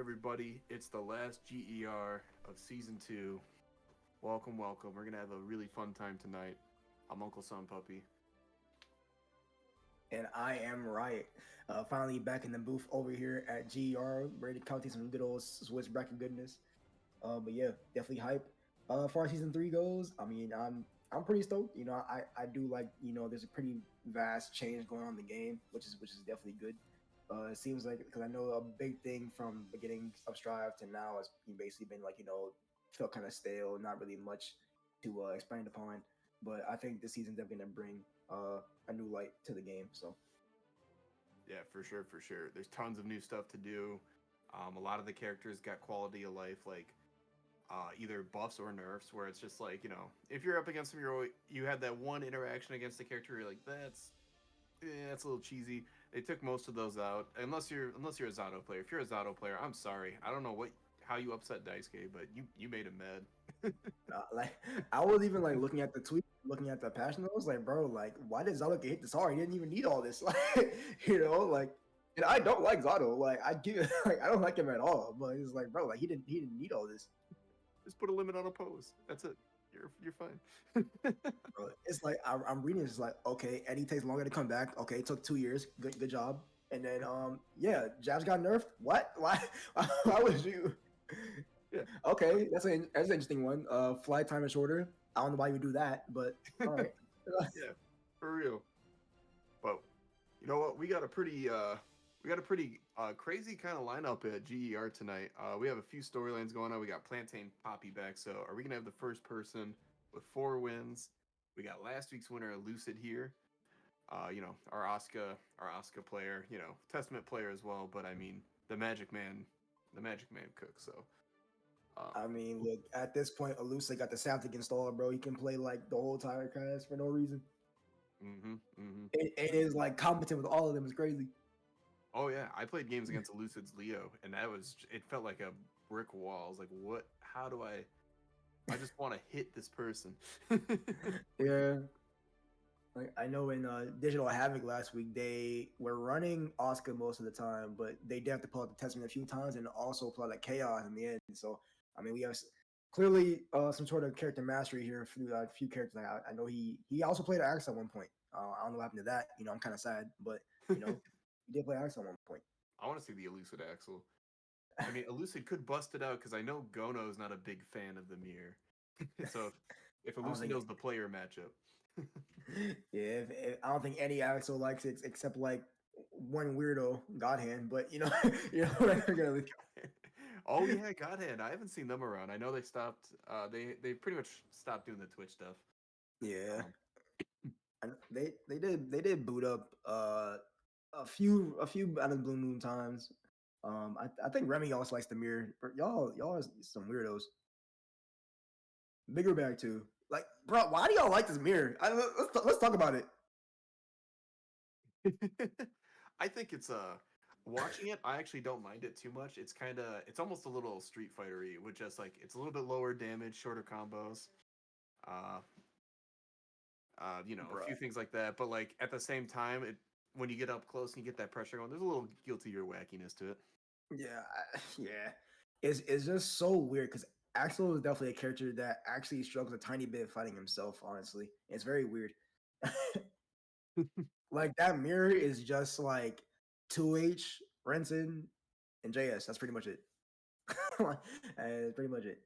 everybody. It's the last GER of season 2. Welcome, welcome. We're gonna have a really fun time tonight. I'm Uncle Sun Puppy. And I am Riot. Finally back in the booth over here at GR, ready to count some good old Swiss bracket goodness. But yeah, definitely hype. Far as season 3 goes, I mean, I'm pretty stoked. I do like there's a pretty vast change going on in the game, which is definitely good. It seems like because I know a big thing from beginning of Strive to now has basically been like felt kind of stale, not really much to expand upon. But I think this season's definitely gonna bring a new light to the game. So Yeah, for sure, for sure. There's tons of new stuff to do. A lot of the characters got quality of life, like either buffs or nerfs, where it's just like if you're up against them, you had that one interaction against the character, you're like that's a little cheesy. They took most of those out, unless you're a Zato player. If you're a Zato player, I'm sorry, I don't know how you upset Daisuke, but you made him mad. like I was even like looking at the tweet, looking at the passion. I was like, bro, like why did Zato get hit this hard? He didn't even need all this, like like. And I don't like Zato. Like I give, like I don't like him at all. But it's like, bro, like he didn't need all this. Just put a limit on a pose. That's it. You're fine. Bro, it's like I'm reading. It's like okay, Eddie takes longer to come back. Okay, it took 2 years. Good job. And then yeah, Jabs got nerfed. What? Why? Why was you? Yeah. Okay, that's an interesting one. Flight time is shorter. I don't know why you would do that, but all right. Yeah, for real. But you know what? We got a pretty crazy kind of lineup at GER tonight. We have a few storylines going on. We got Plantain Poppy back. So are we gonna have the first person with 4 wins? We got last week's winner Lucid here. Our Oscar player, Testament player as well. But I mean, the Magic Man cook. So I mean, look, at this point, Alusa got the Saptic installed, bro. He can play like the whole entire class for no reason. mm-hmm, mm-hmm. It is like competent with all of them. It's crazy. Oh yeah, I played games against Elucid's Leo, and it felt like a brick wall. I was like, what? How do I just want to hit this person. Yeah. Like I know in Digital Havoc last week, they were running Oscar most of the time, but they did have to pull out the Testament a few times and also pull out like Chaos in the end. So I mean, we have clearly some sort of character mastery here through a few characters. I know he also played Axe at one point. I don't know what happened to that. I'm kind of sad, but he did play Axe at one point. I want to see the Elucid Axel. I mean, Elucid could bust it out because I know Gono is not a big fan of the mirror. So if I don't Elucid think knows the player matchup. yeah, if I don't think any Axel likes it except like one weirdo Godhand, but we're gonna Oh yeah, Godhand. I haven't seen them around. I know they stopped. They pretty much stopped doing the Twitch stuff. yeah. And they did boot up a few out of the blue moon times. I think Remy also likes the mirror. Y'all are some weirdos. Bigger bag too. Like, bro, why do y'all like this mirror? Let's talk about it. I think it's watching it. I actually don't mind it too much. It's almost a little Street Fightery, with just like it's a little bit lower damage, shorter combos. Uh, a few Bruh. things like that. But like at the same time, when you get up close and you get that pressure going, there's a little guilty or wackiness to it. Yeah, yeah. It's just so weird because Axel is definitely a character that actually struggles a tiny bit fighting himself. Honestly, it's very weird. Like that mirror is just like 2H, Renson, and JS. That's pretty much it. That's pretty much it.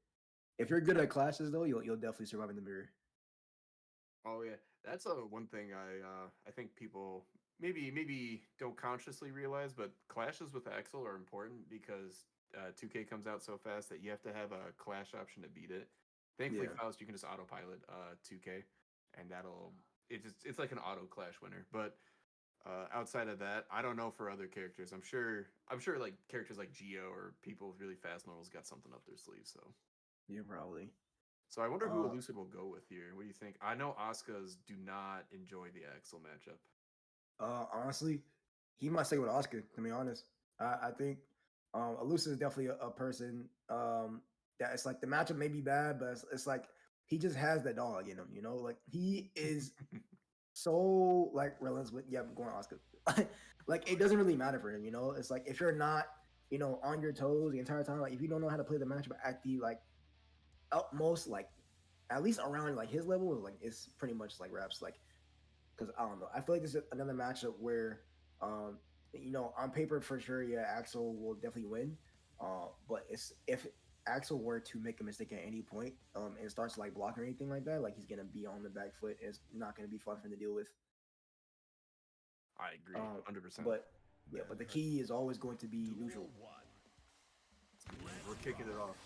If you're good at classes though, you'll definitely survive in the mirror. Oh yeah, that's one thing I think people maybe don't consciously realize, but clashes with Axel are important because 2K comes out so fast that you have to have a clash option to beat it. Thankfully, Yeah. Faust you can just autopilot 2K, and it's like an auto clash winner. But outside of that, I don't know for other characters. I'm sure like characters like Geo or people with really fast normals got something up their sleeve. Yeah, probably. So I wonder who Uh, Elucid will go with here. What do you think? I know Asuka's do not enjoy the Axel matchup. Honestly, he might stay with Oscar. To be honest, I think Elusive is definitely a person that it's like the matchup may be bad, but it's like he just has that dog in him. Like he is so like relentless with yeah, I'm going Oscar. Like it doesn't really matter for him. It's like if you're not on your toes the entire time. Like if you don't know how to play the matchup at the like utmost, like at least around like his level, like it's pretty much like raps. Like because I don't know, I feel like this is another matchup where, um, on paper for sure, yeah, Axel will definitely win. But it's if Axel were to make a mistake at any point, and starts like blocking or anything like that, like he's gonna be on the back foot. It's not gonna be fun for him to deal with. I agree, 100%. But yeah, but the key is always going to be neutral. We're kicking it off.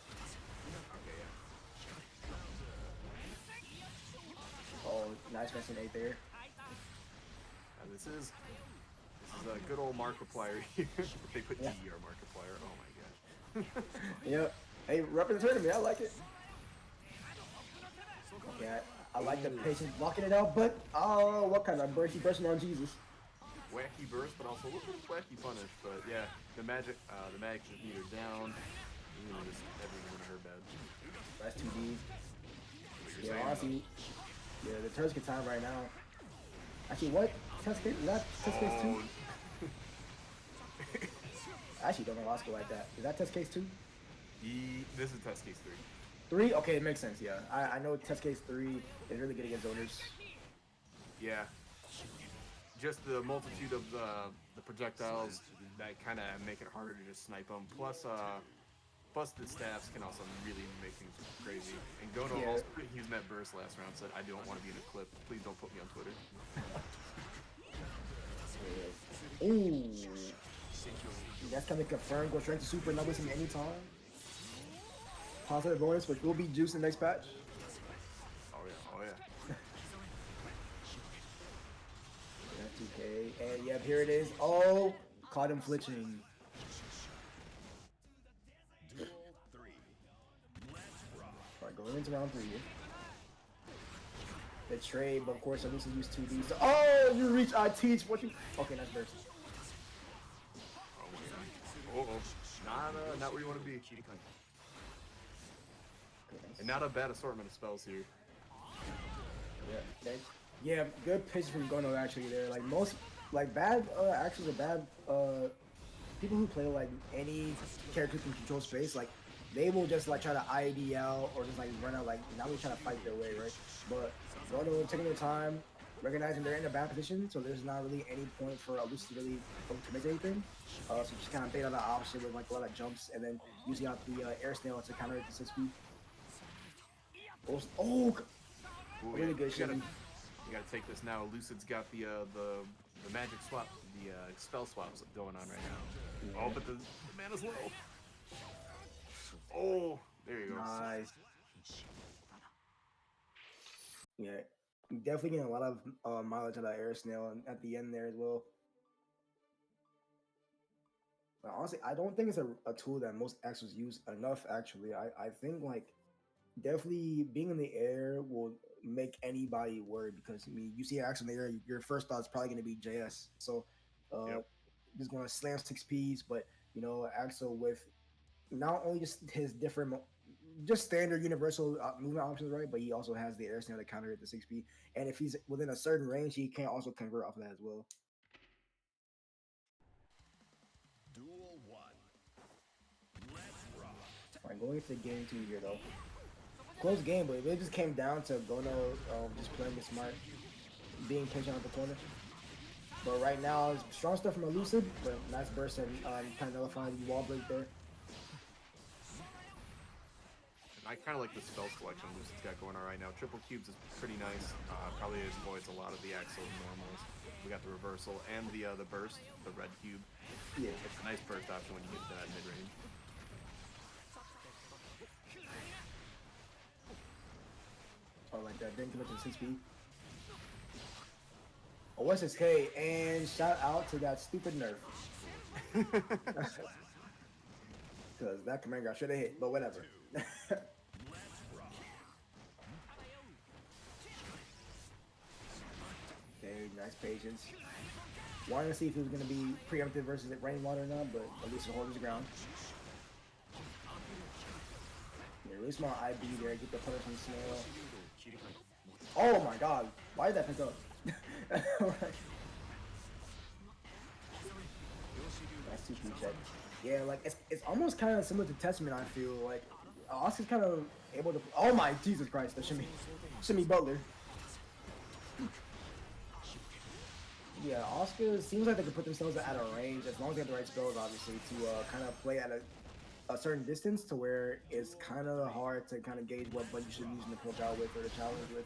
Okay, Oh, nice messing eight there. yeah. This is a good old Markiplier here. They put Yeah. DDR Markiplier. Oh my gosh. Yeah. Hey, repping the tournament. I like it. Yeah, I like the patience blocking it out, but oh, what kind of burst? He bursting on Jesus. Wacky burst, but also a little bit of wacky punish. But yeah, the magic just beat her down. Just everyone in her bed. That's 2D. What you're Yeah, saying, honestly, yeah, the turns get time right now. Actually, what? Test case? Is that test case 2? Oh, I actually don't know Oscar like that. Is that test case 2? this is test case 3? Okay, it makes sense, yeah. I know test case 3 is really good against zoners. 3. Yeah. Just the multitude of the projectiles that kind of make it harder to just snipe them. Plus the stats can also really make things crazy. And Gono Yeah. also using that burst last round said, "I don't want to be in a clip. Please don't put me on Twitter." Ooh. That's kind of confirmed. Go straight to super, not wasting any time. Positive bonus, which will be juiced in the next patch. Oh yeah, oh yeah. That's 2K. And yep, here it is. Oh, caught him flinching. Alright, going into round 3 here. The trade, but of course, I'm used to use 2D. So, oh, you reach, I teach. What you? Okay, nice burst. Oh, not where you want to be. Okay, nice. And not a bad assortment of spells here. Yeah, thanks. Yeah, good pitch from Gono actually there. Like most, like bad actions are bad. People who play like any character who can control space, like they will just like try to ID out or just like run out, like not really trying to fight their way, right? But Gono taking their time, recognizing they're in a bad position, so there's not really any point for Lucy to really commit anything. So just kind of bait out the option with like a lot of jumps and then using out the air snail to counter the 6 speed. Oh, Ooh, really yeah, good shit. You gotta take this now. Lucid's got the magic swap, the spell swaps going on right now. Yeah. Oh, but the mana's low. Oh, there you go. Nice. Yeah, definitely getting a lot of mileage out of air snail at the end there as well. But honestly, I don't think it's a tool that most axles use enough. Actually, I think like definitely being in the air will make anybody worry because I mean you see an axle in the air, your first thought is probably going to be JS. So Yep. he's going to slam 6Ps, but Axel with not only just his different, just standard universal movement options, right? But he also has the air snail to counter at the 6P, and if he's within a certain range, he can also convert off of that as well. Duel 1. Let's rock. All right, going into game 2 here though. Close game, but it just came down to Gono just playing it smart, being patient at the corner. But right now, strong stuff from Elusive, but nice burst and kind of nullified the wall break there. I kind of like the spell selection Lucid's got going on right now. Triple cubes is pretty nice. Probably avoids a lot of the Axel normals. We got the reversal and the burst, the red cube. Yeah. It's a nice burst option when you get to that mid range. Oh, like that. Didn't commit to 6P. Oh, what's his K? And shout out to that stupid nerf. Because that command guard should have hit, but whatever. Okay, nice patience. Wanted to see if he was going to be preemptive versus Rainwater or not, but at least he holds his ground. Yeah, really small IB there, get the punish on Snail. Oh my god, why did that pick up? Nice 2P check. Yeah, like it's almost kind of similar to Testament. I feel like Oscar's kind of able to. Oh my Jesus Christ! The Shimmy Butler. Yeah, Oscar seems like they can put themselves at a range as long as they have the right spells, obviously, to kind of play at a certain distance to where it's kind of hard to kind of gauge what button you should use to approach out with or to challenge with.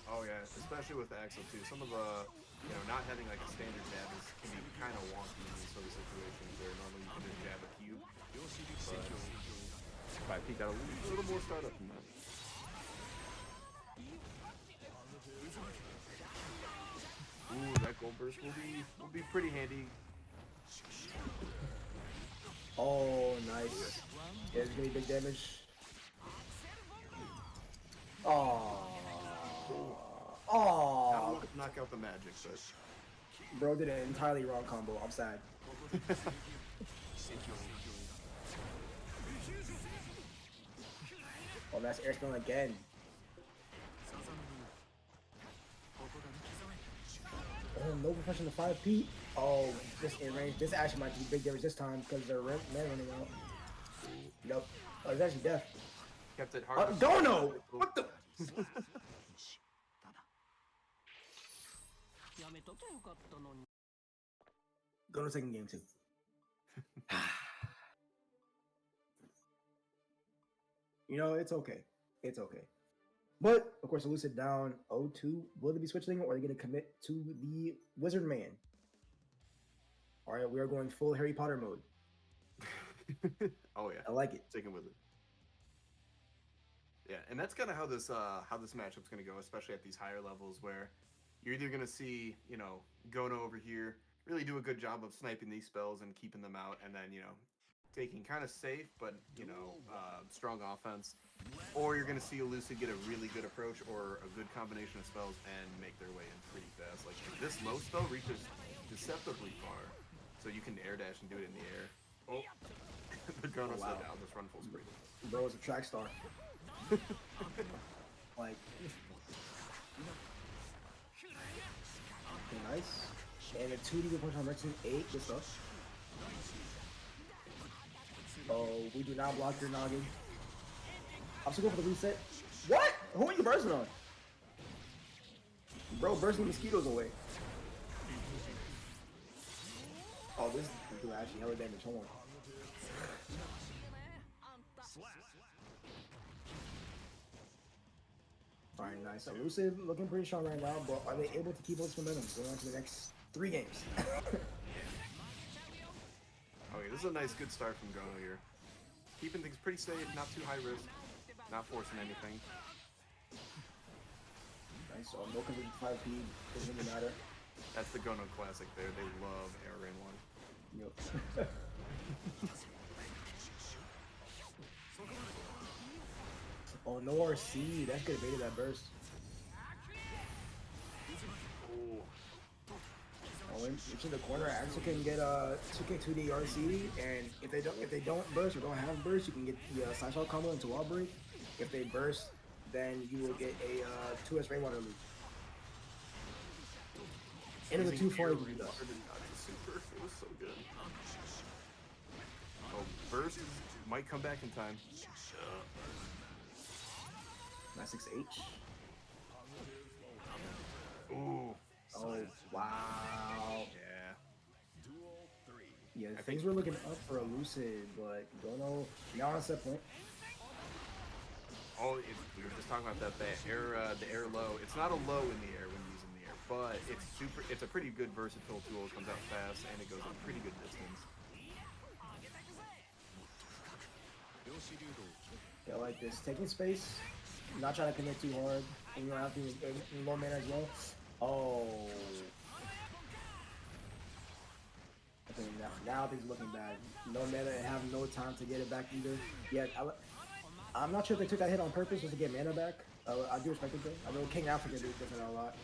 Oh yeah, especially with Axel too. Some of the, not having like a standard jab can be kind of wonky in these sort of situations where normally you can just jab a cube. But if I peek out a little more startup than that. Ooh, that gold burst will be pretty handy. Oh, nice. Yeah, it's really big damage. Oh. Oh. Knock out the magic, but Bro did an entirely wrong combo. I'm sad. Oh, that's air spin again. Oh, no profession to 5P. Oh, this in range. This actually might be big damage this time because their man running out. Nope. Oh, it's actually death. kept it hard. Dono! What the? Go to second game too. It's okay. It's okay. But, of course, Elucid down 0-2. Will they be switching or are they going to commit to the Wizard Man? Alright, we are going full Harry Potter mode. Oh yeah, I like it. sticking with it. Yeah, and that's kind of how this matchup's going to go, especially at these higher levels where you're either going to see, Gono over here really do a good job of sniping these spells and keeping them out, and then, taking kind of safe but, strong offense. Or you're going to see Elucid get a really good approach or a good combination of spells and make their way in pretty fast. Like, this low spell reaches deceptively far, so you can air dash and do it in the air. Oh, the Gono said, I'll just run full screen. Bro is a track star. Like, okay, nice. And a 2D with punch on Rexon 8, good stuff. Oh, we do not block your noggin. I'm still going for the reset. What? Who are you bursting on? Bro, bursting mosquitoes away. Oh, this do actually hella damage. Hold on. Alright, nice. Elucid looking pretty strong right now, but are they able to keep this momentum going on to the next 3 games? Okay, this is a nice, good start from Gono here. Keeping things pretty safe, not too high risk, not forcing anything. Nice. So no conversion 5P, doesn't really matter. That's the Gono classic there. They love air rain 1. Yep. Oh, no RC. That could have baited that burst. Oh. Oh, into the corner, Axel can get a 2K2D RC, and if they don't burst or don't have burst, you can get the side shot combo into wall break. If they burst, then you will get a 2S Rainwater loop. And it's a 240 to do that. Super. It was so good. Oh, burst might come back in time. Nice 6H. Ooh. Oh, wow. Yeah. Yeah, things were looking up for Elucid, but Gono now on set point. Oh, we were just talking about that. The air low. It's not a low in the air when using the air, but it's a pretty good versatile tool. It comes out fast and it goes a pretty good distance. Yeah, I like this. Taking space, not trying to commit too hard, and you don't have to use low mana as well. Oh. Okay, now things looking bad. No mana and have no time to get it back either. Yeah, I'm not sure if they took that hit on purpose just to get mana back. I do respect it though. I know King Africa did different a lot.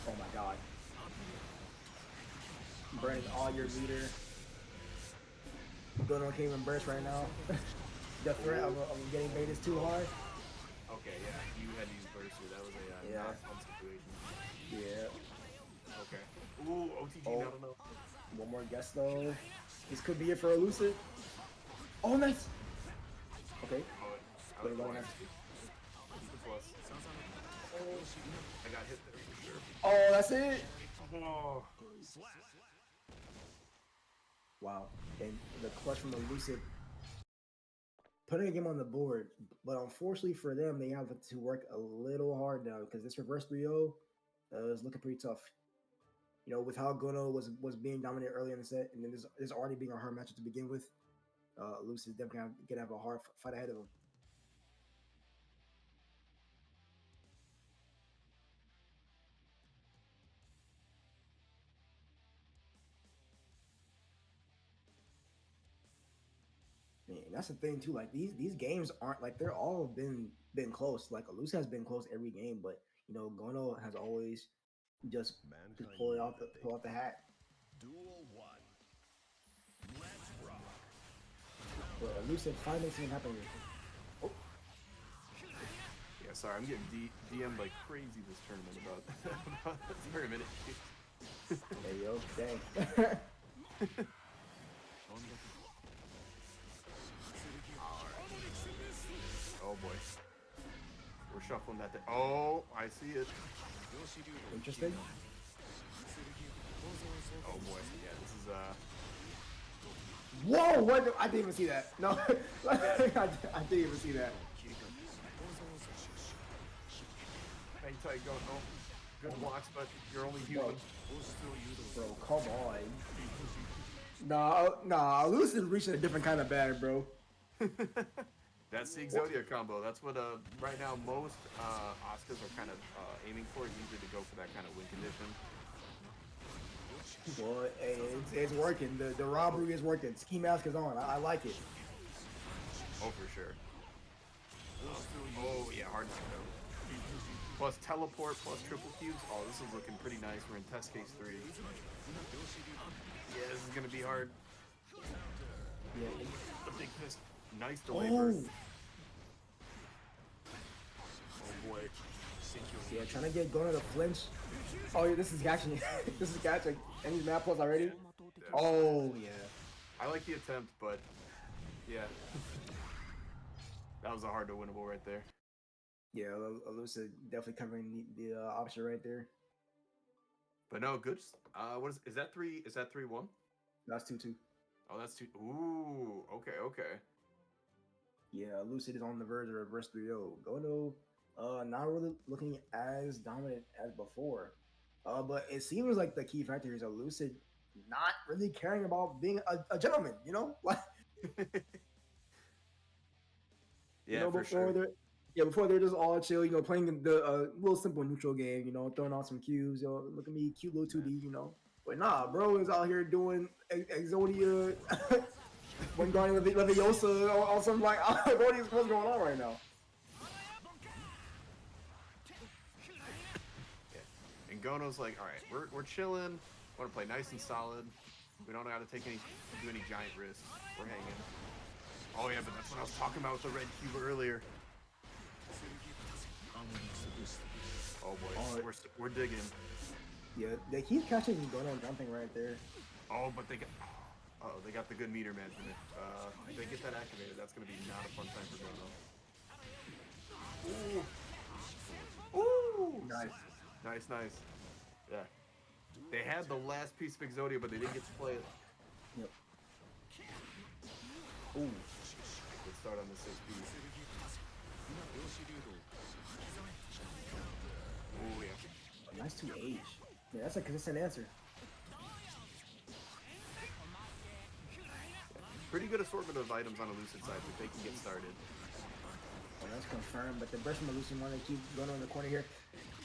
Oh my god. Burning all your meter. Gono can't even burst right now. The threat of getting bait is too hard. Okay, yeah, you had to use burst here. That was a not fun situation. Yeah. Ooh, OTG, Oh. not enough. One more guess though. This could be it for Elucid. Oh, nice. Okay. Oh, I Good was run. going. The plus. I got hit there for sure. Oh, that's it. Oh. Wow. And the clutch from Elucid putting a game on the board, but unfortunately for them, they have to work a little hard now because this reverse 3-0 is looking pretty tough. You know, with how Gono was being dominant early in the set, and then there's already being a hard matchup to begin with. Lucy's definitely gonna have a hard fight ahead of him. Man, that's the thing too. Like these games aren't like they're all been close. Like Lucy has been close every game, but you know Gono has always just Mankind pull it knew out that they pull out the hat. Duel 1. Let's rock. But Lucy finally seeing happen here. Oh, Yeah, sorry, I'm getting DM'd like crazy this tournament about the tournament. there you go. Dang. Oh boy. We're shuffling that. Oh, I see it. Interesting. Oh boy. Yeah, this is Whoa! What? I didn't even see that. No, I didn't even see that. hang tight, go. Oh, good blocks, but you're only human. Bro, come on. Nah, Lucid reaching a different kind of bag, bro. That's the Exodia combo. That's what right now most Oscars are kind of aiming for. Usually to go for that kind of win condition. Well, hey, it's working. The robbery is working. Ski mask is on. I like it. Oh, for sure. Oh yeah, hard knockdown. Plus teleport, plus triple cubes. Oh, this is looking pretty nice. We're in test case 3. Yeah, this is gonna be hard. Yeah. The big fist. Nice delay Oh. burst. Oh boy. Yeah, trying to get going to flinch. Oh, yeah, this is catching. This is catching. And he's map plus already. Oh yeah. I like the attempt, but yeah. That was a hard to winnable right there. Yeah, Elucid definitely covering the option right there. But no, good. What is that 3? Is that 3-1? That's 2-2. Oh, that's 2. Ooh, okay. Yeah, Lucid is on the verge of reverse 3-0. Gono, not really looking as dominant as before. But it seems like the key factor is Lucid not really caring about being a gentleman, you know? Like, Yeah, you know, for sure. before they're just all chill, you know, playing the little simple neutral game, you know, throwing out some cubes, you know, look at me, cute little 2D, you know. But nah, bro is out here doing Exodia, when going Leviosa or something like, what's going on right now? Yeah. And Gono's like, all right, we're chilling. Want to play nice and solid. We don't got to do any giant risks. We're hanging. Oh yeah, but that's what I was talking about with the red cube earlier. Oh boy, we're digging. Yeah, they keep catching Gono jumping right there. Oh, but they got the good meter management. If they get that activated, that's gonna be not a fun time for Gono. Ooh. Ooh. Nice. Yeah. They had the last piece of Exodia, but they didn't get to play it. Yep. Ooh. Good start on the 6 piece. Ooh, yeah. Nice 2H. Yeah, that's a consistent answer. Pretty good assortment of items on a Lucid side if they can get started. Oh, that's confirmed. But the burst from the Lucid one, they keep going on the corner here.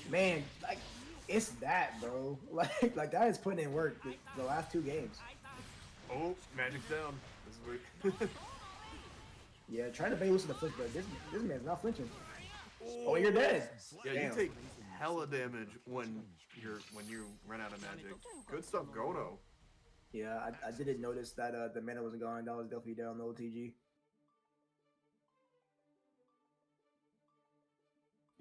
Man, like, it's that, bro. Like that is putting in work the last 2 games. Oh, magic's down. This is weird. Yeah, trying to bait Lucid the flip, but this man's not flinching. Oh, you're dead. Yeah, Damn. you take hella damage when you run out of magic. Good stuff, Gono. Yeah, I didn't notice that the mana wasn't gone. That was definitely down the OTG.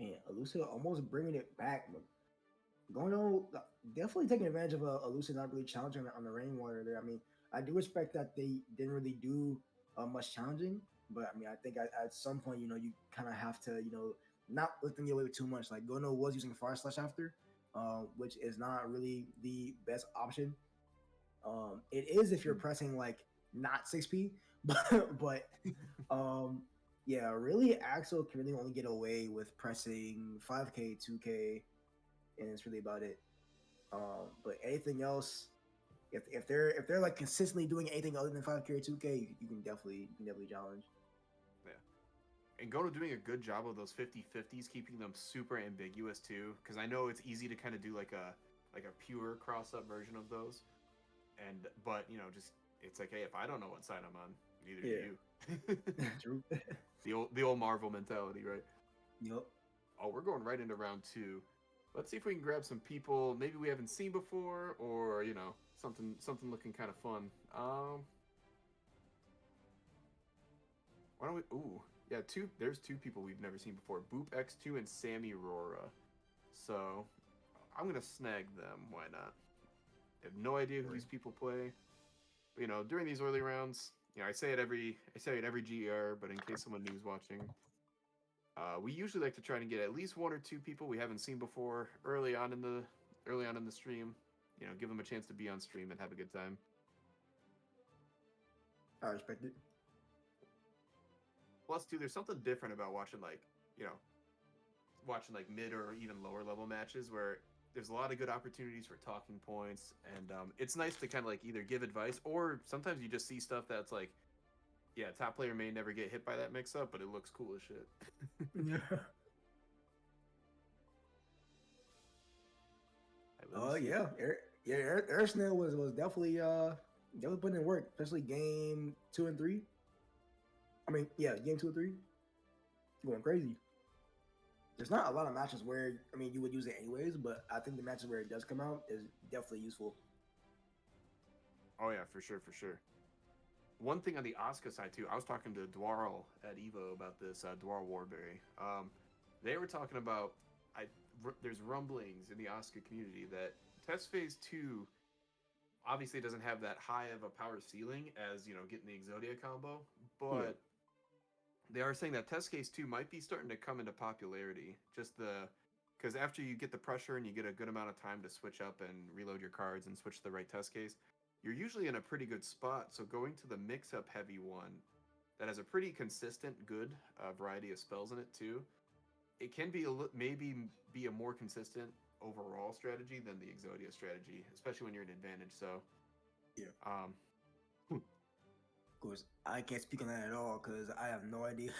Man, Elucid almost bringing it back. But going on, definitely taking advantage of a Lucid not really challenging on the rainwater there. I mean, I do respect that they didn't really do much challenging, but I mean, I think at some point, you kind of have to, not let them get away with too much. Like Gono was using Far Slash after, which is not really the best option. It is if you're pressing like not 6P, but um, yeah, really, Axel can really only get away with pressing 5K, 2K, and it's really about it. But anything else, if they're like consistently doing anything other than 5K or 2K, you can definitely challenge. Yeah. And Goto doing a good job of those 50/50s, keeping them super ambiguous too. Because I know it's easy to kind of do like a pure cross up version of those, and but just it's like, hey, if I don't know what side I'm on, neither Yeah. do you. True. the old Marvel mentality, right? Yep. Oh, we're going right into round two. Let's see if we can grab some people maybe we haven't seen before, or something looking kind of fun. Why don't we? Ooh, yeah, two. There's two people we've never seen before: Boop X2 and Sammy Rora. So I'm gonna snag them. Why not? I have no idea who these people play. But, during these early rounds, I say it every GR, but in case someone new is watching, we usually like to try to get at least one or two people we haven't seen before early on in the stream. Give them a chance to be on stream and have a good time. I respect it. Plus, too, there's something different about watching like mid or even lower level matches where there's a lot of good opportunities for talking points, and it's nice to kind of like either give advice or sometimes you just see stuff that's like, yeah, top player may never get hit by that mix up, but it looks cool as shit. Yeah. Oh yeah, Air Snail was definitely putting in work, especially game 2 and 3. I mean, yeah, game 2 and 3, going crazy. There's not a lot of matches where you would use it anyways, but I think the matches where it does come out is definitely useful. Oh yeah, for sure, for sure. One thing on the Asuka side too, I was talking to Dwarl at Evo about this. Dwarl Warberry. They were talking about there's rumblings in the Asuka community that Test Phase 2 obviously doesn't have that high of a power ceiling as getting the Exodia combo, but they are saying that Test Case 2 might be starting to come into popularity. Because after you get the pressure and you get a good amount of time to switch up and reload your cards and switch to the right test case, you're usually in a pretty good spot. So going to the mix-up heavy one that has a pretty consistent, good variety of spells in it too, it can be maybe be a more consistent overall strategy than the Exodia strategy, especially when you're in advantage. So, Yeah. Um, Of course, I can't speak on that at all because I have no idea.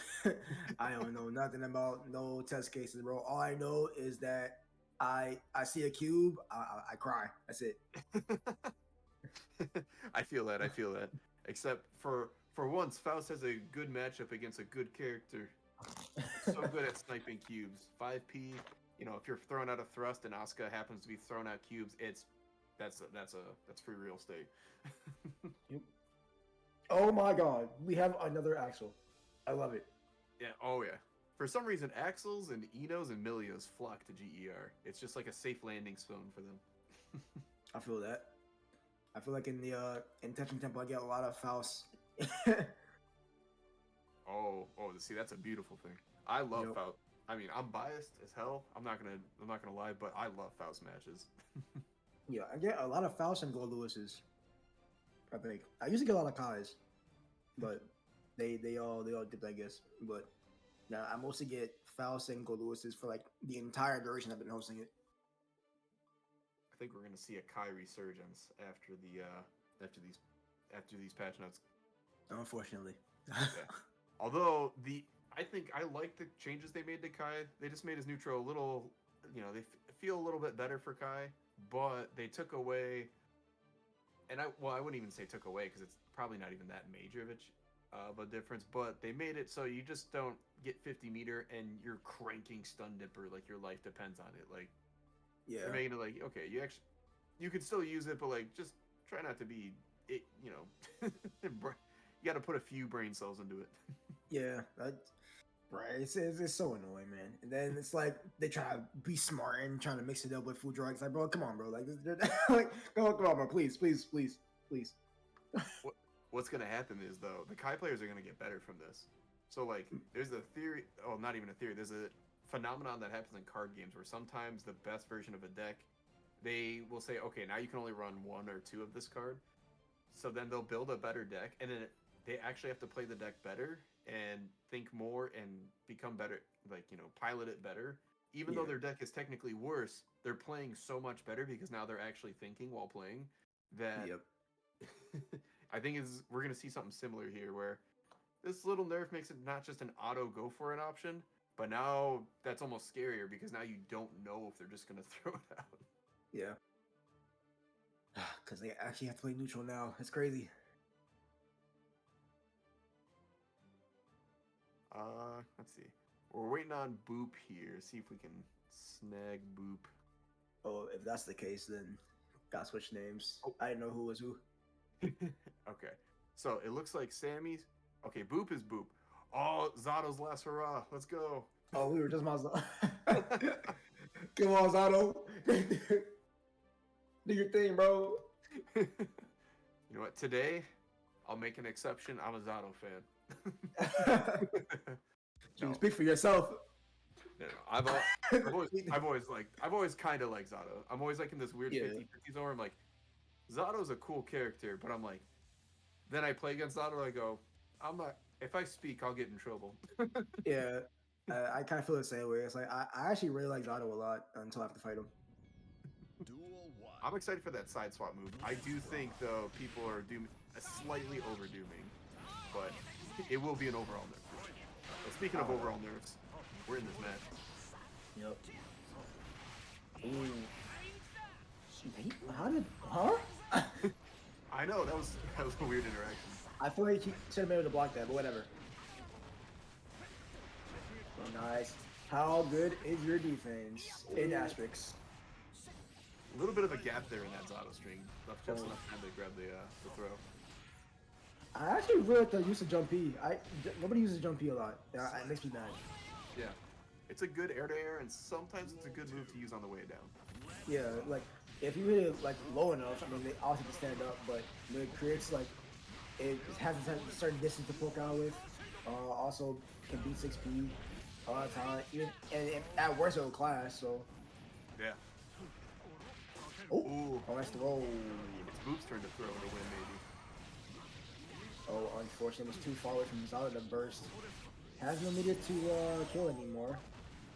I don't know nothing about no test cases, bro. All I know is that I see a cube, I cry. That's it. I feel that. I feel that. Except for once, Faust has a good matchup against a good character. So good at sniping cubes. 5P. If you're throwing out a thrust and Asuka happens to be throwing out cubes, that's free real estate. Yep. Oh my god, we have another Axel. I love it. Yeah. Oh yeah. For some reason, Axels and Enos and Milios flock to GER. It's just like a safe landing zone for them. I feel that. I feel like in the Intention Temple, I get a lot of Faust. Oh, see, that's a beautiful thing. I love Yep. Faust. I mean, I'm biased as hell. I'm not gonna lie, but I love Faust matches. Yeah, I get a lot of Faust and Gold Lewis's. I think I used to get a lot of Kai's, but they all dipped, I guess. But now I mostly get Faust and Gold Lewis's for like the entire duration I've been hosting it. I think we're gonna see a Kai resurgence after these patch notes. Unfortunately. Yeah. Although I think I like the changes they made to Kai. They just made his neutral a little, they feel a little bit better for Kai, but they took away, and I wouldn't even say took away because it's probably not even that major of a difference, but they made it so you just don't get 50 meter and you're cranking Stun Dipper like your life depends on it. Like, Yeah. they're making it like, okay, you can still use it, but like just try not to be it. You got to put a few brain cells into it. Yeah. Right, it's so annoying, man. And then it's like they try to be smart and trying to mix it up with food drugs. Like, bro, come on, bro. Like, like, come on, bro. Please, please, please, please. What what's gonna happen is though the Kai players are gonna get better from this. So like there's a theory, oh not even a theory, there's a phenomenon that happens in card games where sometimes the best version of a deck, they will say, okay, now you can only run one or two of this card. So then they'll build a better deck, and then they actually have to play the deck better and think more and become better, like pilot it better. Even though Yeah. their deck is technically worse, they're playing so much better because now they're actually thinking while playing. That Yep. I think is we're gonna see something similar here, where this little nerf makes it not just an auto go for an option, but now that's almost scarier because now you don't know if they're just gonna throw it out. Yeah. Because they actually have to play neutral now. It's crazy. Let's see. We're waiting on Boop here. See if we can snag Boop. Oh, if that's the case, then gotta switch names. Oh. I didn't know who was who. Okay. So it looks like Sammy's. Okay, Boop is Boop. Oh, Zato's last hurrah. Let's go. Oh, we were just miles. Come on, Zato. Do your thing, bro. You know what? Today, I'll make an exception. I'm a Zato fan. No. Speak for yourself. No, I've always kind of liked Zato. I'm always like in this weird Yeah. 50-50 zone where I'm like, Zato's a cool character, but I'm like, then I play against Zato, I go, I'm not. If I speak, I'll get in trouble. Yeah, I kind of feel the same way. It's like I actually really like Zato a lot until I have to fight him. Duel 1. I'm excited for that side swap move. I do think though people are slightly overdooming, but it will be an overall nerf. For sure. But speaking of overall nerfs, we're in this match. Yep. Ooh. How did? Huh? I know that was a weird interaction. I feel like he should have been able to block that, but whatever. Oh, nice. How good is your defense? In asterisks. A little bit of a gap there in that Zato string. Just enough time to grab the throw. I actually really like the use of jump P. Nobody uses jump P a lot. It makes me mad. Yeah, it's a good air to air, and sometimes it's a good move to use on the way down. Yeah, like if you hit it like low enough, I mean they obviously can stand up, but when it creates like it has a certain distance to poke out with. Also can beat 6P a lot of time, even and at worst it'll clash. So Yeah. oh, nice throw. It's Boop's turn to throw to win, maybe. Oh, unfortunately, it was too far away from Zala to burst. Has no meter to kill anymore.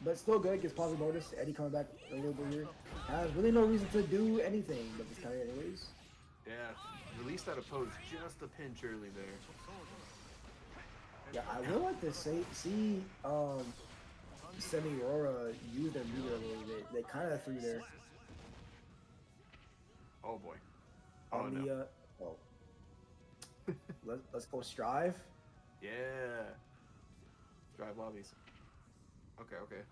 But still good, gets positive bonus. Eddie coming back a little bit here. Has really no reason to do anything, but just carry it anyways. Yeah, released that oppose just a pinch early there. Yeah, I would like to see Semi Aurora use their meter a little bit. They kind of threw there. Oh boy. Oh On no. the let's go strive. Yeah. Drive lobbies. Okay, okay.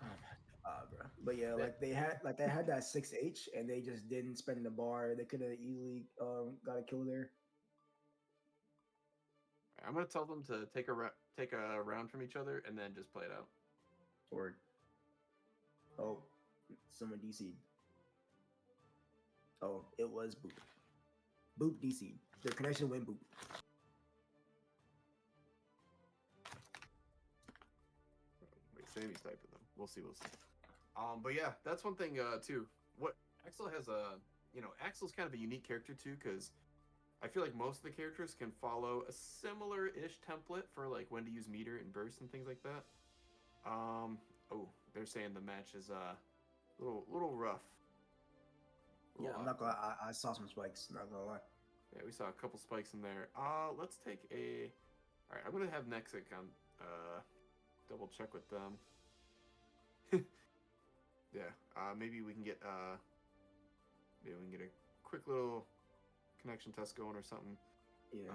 Bro. But yeah, like they had that 6H and they just didn't spend the bar. They could have easily got a kill there. I'm gonna tell them to take a round from each other and then just play it out. Or someone DC'd. Oh, it was Boop. Boop DC'd. Their connection went Boop. Wait, Sammy's typing them. We'll see. But yeah, that's one thing too. What Axel has Axel's kind of a unique character too, because I feel like most of the characters can follow a similar-ish template for like when to use meter and burst and things like that. Oh, they're saying the match is little rough. Yeah, I'm not gonna. I saw some spikes. Not gonna lie. Yeah, we saw a couple spikes in there. Let's take a. All right, I'm gonna have Nexic on. Double check with them. Yeah, maybe we can get a quick little connection test going or something. Yeah.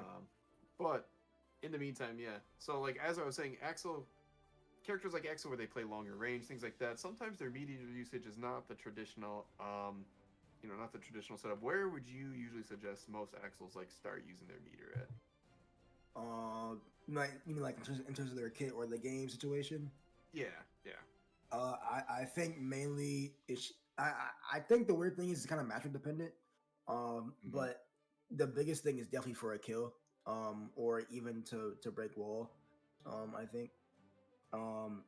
But in the meantime, yeah. So like as I was saying, characters like Axel where they play longer range, things like that. Sometimes their meter usage is not the traditional, not the traditional setup. Where would you usually suggest most Axels like start using their meter at? You mean like in terms of their kit or the game situation? Yeah, yeah. I think mainly I think the weird thing is it's kind of matchup dependent. Hmm. But the biggest thing is definitely for a kill, or even to break wall. I think. Um,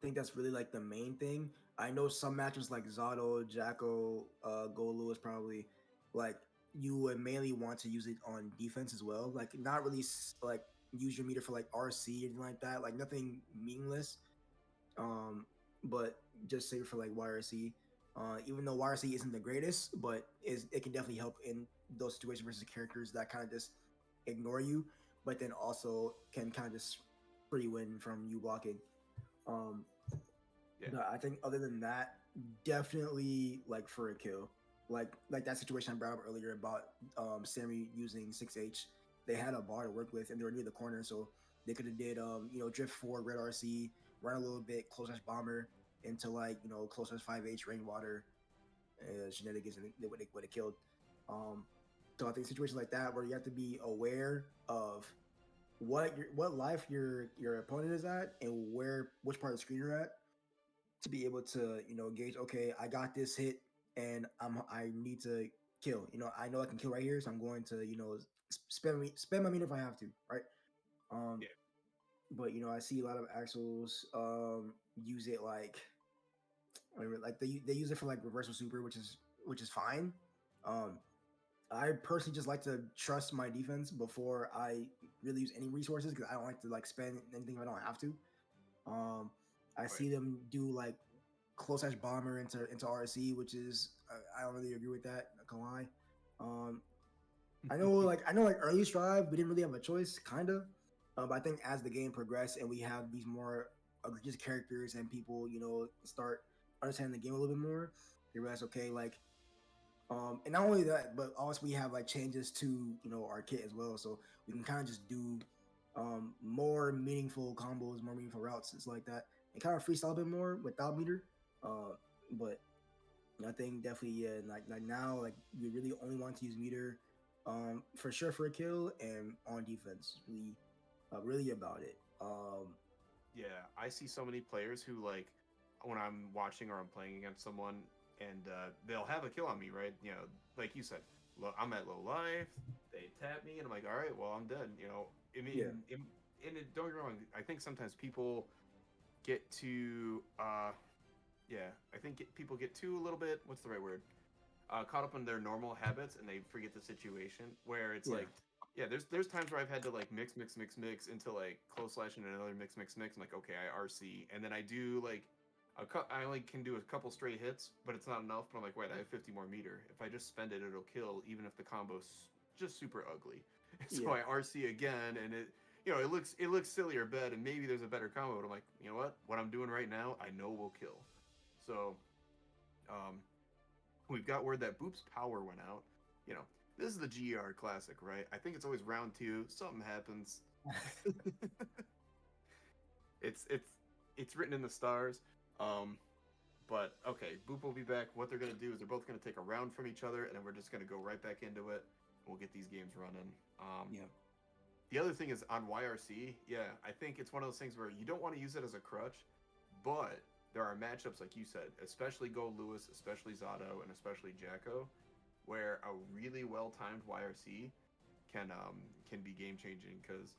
I think that's really like the main thing. I know some matches like Zato, Jacko, Golu is probably like you would mainly want to use it on defense as well. Like not really like use your meter for like RC or anything like that. Like nothing meaningless. Um, but just say for like YRC. Even though YRC isn't the greatest, but is it can definitely help in those situations versus characters that kind of just ignore you, but then also can kind of just free win from you blocking. Um, Yeah. but I think other than that, definitely like for a kill, like that situation I brought up earlier about Sammy using 6H. They had a bar to work with, and they were near the corner, so they could have did drift forward, red RC, run a little bit, close as bomber into like close as 5H rainwater, shenanigans, and they would have killed. Um, so I think situations like that where you have to be aware of what life your opponent is at and which part of the screen you're at to be able to gauge, okay, I got this hit and I need to kill, I know I can kill right here, so I'm going to spend my meter if I have to, right? um Yeah. but I see a lot of axles use it like they use it for like reversal super, which is fine. um I personally just like to trust my defense before I really use any resources because I don't like to like spend anything if I don't have to. um I Right. see them do like close edge bomber into RC, which is I don't really agree with that. Not gonna lie. Um, I know like early Strive, we didn't really have a choice, kind of. But I think as the game progressed and we have these more egregious characters and people, start understanding the game a little bit more, they realize, okay, like, and not only that, but also we have like changes to our kit as well, so we can kind of just do more meaningful combos, more meaningful routes, it's like that, and kind of freestyle a bit more without meter. But I think definitely, yeah, like now, like you really only want to use meter, for sure for a kill and on defense. Really about it. Yeah, I see so many players who like when I'm watching or I'm playing against someone and they'll have a kill on me, right? Like you said, I'm at low life. They tap me, and I'm like, all right, well, I'm dead. I Yeah, mean, don't get me wrong. I think sometimes people get to, yeah, I think people get too a little bit. What's the right word? Caught up in their normal habits and they forget the situation where it's yeah, like, yeah, there's times where I've had to like mix into like close slash and another mix. I'm like, okay, I RC and then I do like I only can do a couple straight hits, but it's not enough. But I'm like, wait, I have 50 more meter. If I just spend it, it'll kill, even if the combo's just super ugly. So yeah, I RC again, and it looks silly or bad, and maybe there's a better combo. But I'm like, you know what? What I'm doing right now, I know will kill. So um, we've got word that Boop's power went out. You know, this is the GR Classic, right? I think it's always round two. Something happens. It's it's written in the stars. Um, but okay, Boop will be back. What they're gonna do is they're both gonna take a round from each other, and then we're just gonna go right back into it. We'll get these games running. yeah, The other thing is on YRC. Yeah, I think it's one of those things where you don't want to use it as a crutch, but there are matchups like you said, especially Go Lewis, especially Zato, and especially Jacko, where a really well timed YRC can be game changing because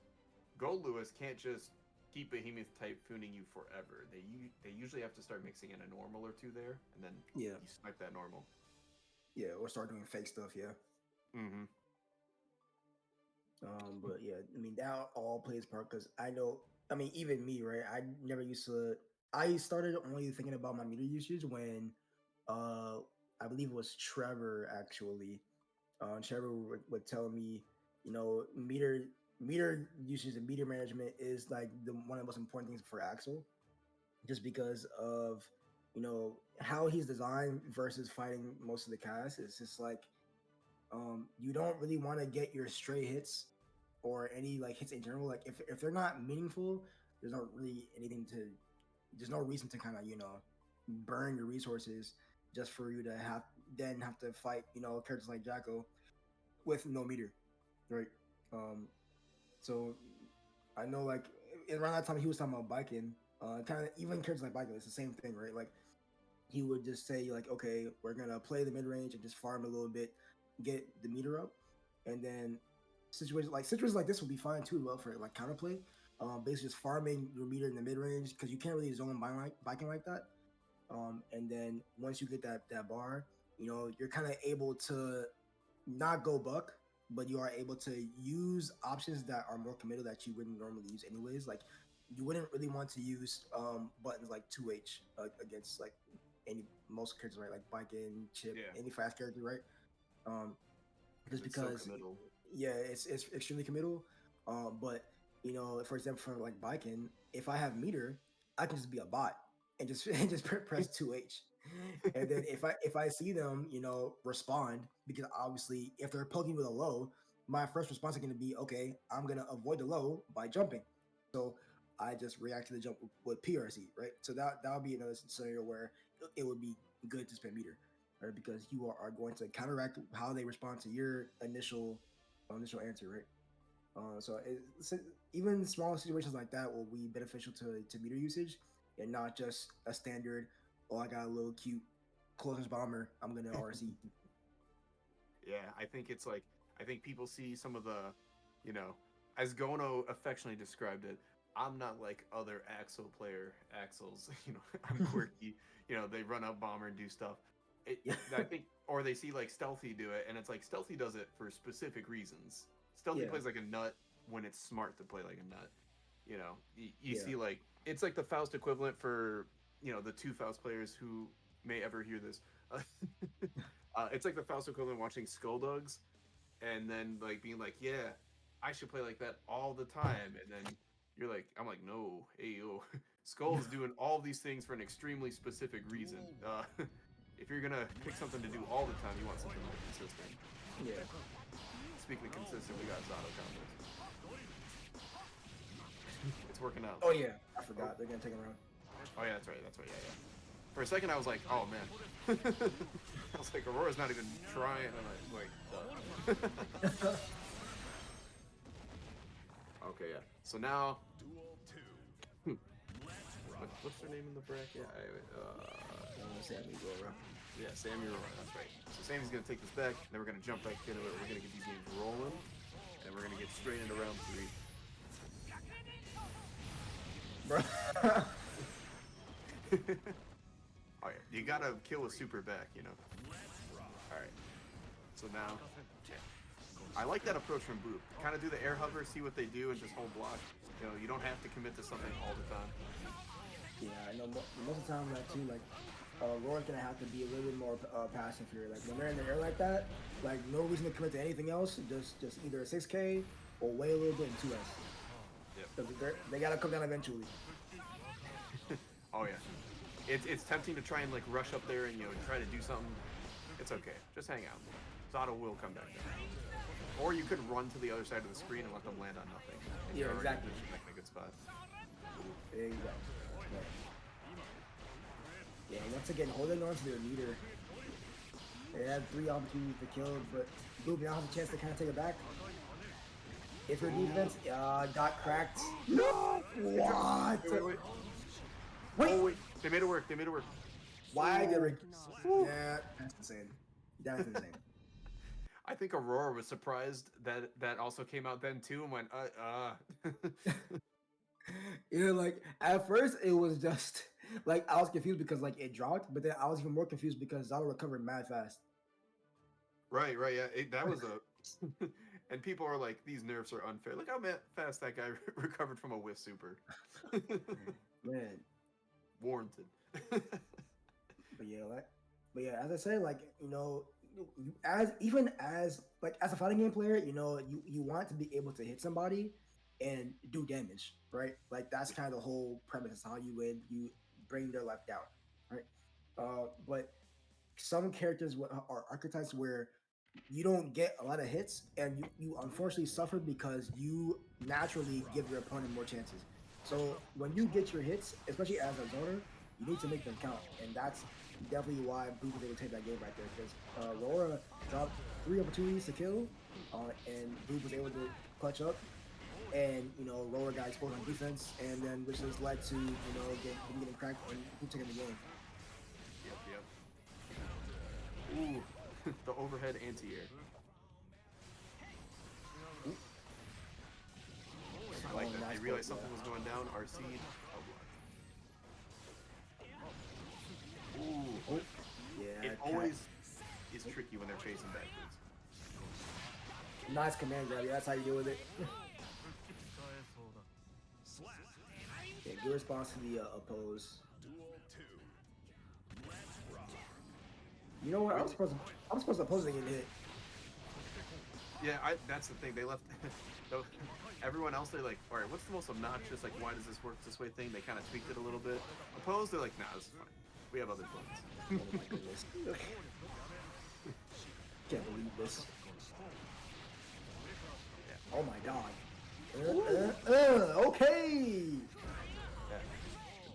Gold Lewis can't just keep Behemoth typhooning you forever. They usually have to start mixing in a normal or two there, and then yeah, you snipe that normal. yeah. Or start doing fake stuff. Yeah. Mm-hmm. But yeah, I mean that all plays part because I know. I mean, even me, right? I never used to. I started only thinking about my meter usage when, uh, I believe it was Trevor actually. Trevor would tell me, meter usage and meter management is like the one of the most important things for Axel, just because of how he's designed versus fighting most of the cast. It's just like you don't really want to get your stray hits or any like hits in general. Like if they're not meaningful, there's not really anything to. There's no reason to kind of burn your resources just for you to have to fight characters like Jacko with no meter, right? Um, so I know like around that time he was talking about biking. Kind of even characters like biking, it's the same thing, right? Like he would just say like, okay, we're gonna play the mid range and just farm a little bit, get the meter up, and then situations like this would be fine too, well for like counterplay. Basically just farming your meter in the mid range because you can't really zone biking like that. And then once you get that bar, you know, you're kind of able to not go buck, but you are able to use options that are more committal that you wouldn't normally use anyways. Like you wouldn't really want to use buttons like 2H against like any most characters, right? Like Biking, Chip, Yeah. any fast character, right? Um, just It's so because committal. yeah, it's extremely committal. But you know, for example, for like biking, if I have meter, I can just be a bot and just and just press 2H. And then if I see them, you know, respond because obviously if they're poking with a low, my first response is going to be okay. I'm going to avoid the low by jumping. So I just react to the jump with PRC, right? So that would be another scenario where it would be good to spend meter, right? Because you are going to counteract how they respond to your initial answer, right? So even small situations like that will be beneficial to meter usage and not just a standard. Oh, I got a little cute closest bomber. I'm gonna RC. Yeah, I think it's like I think people see some of the, you know, as Gono affectionately described it. I'm not like other Axel player Axels. You know, I'm quirky. You know, they run up bomber and do stuff. Yeah. I think, or they see like Stealthy do it, and it's like Stealthy does it for specific reasons. Stealthy Yeah. plays like a nut when it's smart to play like a nut. You know, you Yeah. see like it's like the Faust equivalent for the two Faust players who may ever hear this. It's like the Faust equivalent watching Skulldugs, and then like being like, yeah, I should play like that all the time, and then you're like, I'm like, no, hey yo, Skull's doing all these things for an extremely specific reason. If you're gonna pick something to do all the time, you want something more consistent. Yeah. Speaking of consistent, we got Zato combos. It's working out. Oh yeah. I forgot. They're gonna take him around. Oh yeah, that's right. That's right. Yeah, yeah. For a second, I was like, oh man. I was like, Aurora's not even trying. And I'm like, okay, yeah. So now, Duel 2. what's her name in the bracket? Sammy go around. Yeah, Sammy Aurora. That's right. So Sammy's gonna take this back. Then we're gonna jump back into it. We're gonna get these games rolling, and we're gonna get straight into round 3. Bro. Oh yeah, you gotta kill a super back, you know. All right. So now, I like that approach from Boop. Kind of do the air hover, see what they do, and just hold block. You know, you don't have to commit to something all the time. Yeah, I know most of the time that too. Like, Roar's gonna have to be a little bit more passive here. Like when they're in the air like that, like no reason to commit to anything else. Just either a 6K or wait a little bit in 2S. Yep. Because they gotta come down eventually. Oh yeah. It's tempting to try and like rush up there and try to do something. It's okay. Just hang out. Zato will come back down. Or you could run to the other side of the screen and let them land on nothing. And Yeah, you're already exactly. back in a good spot. There you go. Yeah, once again, holding on to their leader. They had 3 opportunities to kill, but Boop now has a chance to kind of take it back. If your defense got cracked. No! What? Wait. Oh wait. They made it work. They made it work. Why did Rick? Yeah, that's insane. That's insane. I think Aurora was surprised that also came out then too and went, You know, like at first it was just like I was confused because like it dropped, but then I was even more confused because Zato recovered mad fast. Right, yeah. That was a and people are like, these nerfs are unfair. Look how fast that guy recovered from a whiff super. Man, Warranted. but yeah, as I say, like as a fighting game player, you want to be able to hit somebody and do damage, right? Like that's kind of the whole premise. Is how you win. You bring their life down, right? But some characters are archetypes where you don't get a lot of hits, and you unfortunately suffer because you naturally give your opponent more chances. So when you get your hits, especially as a zoner, you need to make them count, and that's definitely why Boop was able to take that game right there. Because Aurora dropped 3 opportunities to kill, and Boop was able to clutch up. and lower got exposed on defense, and then which has led to getting cracked and who taking the game. Yep. Ooh, the overhead anti-air. I like that. Nice They realized play, something was going down. RC. Ooh. Oh, yeah. It always is tricky when they're facing backwards. Nice command grab. Yeah, that's how you deal with it. Yeah, good response to the oppose. You know what? I'm supposed to oppose it getting hit. Yeah, that's the thing. They left. Everyone else, they're like, all right, what's the most obnoxious, like, why does this work this way thing? They kind of tweaked it a little bit. Opposed, they're like, nah, this is fine. We have other buttons. Oh my goodness. Can't believe this. Yeah. Oh my god. Okay. Yeah.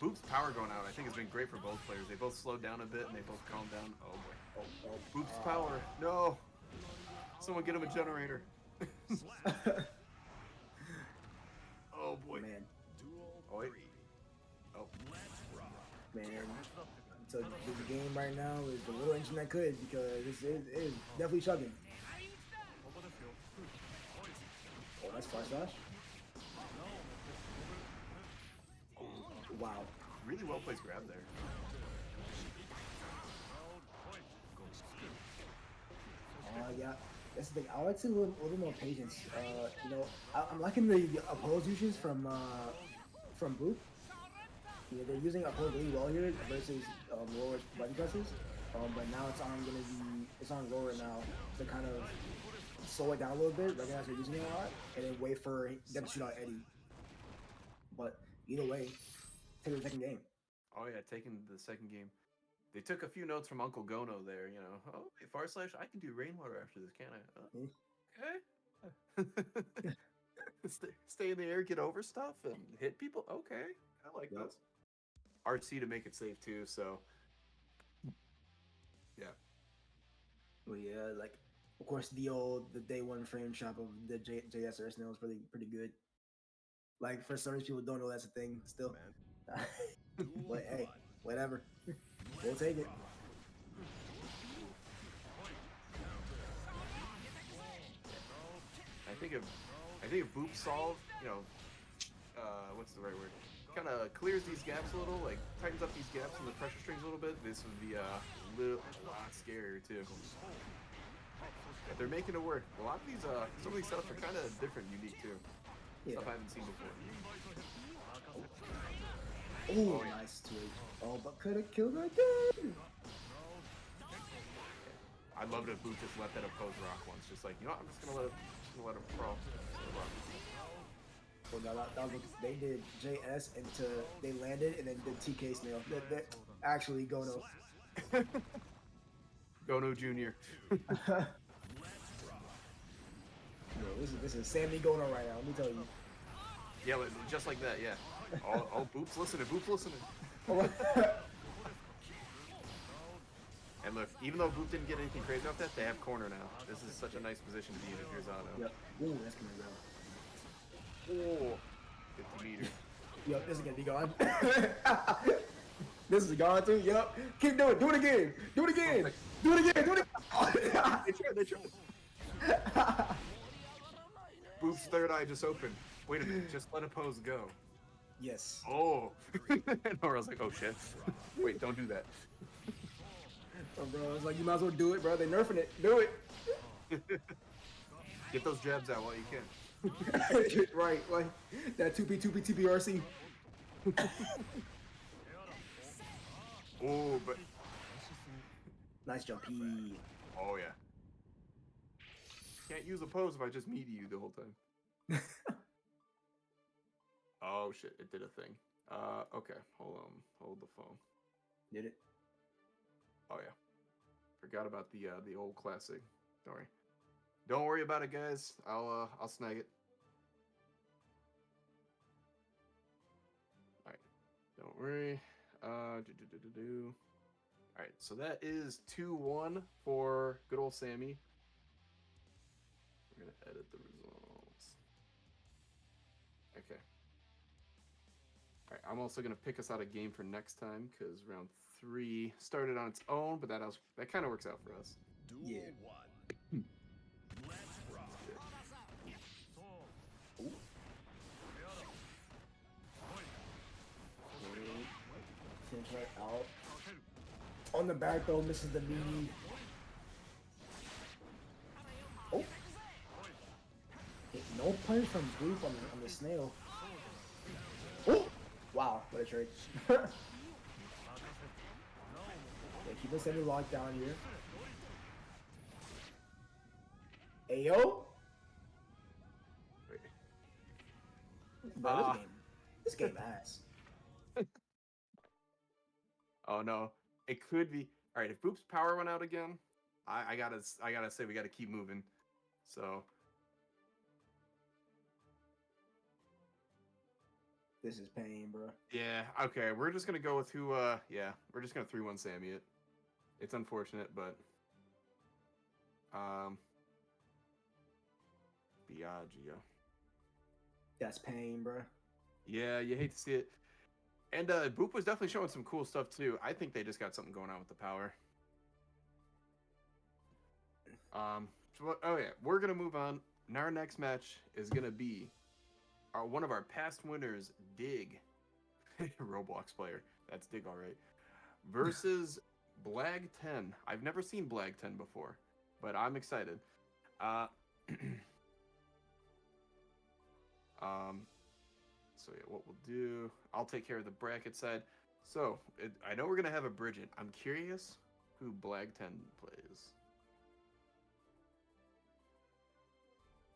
Boop's power going out, I think, has been great for both players. They both slowed down a bit and they both calmed down. Oh boy. Boop's power. No. Someone get him a generator. Oh boy. Man. Oh wait. Oh. Man. So the game right now is the little engine that could, because it is definitely chugging. Oh, that's flash dash. Wow. Really well placed grab there. Yeah. That's the thing. I like to see a little more patience. I'm liking the oppose usage from Boop. Yeah, they're using oppose really well here versus Roar's button presses. But now it's on Roar now to kind of slow it down a little bit, recognize they're using it a lot, and then wait for them to shoot out Eddie. But either way, take the second game. Oh yeah, taking the second game. They took a few notes from Uncle Gono there, Oh, hey, /, I can do rainwater after this, can I? Okay. stay in the air, get over stuff, and hit people. Okay, I like this. RC to make it safe too, so yeah. Well, yeah, like of course the day one frame shop of the JSRS now is pretty good. Like for some people don't know that's a thing still. But hey, whatever. We'll take it. I think if Boop solve, what's the right word? Kind of clears these gaps a little, like tightens up these gaps in the pressure strings a little bit. This would be a lot scarier too. Yeah, they're making it work. A lot of these, some of these setups are kind of different, unique too. Yeah. Stuff I haven't seen before. Oh, nice twitch. Oh, but could have killed again. I'd love it if Boop just let that oppose rock once. Just like, I'm just gonna let him crawl. Well, no, that was, they did JS into they landed and then did TK snail. That actually Gono. Gono Jr. Yeah, this is Sammy Gono right now. Let me tell you. Yeah, just like that. Yeah. Oh, Boop's listening. Boop's listening. And look, even though Boop didn't get anything crazy off that, they have corner now. This is such a nice position to be in if you're Zano. Yep. Ooh, that's gonna go. Oh, 50 meters. Yep, this is gonna be gone. This is gone too. Yep. Keep doing it. Do it again. Do it again. Do it again. Do it again. They tried. Boop's third eye just opened. Wait a minute. Just let oppose go. Yes. Oh. And Nora's like, oh shit. Wait, don't do that. Oh, bro, it's like you might as well do it, bro. They nerfing it. Do it. Get those jabs out while you can. Right, like that 2P TPRC. Oh, but Nice jumpy. oh yeah. Can't use oppose if I just meaty you the whole time. Oh shit, it did a thing. Okay, hold the phone. Did it? Oh yeah, forgot about the old classic. Don't worry about it, guys. I'll snag it. All right, don't worry. All right, so that is 2-1 for good old Sammy. We're gonna edit the results. Okay. All right, I'm also gonna pick us out a game for next time because round 3 started on its own, but that kind of works out for us. Duel Yeah. 1. Let's rock. Ooh. Finish right out. On the back though, misses the meaty. Oh. Hey, no punch from Group on the snail. Oh! Wow, what a trade. Yeah, keep us semi locked down here. Ayo! Wait. Bro, Ah. this game ass. Oh no, it could be. All right, if Boop's power went out again, I gotta say we gotta keep moving. So This is pain, bro. yeah, okay, we're just gonna go with who. Yeah, we're just gonna 3-1 Sammy it. It's unfortunate, but Biagio. That's pain, bro. Yeah, you hate to see it. And Boop was definitely showing some cool stuff too. I think they just got something going on with the power. Oh yeah, we're gonna move on. And our next match is gonna be one of our past winners, Dig, Roblox player. That's Dig, all right. Versus Blag 10. I've never seen Blag 10 before, but I'm excited. So yeah, what we'll do, I'll take care of the bracket side. So I know we're gonna have a Bridget. I'm curious who Blag 10 plays.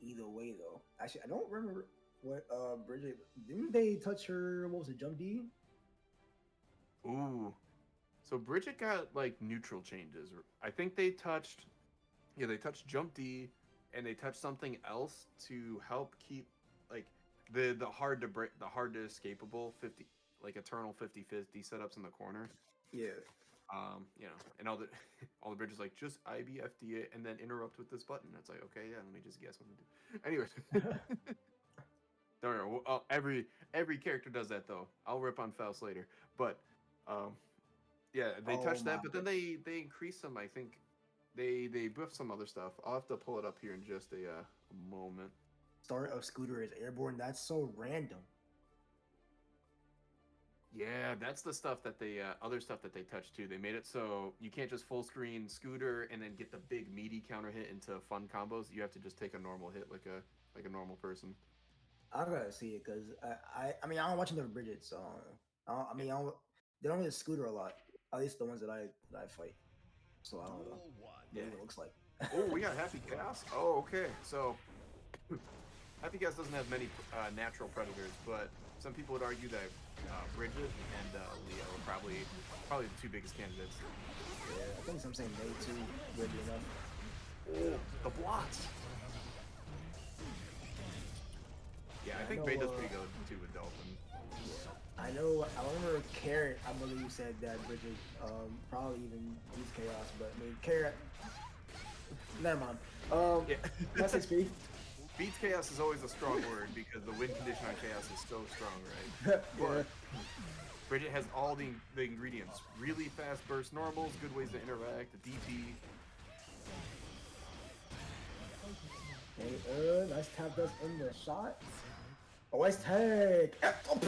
Either way, though. Actually, I don't remember what Bridget. Didn't they touch her? What was it, Jump D? Ooh, so Bridget got like neutral changes. I think they touched, yeah, they touched Jump D, and they touched something else to help keep like the hard to break, the hard to escapable 50, like eternal 50/50 setups in the corner. Yeah. You know, and all the all the bridges like just IBFD it and then interrupt with this button. It's like, okay, yeah, let me just guess what to do. Anyways, don't worry. Every character does that though. I'll rip on Faust later, but yeah, they Oh touched that, my but then they increased some. I think they buffed some other stuff. I'll have to pull it up here in just a moment. Start of Scooter is airborne. That's so random. Yeah, that's the stuff that they other stuff that they touched too. They made it so you can't just full screen Scooter and then get the big meaty counter hit into fun combos. You have to just take a normal hit like a normal person. I gotta see it because I mean I don't watch enough Bridget, so they don't really Scooter a lot. At least the ones that I fight. So I don't know Duel 1. what it looks like. Oh, we got Happy Chaos. Oh, okay. So Happy Chaos doesn't have many natural predators, but some people would argue that Bridget and Leo are probably the two biggest candidates. Yeah, I think some saying May too. Weirdly enough. Oh, the blocks. Yeah, I think May does pretty good too with Dolphin. I know. I remember Carrot. I believe said that Bridget probably even beats Chaos, but I mean Carrot. Never mind. Yeah. That's XP. Beats Chaos is always a strong word because the win condition on Chaos is so strong, right? But Bridget has all the ingredients. Really fast burst normals, good ways to interact, the DP. Okay, nice tap dust in the shot. Oh, nice tag. Oh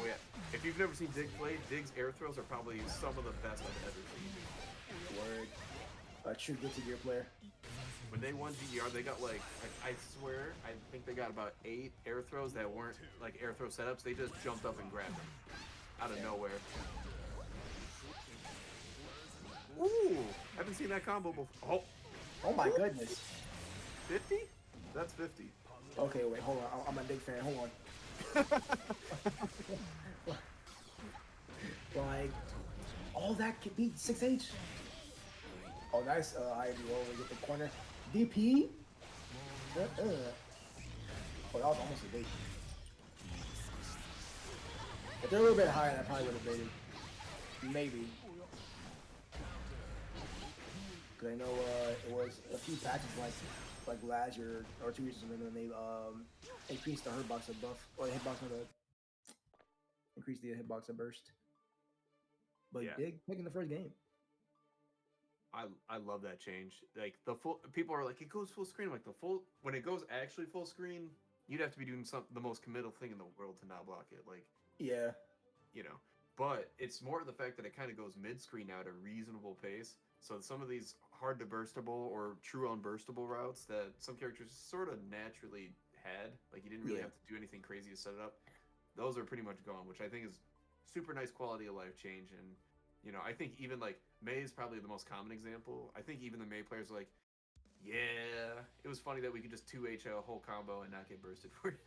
yeah. If you've never seen Dig play, Dig's air throws are probably some of the best I've ever seen. Word. A true good to gear player. When they won GER, they got like I swear, I think they got about 8 air throws that weren't like air throw setups. They just jumped up and grabbed them out of nowhere. Ooh, haven't seen that combo before. Oh my goodness. 50? That's 50. Okay, wait, hold on. I'm a big fan. Hold on. Like, all that could beat 6H. Oh, nice. I do over get the corner. DP. Oh, that was almost a bait. If they're a little bit higher, I probably would have baited. Maybe. Because I know it was a few patches like last year or 2 years ago when they increase the hitbox buff or the hitbox with a increase the hitbox burst. But Yeah. Dig taking the first game. I love that change. Like the full people are like it goes full screen. Like the full when it goes actually full screen, you'd have to be doing the most committal thing in the world to not block it. Like Yeah. you know, but it's more the fact that it kind of goes mid screen now at a reasonable pace. So some of these hard to burstable or true unburstable routes that some characters sort of naturally had, like you didn't really Yeah. have to do anything crazy to set it up. Those are pretty much gone, which I think is super nice quality of life change. And I think even like May is probably the most common example. I think even the May players are like, yeah, it was funny that we could just 2H a whole combo and not get bursted for it.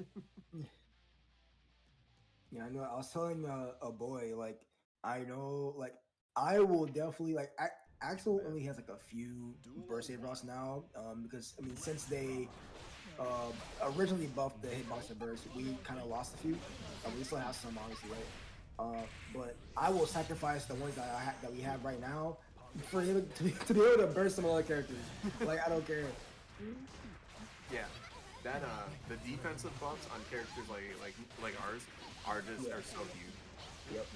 Yeah, I know. I was telling a boy like I know like I will definitely like Axel only has like a few burst save routes now because I mean since they originally buffed the hitbox and burst, we kind of lost a few. We still have some obviously, right? But I will sacrifice the ones that that we have right now for him to be able to burst some other characters. Like I don't care. Yeah, that the defensive buffs on characters like ours are just Yeah. are so huge. Yep.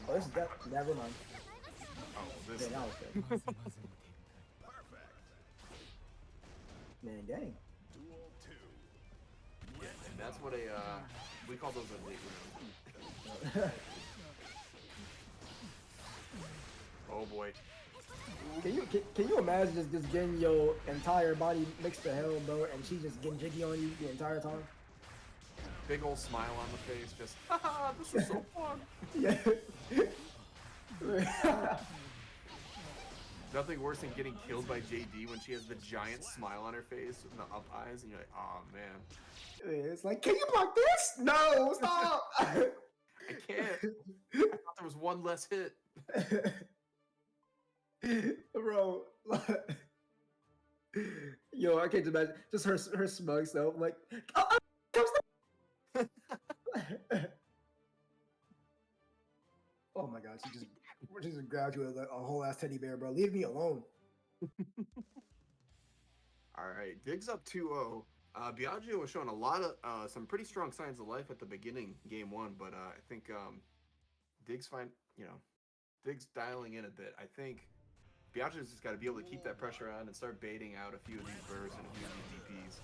Oh, this is never mind. Oh, this Yeah, that was good. Perfect. Man, dang. Duel 2. yeah, and that's what we call those a late round. Oh boy, Can you imagine just getting your entire body mixed to hell, bro, and she just getting jiggy on you the entire time? big old smile on the face, just haha, this is so fun. Yeah. Nothing worse than getting killed by JD when she has the giant smile on her face and the up eyes, and you're like, oh man, It's like, can you block this? No, stop. I can't. I thought there was one less hit. Bro. Yo, I can't imagine just her smug self, like, oh, oh my god, she just grabbed you like a whole ass teddy bear, bro. Leave me alone. All right, Diggs up 2-0. Biagio was showing a lot of some pretty strong signs of life at the beginning, game one, but I think Diggs Diggs dialing in a bit. I think Biagio's just got to be able to keep that pressure on and start baiting out a few of these bursts and a few of these DPs.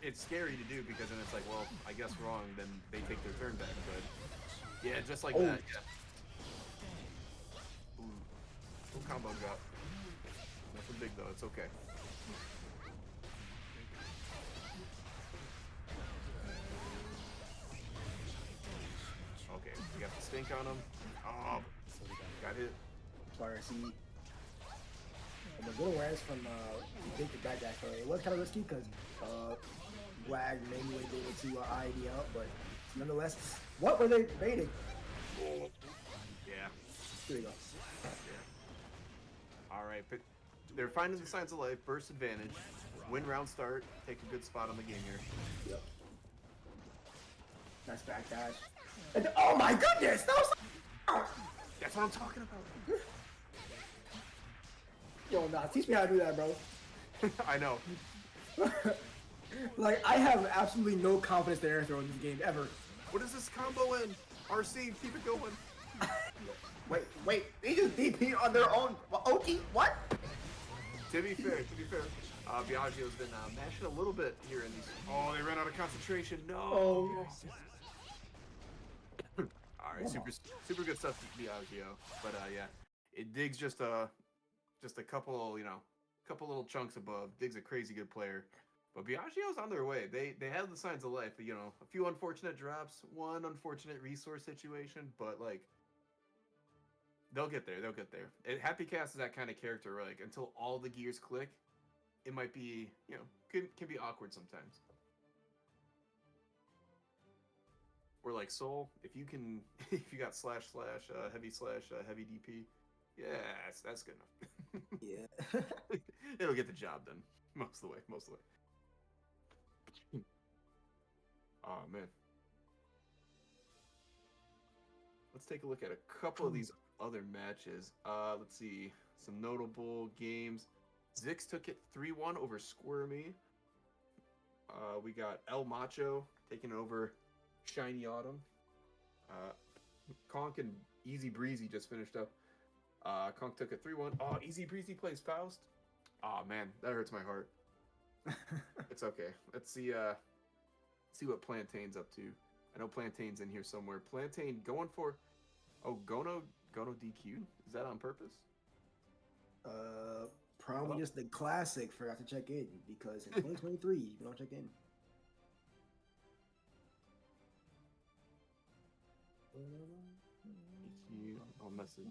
It's scary to do because then it's like, well, I guess wrong, then they take their turn back, but yeah, just like Oh. that. Yeah. Ooh, combo drop. Nothing big though. It's okay. Okay, we got the stink on him. Oh, got hit. Sorry, see. And the little awareness from Big to Bad Dash, it was kind of risky because Blag maybe would be able to ID out, but nonetheless, what were they baiting? Yeah. Here we go. Yeah. All right, but they're finding the signs of life. Burst advantage. Win round start. Take a good spot on the game here. Yep. Nice back dash. And, oh my goodness! That was That's what I'm talking about. Yo, nah, teach me how to do that, bro. I know. Like, I have absolutely no confidence to air throw in this game, ever. What is this combo in? RC, keep it going. Wait, they just DP on their own. OT? What? To be fair, Biagio's been mashing a little bit here in these. Oh, they ran out of concentration. No. Oh. All right, super good stuff, Biagio. But yeah, it Diggs just a couple little chunks above. Diggs a crazy good player, but Biagio's on their way. They have the signs of life. A few unfortunate drops, one unfortunate resource situation, but like they'll get there. They'll get there. Happy Cast is that kind of character where, like, until all the gears click, it might be can be awkward sometimes. Or like Soul, if you got slash heavy DP, yes, that's good enough. Yeah. It'll get the job done most of the way. Oh man, let's take a look at a couple of these other matches. Let's see some notable games. Zix took it 3-1 over Squirmy. We got El Macho taking over Shiny Autumn. Conk and Easy Breezy just finished up. Conk took a 3-1. Oh, Easy Breezy plays Faust. Oh man, that hurts my heart. It's okay. Let's see what Plantain's up to. I know Plantain's in here somewhere. Plantain going for Gono DQ? Is that on purpose? Probably just the classic. Forgot to check in because in 2023 you don't check in. DQ. I'll message.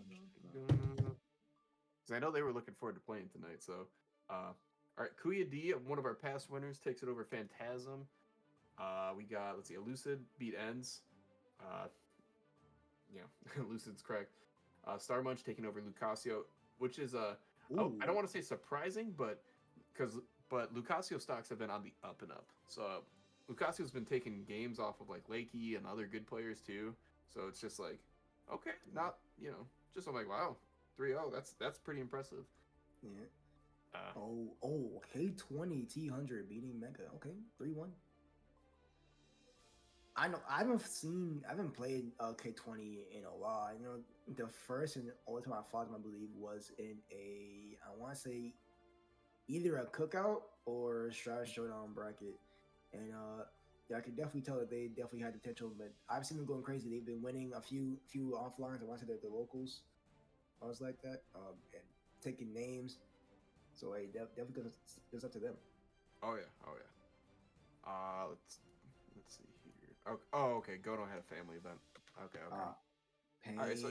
Because I know they were looking forward to playing tonight. So, all right, Kuya D, one of our past winners, takes it over Phantasm. We got, let's see, Elucid beat Ends. Yeah, Lucid's correct. Star Munch taking over Lucasio, which is I don't want to say surprising, but Lucasio stocks have been on the up and up. So Lucasio's been taking games off of like Lakey and other good players too. So it's just like, okay, not just I'm like, wow, 3-0. That's pretty impressive. Yeah. K20 T100 beating Mega. Okay, 3-1. I know I haven't played K20 in a while. You know, the first and only time I fought him, I believe, was in I want to say either a cookout or a Strat Showdown bracket. And yeah, I could definitely tell that they definitely had potential, but I've seen them going crazy. They've been winning a few offlines. I want to say the locals. I was like that, and taking names. So hey, definitely goes up to them. Oh yeah. Let's see here. Oh, okay. Gono had a family event. Okay. Pain. All right, so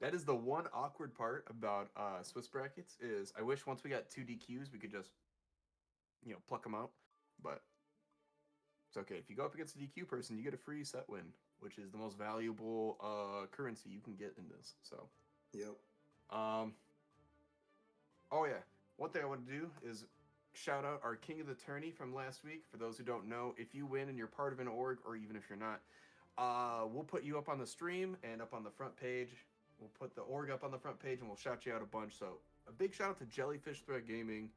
that is the one awkward part about Swiss brackets is I wish once we got 2 DQs we could just pluck them out, but it's okay. If you go up against a DQ person, you get a free set win, which is the most valuable currency you can get in this. So yep. Oh yeah. One thing I want to do is shout out our King of the Tourney from last week. For those who don't know, if you win and you're part of an org, or even if you're not, we'll put you up on the stream and up on the front page. We'll put the org up on the front page and we'll shout you out a bunch. So a big shout out to Jellyfish Thread Gaming.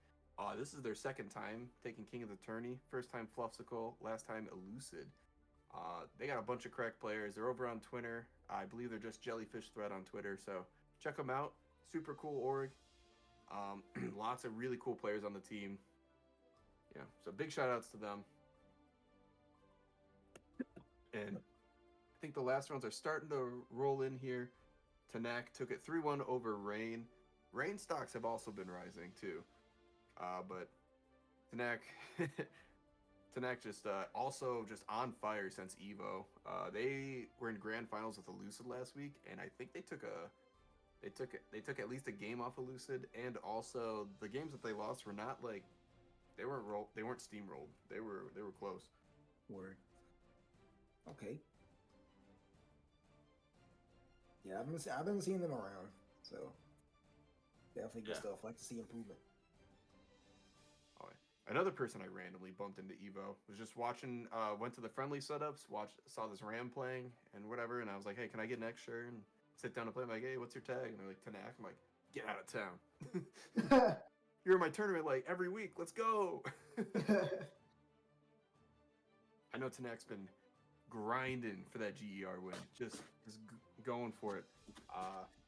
This is their second time taking King of the Tourney. First time Fluffsicle, last time Elucid. They got a bunch of crack players. They're over on Twitter. I believe they're just Jellyfish Thread on Twitter. So check them out. Super cool org. Lots of really cool players on the team. Yeah, so big shout outs to them. And I think the last rounds are starting to roll in here. Tanak took it 3-1 over Rain. Rain stocks have also been rising too. But Tanak just also just on fire since Evo. They were in grand finals with Elucid last week, and I think they took at least a game off Elucid, and also the games that they lost were not like they weren't steamrolled. They were close. Word. Okay. Yeah, I've been seeing them around, so definitely good stuff. Like to see improvement. Oh, another person I randomly bumped into Evo was just watching. Went to the friendly setups, saw this Ram playing and whatever, and I was like, hey, can I get an extra? And sit down and play. I'm like, hey, what's your tag? And they're like, Tanak. I'm like, get out of town. You're in my tournament like every week. Let's go. I know Tanak's been grinding for that GER win. Just going for it.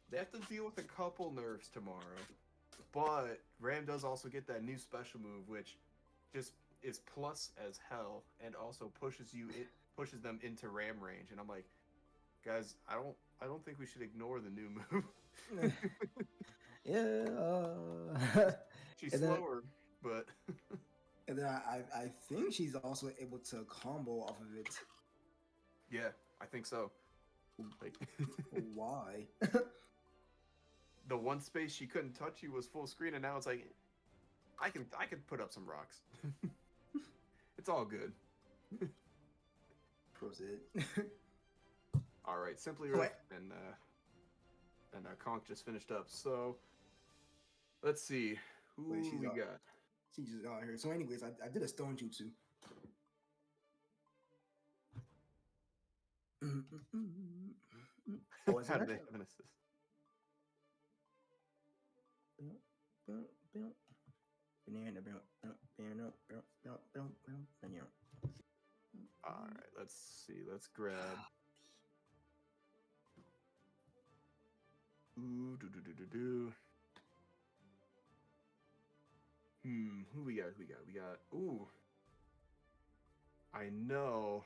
They have to deal with a couple nerfs tomorrow. But Ram does also get that new special move, which just is plus as hell and also pushes them into Ram range. And I'm like, guys, I don't think we should ignore the new move. Yeah. She's slower, but and then I think she's also able to combo off of it. Yeah, I think so. Like, why? The one space she couldn't touch you was full screen, and now it's like I can put up some rocks. It's all good. Proceed. All right, Simply Rick and Conk just finished up. So let's see who we got. She just got here. So, anyways, I did a stone jutsu. How did they have an assist? let's see. Let's grab. Ooh, do. Who we got? We got. Ooh. I know.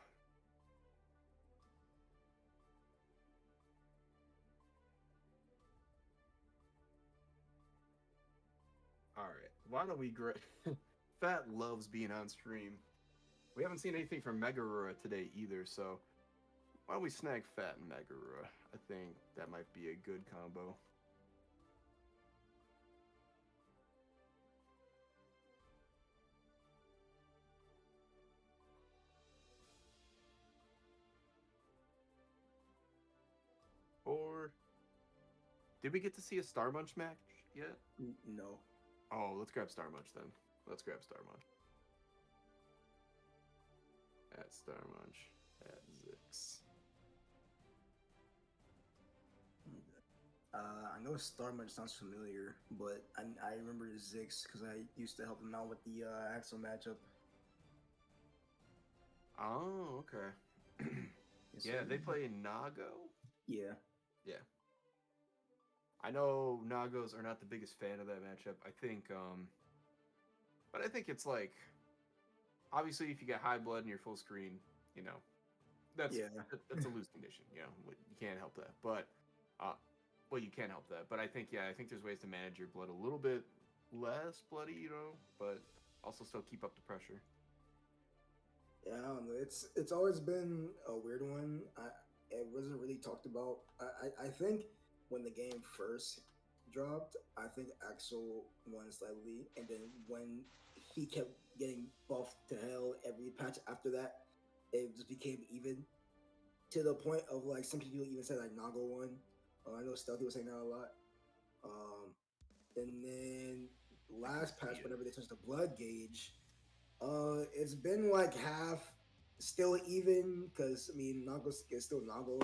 All right. Why don't we grab? Fat loves being on stream. We haven't seen anything from Megarura today either, so why don't we snag Fat and Megarura? I think that might be a good combo. Or did we get to see a Star Munch match yet? No. Oh, let's grab Star Munch then. Let's grab Star Munch. At Star Munch. At Zix. I know Starmunch sounds familiar, but I remember Zix because I used to help him out with the Axel matchup. Oh, okay. Yes, Yeah, sir. they play Nago. Yeah. Yeah. I know Nagos are not the biggest fan of that matchup. I think, but I think it's like, obviously, if you get high blood and you're full screen, you know, that's Yeah. that's a lose condition. You know, you can't help that. But, well, you can help that. But I think, yeah, I think there's ways to manage your blood a little bit less bloody, you know, but also still keep up the pressure. Yeah, I don't know. It's always been a weird one. It wasn't really talked about. I think when the game first dropped, I think Axel won slightly, and then when he kept getting buffed to hell every patch after that, it just became even to the point of like some people even said like Nago won. I know Stealthy was saying that a lot. And then last patch, whenever they touched the blood gauge, it's been like half, still even, because I mean Nago is still Nago,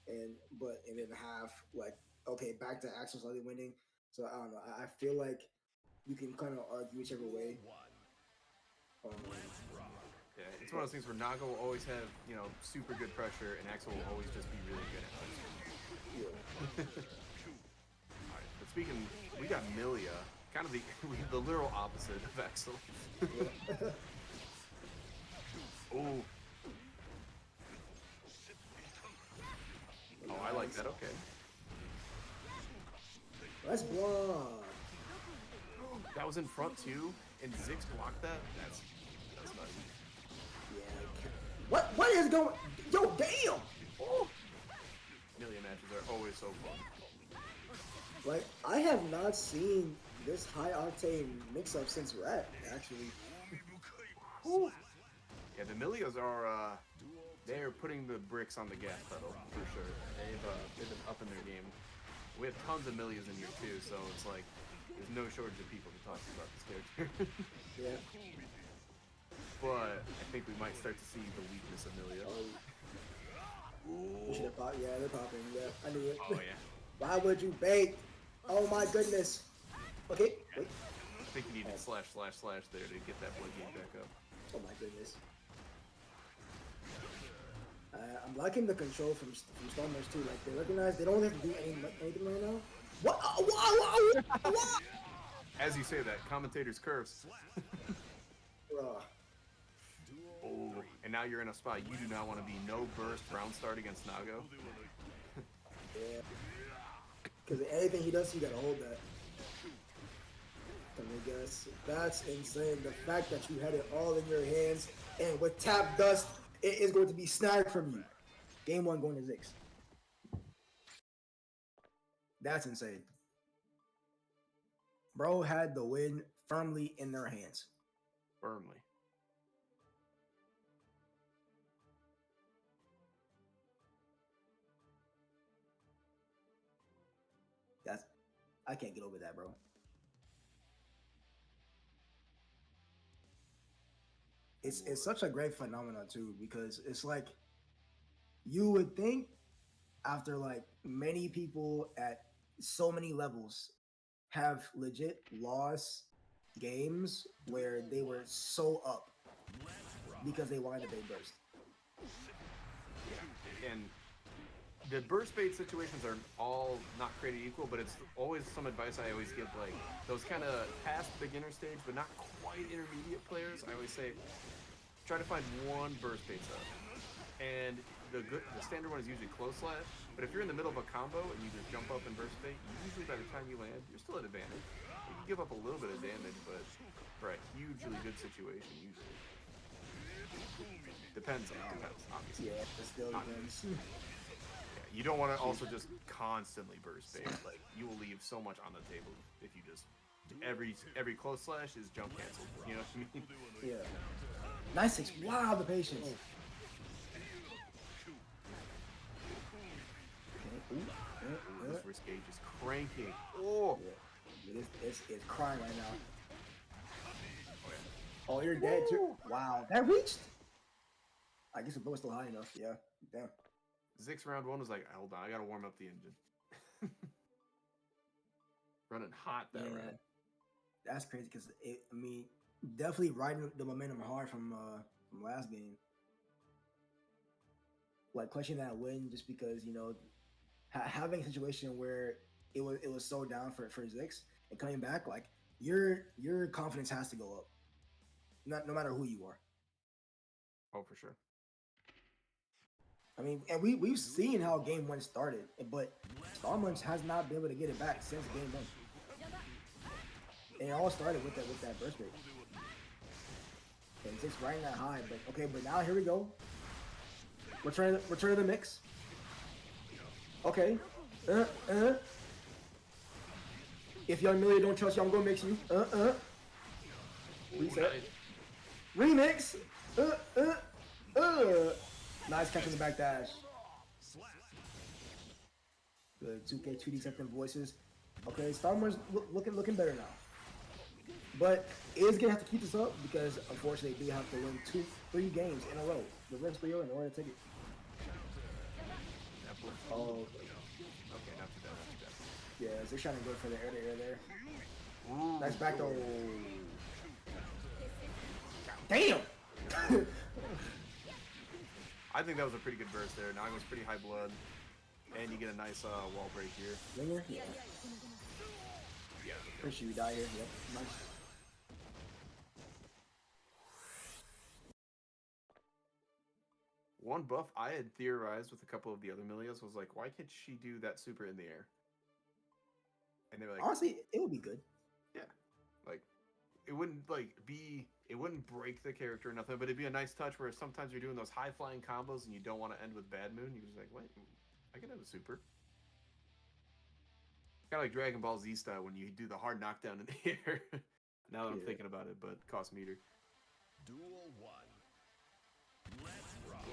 and then half like okay, back to Axel slightly winning. So I don't know. I feel like you can kind of argue whichever way. Yeah, it's one of those things where Nago will always have, you know, super good pressure, and Axel will always just be really good at it. Yeah. All right, but speaking, we got Milia, kind of the literal opposite of Axel. Oh. Oh, I like that. Okay. Let's block. That was in front too, and Zix blocked that. That's nutty. Yeah. What is going? Yo, damn. Oh. Milia matches are always so fun. Like I have not seen this high octane mix up since Rat actually. Ooh. Yeah, the Milias are they're putting the bricks on the gas pedal for sure. They've been upping their game. We have tons of Milias in here too, so it's like there's no shortage of people to talk about this character. Yeah. But I think we might start to see the weakness of Milia. We should have popped. Yeah, they're popping. Yeah, I knew it. Oh yeah. Why would you bait? Oh my goodness. Okay, wait. I think you need to slash there to get that blood gauge back up. Oh my goodness. I'm liking the control from Stormers too. Like they recognize they don't have to do anything right now. What? What? As you say that, commentator's curse. Bruh. Oh, and now you're in a spot you do not want to be. No burst round start against Nago. Yeah. Because anything he does, you gotta hold that. I guess that's insane. The fact that you had it all in your hands and with tap dust, it is going to be snagged from you. Game 1 going to Zix. That's insane. Bro had the win firmly in their hands. Firmly. I can't get over that, bro. It's such a great phenomenon too, because it's like you would think after like many people at so many levels have legit lost games where they were so up because they wanted a big burst. and the burst bait situations are all not created equal, but it's always some advice I always give, like those kind of past beginner stage but not quite intermediate players. I always say try to find one burst bait setup, and the standard one is usually close slash. But if you're in the middle of a combo and you just jump up and burst bait, usually by the time you land, you're still at advantage. You can give up a little bit of damage, but for a hugely good situation, usually depends, obviously. Yeah, it still depends. You don't want to also just constantly burst bait. Like, you will leave so much on the table if you just every close slash is jump canceled. You know what I mean? Yeah. Nice 6. Wow, the patience. Okay. This risk gauge is cranking. Oh, Yeah. It's crying right now. Oh, you're dead too. Wow, that reached. I guess the bow was still high enough. Yeah. Damn. Zix round 1 was like, hold on, I gotta warm up the engine. Running hot that round. That's crazy because I mean, definitely riding the momentum hard from last game. Like clutching that win just because having a situation where it was so down for Zix and coming back, like your confidence has to go up. No matter who you are. Oh, for sure. I mean, and we've seen how game 1 started, but Starmunch has not been able to get it back since game 1. And it all started with that burst rate. And Zix riding that high, but okay, but now here we go. Return to the mix. Okay. If Young Millie don't trust you, I'm gonna mix you. Reset. Remix. Nice catch in the back dash. Good 2K 2D accepting voices. Okay, Starmunch looking better now. But is gonna have to keep this up because unfortunately they have to win 3 games in a row. The rest 3 in order to take it. Oh. Okay, not too bad. Yeah, they're trying to go for the air to air there. Ooh. Nice back throw. Damn! I think that was a pretty good burst there. Naga's pretty high blood. And you get a nice wall break here. Ringer? Yeah. Pretty sure you die here. Yep. Nice. One buff I had theorized with a couple of the other Milias was like, why can't she do that super in the air? And they were like, honestly, it would be good. Yeah. Like, it wouldn't break the character or nothing, but it'd be a nice touch where sometimes you're doing those high flying combos and you don't want to end with Bad Moon. You're just like, wait, I can have a super. Kind of like Dragon Ball Z style when you do the hard knockdown in the air. Now that I'm thinking about it, but cost meter. Duel 1. Let's rock.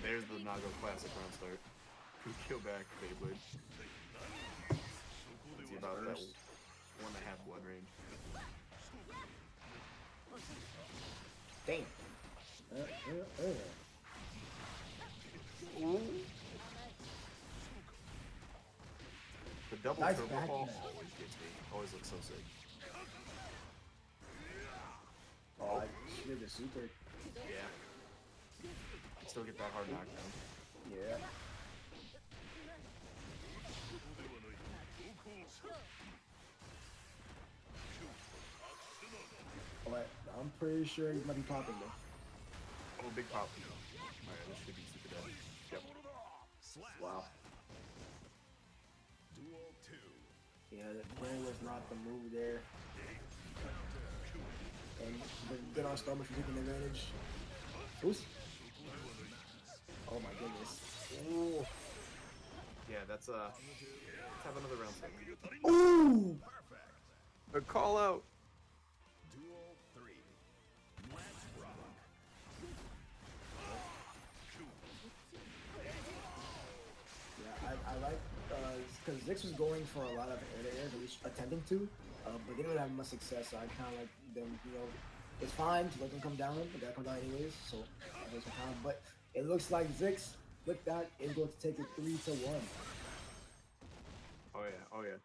There's the Nago classic round start. Kill back, Beyblade. Let's see about that 1.5 blood range. Damn. Ooh. The double Nice turbo back ball there. always gets me. Always looks so sick. Oh, I did the super. Yeah. Still get that hard knockdown. Yeah. Alright, I'm pretty sure he might be popping though. Oh, big pop. Alright, this should be super dead. Yep. Wow. Duel 2. Yeah, the plan was not the move there. And good on Starburst for taking advantage. Oops. Oh my goodness. Ooh. Yeah, let's have another round segment. Ooh! A call out. Duel 3. Let's rock. Yeah, I like, because Zix was going for a lot of air-to-airs, at least attempting to, but they didn't really have much success, so I kind of like them, it's fine to let them come down, they gotta come down anyways, so I guess some time, but it looks like Zix, with that, is going to take it 3-1. Oh yeah.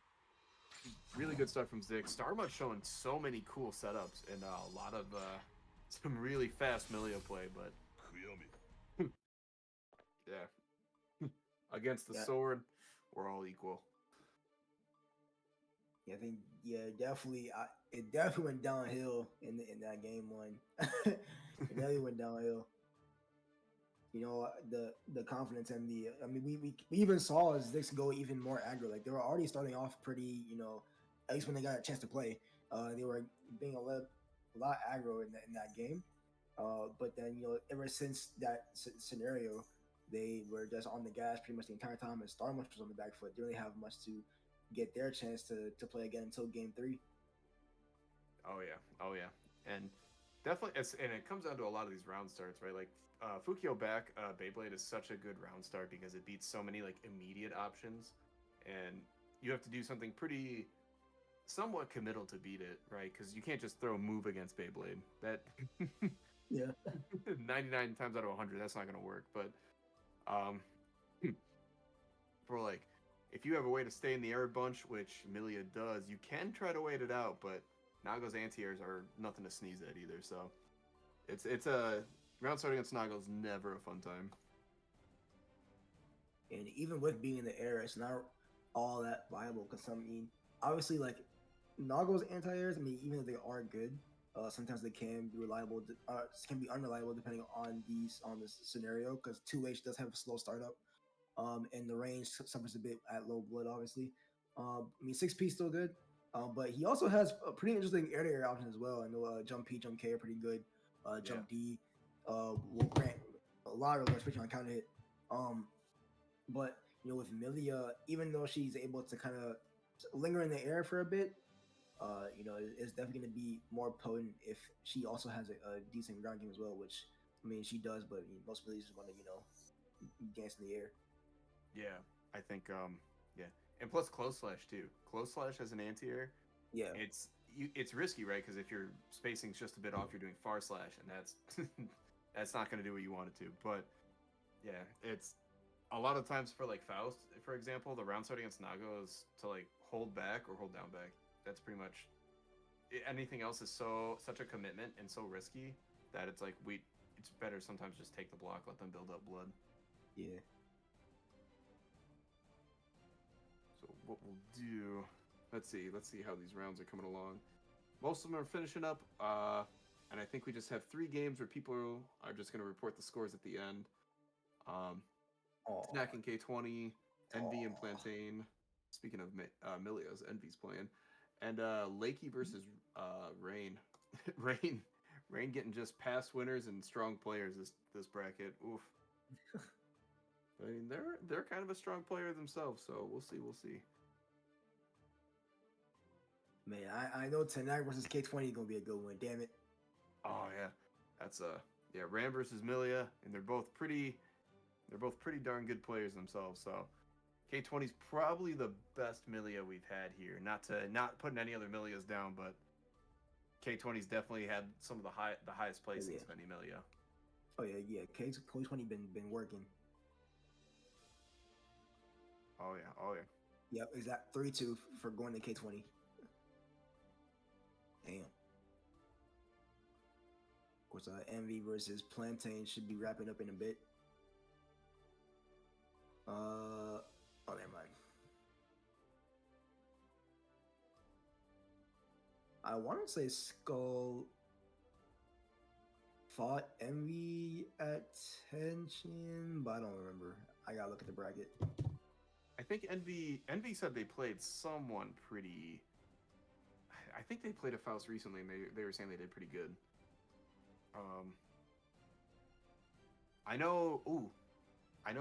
Really good stuff from Zix. Starmuch showing so many cool setups and a lot of some really fast Millia play, but Yeah. Against the Yeah. sword, we're all equal. Yeah, I think definitely. It definitely went downhill in that game one. It definitely went downhill. The confidence and the. I mean, we even saw Zix go even more aggro. Like they were already starting off pretty. At least when they got a chance to play, they were being a lot aggro in that game. But then ever since that scenario, they were just on the gas pretty much the entire time, and Starmush was on the back foot. They didn't really have much to get their chance to play again until game three. Oh yeah, oh yeah, and definitely, and it comes down to a lot of these round starts, right? Like Fukio back Beyblade is such a good round start because it beats so many like immediate options, and you have to do something pretty somewhat committal to beat it, right? Because you can't just throw a move against Beyblade. That Yeah. 99 times out of 100, that's not gonna work. But um, for like, if you have a way to stay in the air a bunch, which Milia does, you can try to wait it out, but Nago's anti-airs are nothing to sneeze at either. So it's a round starting against Nago's never a fun time. And even with being in the air, it's not all that viable because obviously, like Nago's anti-airs. I mean, even if they are good, sometimes they can be reliable. Can be unreliable depending on this scenario because 2H does have a slow startup. And the range suffers a bit at low blood, obviously. I mean, 6P still good, but he also has a pretty interesting air-to-air option as well. I know Jump P, Jump K are pretty good. Jump D will grant a lot of especially on counter hit. But with Milia, even though she's able to kind of linger in the air for a bit, it's definitely going to be more potent if she also has a decent ground game as well, which I mean she does, but most Milias just want to dance in the air. Yeah, I think yeah, and plus close slash too. Close slash as an anti-air, Yeah, it's risky, right? Because if your spacing's just a bit off, you're doing far slash, and that's that's not going to do what you want it to. But yeah, it's a lot of times for like Faust, for example, the round start against Nago is to like hold back or hold down back. That's pretty much anything else is such a commitment and so risky that it's like it's better sometimes just take the block, let them build up blood. yeah. So what we'll do, let's see how these rounds are coming along. Most of them are finishing up, and I think we just have 3 games where people are just going to report the scores at the end. Snack and K20, Envy and Plantain. Speaking of Milia's, Envy's playing, and Lakey versus Rain. Rain getting just past winners and strong players this bracket. Oof. I mean, they're kind of a strong player themselves, so we'll see. Man, I know tonight versus K20 is gonna be a good one. Damn it. Oh yeah, that's Ram versus Milia, and they're both pretty darn good players themselves. So K20's probably the best Milia we've had here. Not putting any other Milias down, but K20's definitely had some of the highest placings of any Milia. Oh yeah. K20 been working. Oh yeah. Yep, exact 3-2 for going to K20. Damn. Of course, Envy versus Plantain should be wrapping up in a bit. Oh, never mind. I want to say Skull fought Envy at tension, but I don't remember. I gotta look at the bracket. I think Envy said they played someone pretty. I think they played a Faust recently, and they were saying they did pretty good. I know.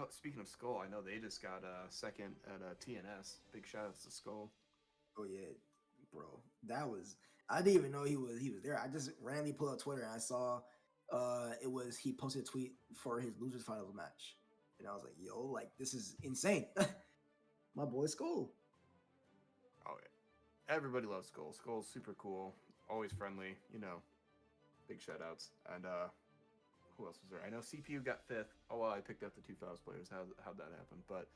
Speaking of Skull, I know they just got second at TNS. Big shout outs to Skull. Oh yeah, bro, that was. I didn't even know he was there. I just randomly pulled up Twitter and I saw, he posted a tweet for his losers finals match, and I was like, yo, like this is insane. My boy Skull. Oh yeah, everybody loves Skull. Skull's super cool, always friendly. Big shout outs. And who else was there? I know CPU got 5th. Oh well, I picked up the 2 Faust players. How'd that happen? But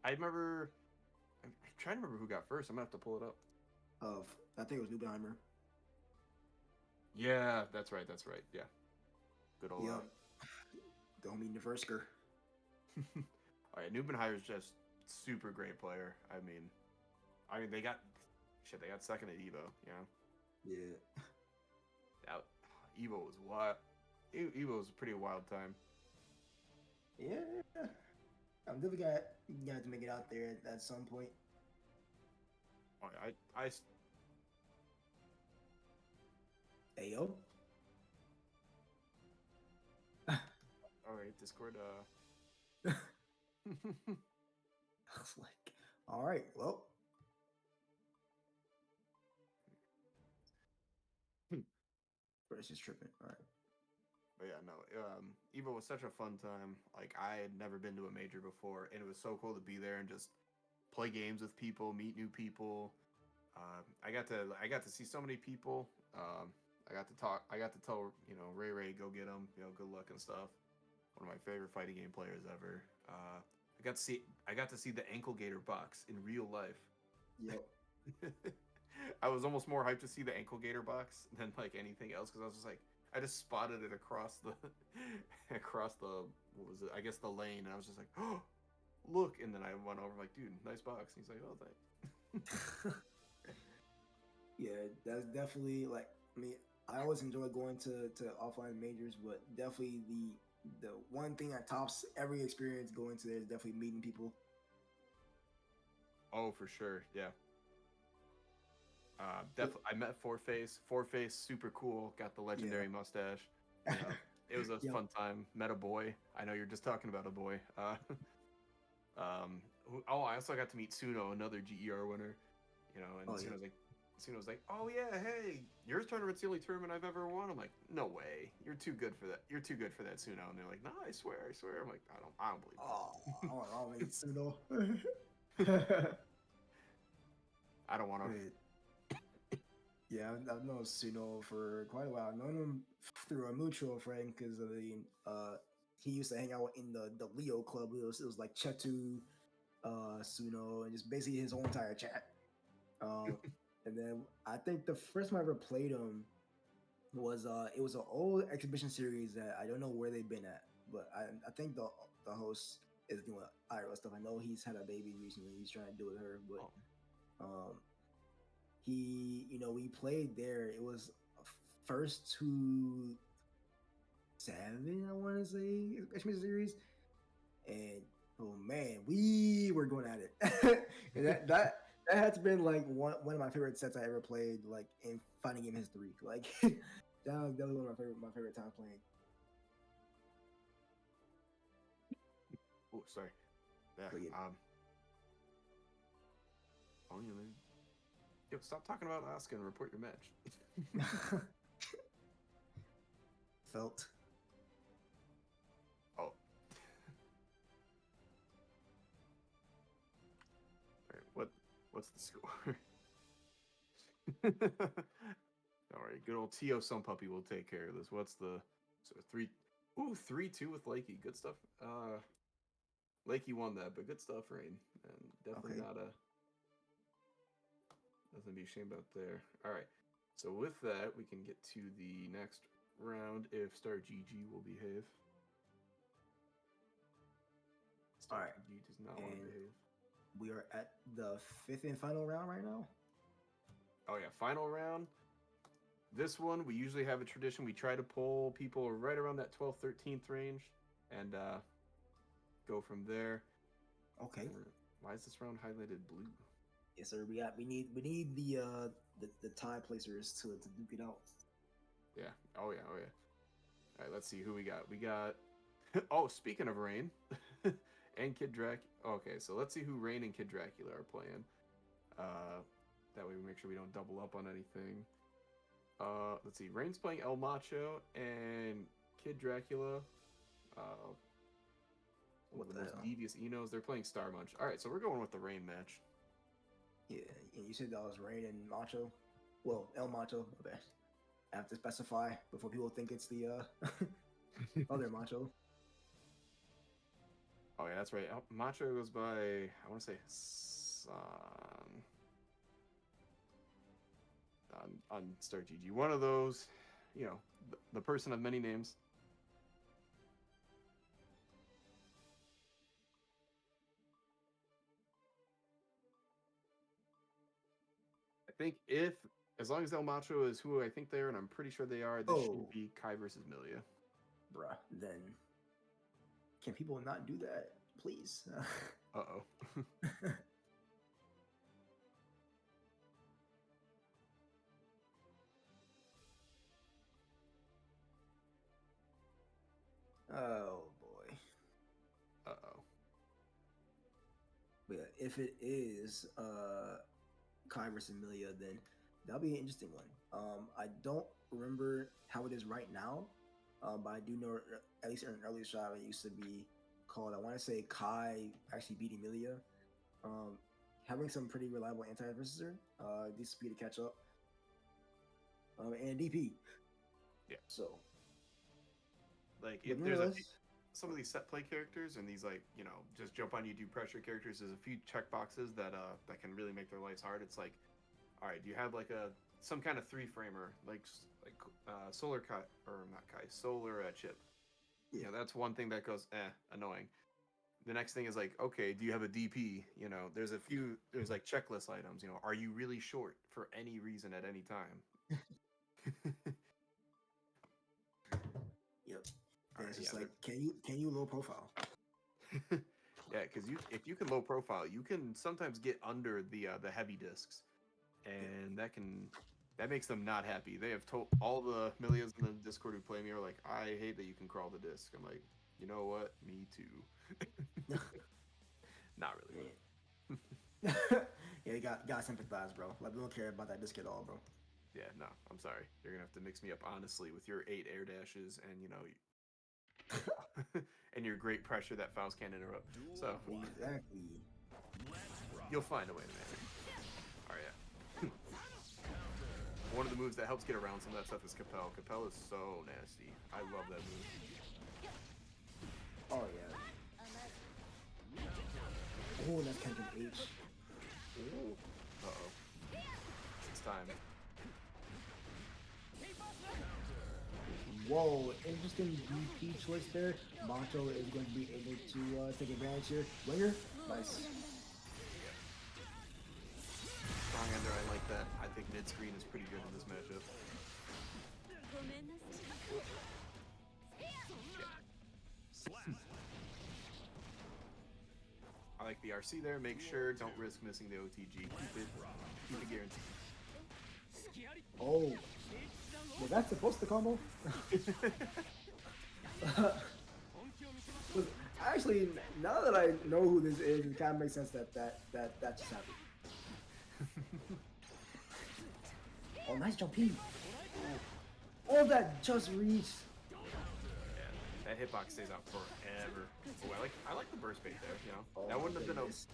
I remember. I'm trying to remember who got first. I'm gonna have to pull it up. I think it was Newbeheimer. Yeah, that's right. Yeah, good old. Yeah. the homie Neversker. All right, Nubenheimer's just super great player. I mean, they got second at Evo. You know, Yeah. that Evo was what? Evo was a pretty wild time. Yeah. I'm definitely got to make it out there at some point. Oh, I Hey yo. all right, Discord. I was like, all right, well. But it's just tripping. All right. But yeah, no. Evo was such a fun time. Like I had never been to a major before, and it was so cool to be there and just play games with people, meet new people. I got to see so many people. I got to talk. I got to tell Ray go get him. Good luck and stuff. One of my favorite fighting game players ever. I got to see the Ankle Gator box in real life. Yep. I was almost more hyped to see the Ankle Gator box than like anything else because I was just like, I just spotted it across the what was it? I guess the lane. And I was just like, oh, look! And then I went over like, dude, nice box. And he's like, oh, thanks. Yeah, that's definitely like. I mean, I always enjoy going to offline majors, but definitely the one thing that tops every experience going to there is definitely meeting people. Oh, for sure, yeah. Definitely, I met Four Face. Four Face, super cool. Got the legendary mustache. It was a Yep. fun time. Met a boy. I know you're just talking about a boy. I also got to meet Suno, another GER winner. And Oh, Suno was like, oh yeah, hey, your tournament's the only tournament I've ever won. I'm like, no way, you're too good for that. You're too good for that, Suno. And they're like, no, I swear. I'm like, I don't believe it. Oh, I'll make Suno. I don't want to. Yeah, I've known Suno for quite a while. I've known him through a mutual friend because he used to hang out in the Leo club. It was like Chetu, Suno, and just basically his whole entire chat. And then I think the first time I ever played him was it was an old exhibition series that I don't know where they've been at, but I think the host is doing IRL stuff. I know he's had a baby recently. He's trying to do with her, but we played there. It was first to 7, I want to say, exhibition series, and oh man, we were going at it. And that has been like one of my favorite sets I ever played, like in fighting game history. Like that was definitely one of my favorite times playing. Oh, sorry. Yeah. But yeah. Oh, yeah, man. Yo, stop talking about Asuka and report your match. Felt. Oh. Alright, what's the score? Alright, good old Tio Sun Puppy will take care of this. What's the 3-2 with Lakey. Good stuff. Lakey won that, but good stuff, Rain. And definitely not nothing to be ashamed about there. Alright. So with that, we can get to the next round if Star GG will behave. Star Alright. GG does not want to behave. We are at the 5th and final round right now. Oh yeah, final round. This one, we usually have a tradition. We try to pull people right around that 12th, 13th range and go from there. Okay. Why is this round highlighted blue? Yes, sir. We need the tie placers to duke it out. Yeah. Oh yeah. All right. Let's see who we got. We got. Oh, speaking of Rain, and Kid Dracula. Okay, so let's see who Rain and Kid Dracula are playing. That way we make sure we don't double up on anything. Let's see. Rain's playing El Macho and Kid Dracula. One of the most devious Enos. They're playing Star Munch. All right, so we're going with the Rain match. Yeah, and you said that was Rain and Macho. Well, El Macho. Okay. I have to specify before people think it's the other Macho. Oh yeah, that's right. Macho goes by, I want to say San on Star GG. One of those, the person of many names. think if as long as El Macho is who I think they are, and I'm pretty sure they are, this Oh. should be Kai versus Milia. Bruh, then can people not do that, please? Uh-oh. Oh boy. Uh-oh. But yeah, if it is Kai versus Amelia, then that'll be an interesting one. I don't remember how it is right now, but I do know at least in an earlier shot it used to be called. I want to say Kai actually beat Amelia. Having some pretty reliable anti versus her. Needs to be to catch up. And DP. Yeah. So. Like but if there's a nonetheless, some of these set play characters and these like just jump on you do pressure characters, there's a few check boxes that can really make their lives hard. It's like, all right, do you have like some kind of 3-framer like solar Kai or not Kai solar chip? Yeah. That's one thing that goes annoying. The next thing is like, okay, do you have a DP? There's like checklist items. Are you really short for any reason at any time? Yep. All And right, it's just yeah, like, can you low profile? yeah, because if you can low profile, you can sometimes get under the heavy discs, and that makes them not happy. They have told all the Milias in the Discord who play me are like, I hate that you can crawl the disc. I'm like, you know what? Me too. Not really. Yeah, you got sympathize, bro. Like we don't care about that disc at all, bro. Yeah, no, I'm sorry. You're gonna have to mix me up honestly with your 8 air dashes and and your great pressure that Faust can't interrupt. So Exactly. you'll find a way to manage. All right, yeah. One of the moves that helps get around some of that stuff is Capel. Capel is so nasty. I love that move. Oh yeah. Oh, that's Kendrick H. Uh-oh. It's time. Whoa, interesting DP choice there. Macho is going to be able to take advantage here. Winger, nice. Strong ender, I like that. I think mid screen is pretty good in this matchup. I like the RC there. Make sure don't risk missing the OTG. Keep it guaranteed. Oh, was that supposed to combo? Actually, now that I know who this is, it kind of makes sense that just happened. Oh, nice jump P. Oh, that just reached. Yeah, that hitbox stays out forever. Oh, I like the burst bait there. Oh, that wouldn't have been goodness.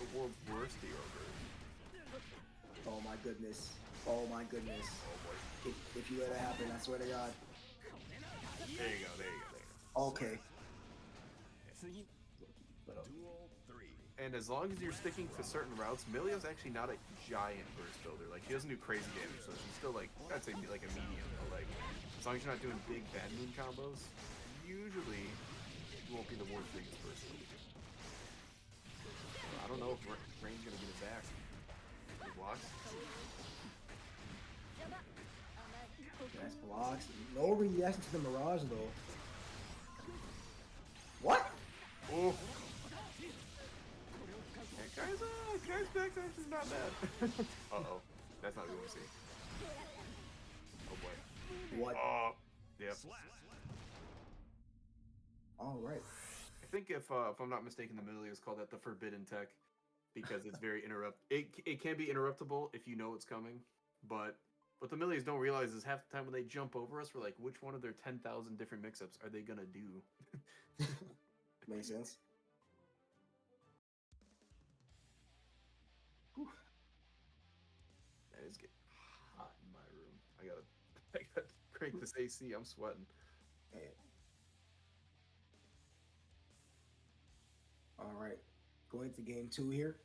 the world's worst hero version. Oh my goodness. Oh my goodness. If you let it happen, I swear to God. There you go. Okay. But, Duel 3. And as long as you're sticking to certain routes, Milia's actually not a giant burst builder. Like, she doesn't do crazy damage, so she's still, like, I'd say, like, a medium. But, like, as long as you're not doing big bad moon combos, usually you won't be the world's biggest burst builder. I don't know if Rain's gonna get it back. He blocks. nice blocks. No reaction to the Mirage, though. What? Oh! Yeah, guys back dash is not bad. Uh-oh. That's not what we want to see. Oh, boy. What? Oh! Yep. All right. I think if I'm not mistaken, the Milia is called that the forbidden tech because it's very It can be interruptible if you know it's coming, but what the Milias don't realize is half the time when they jump over us, we're like, which one of their 10,000 different mix-ups are they gonna do? Makes sense. Whew. That is getting hot in my room. I gotta crank this AC. I'm sweating. Hey. All right. Going to game 2 here.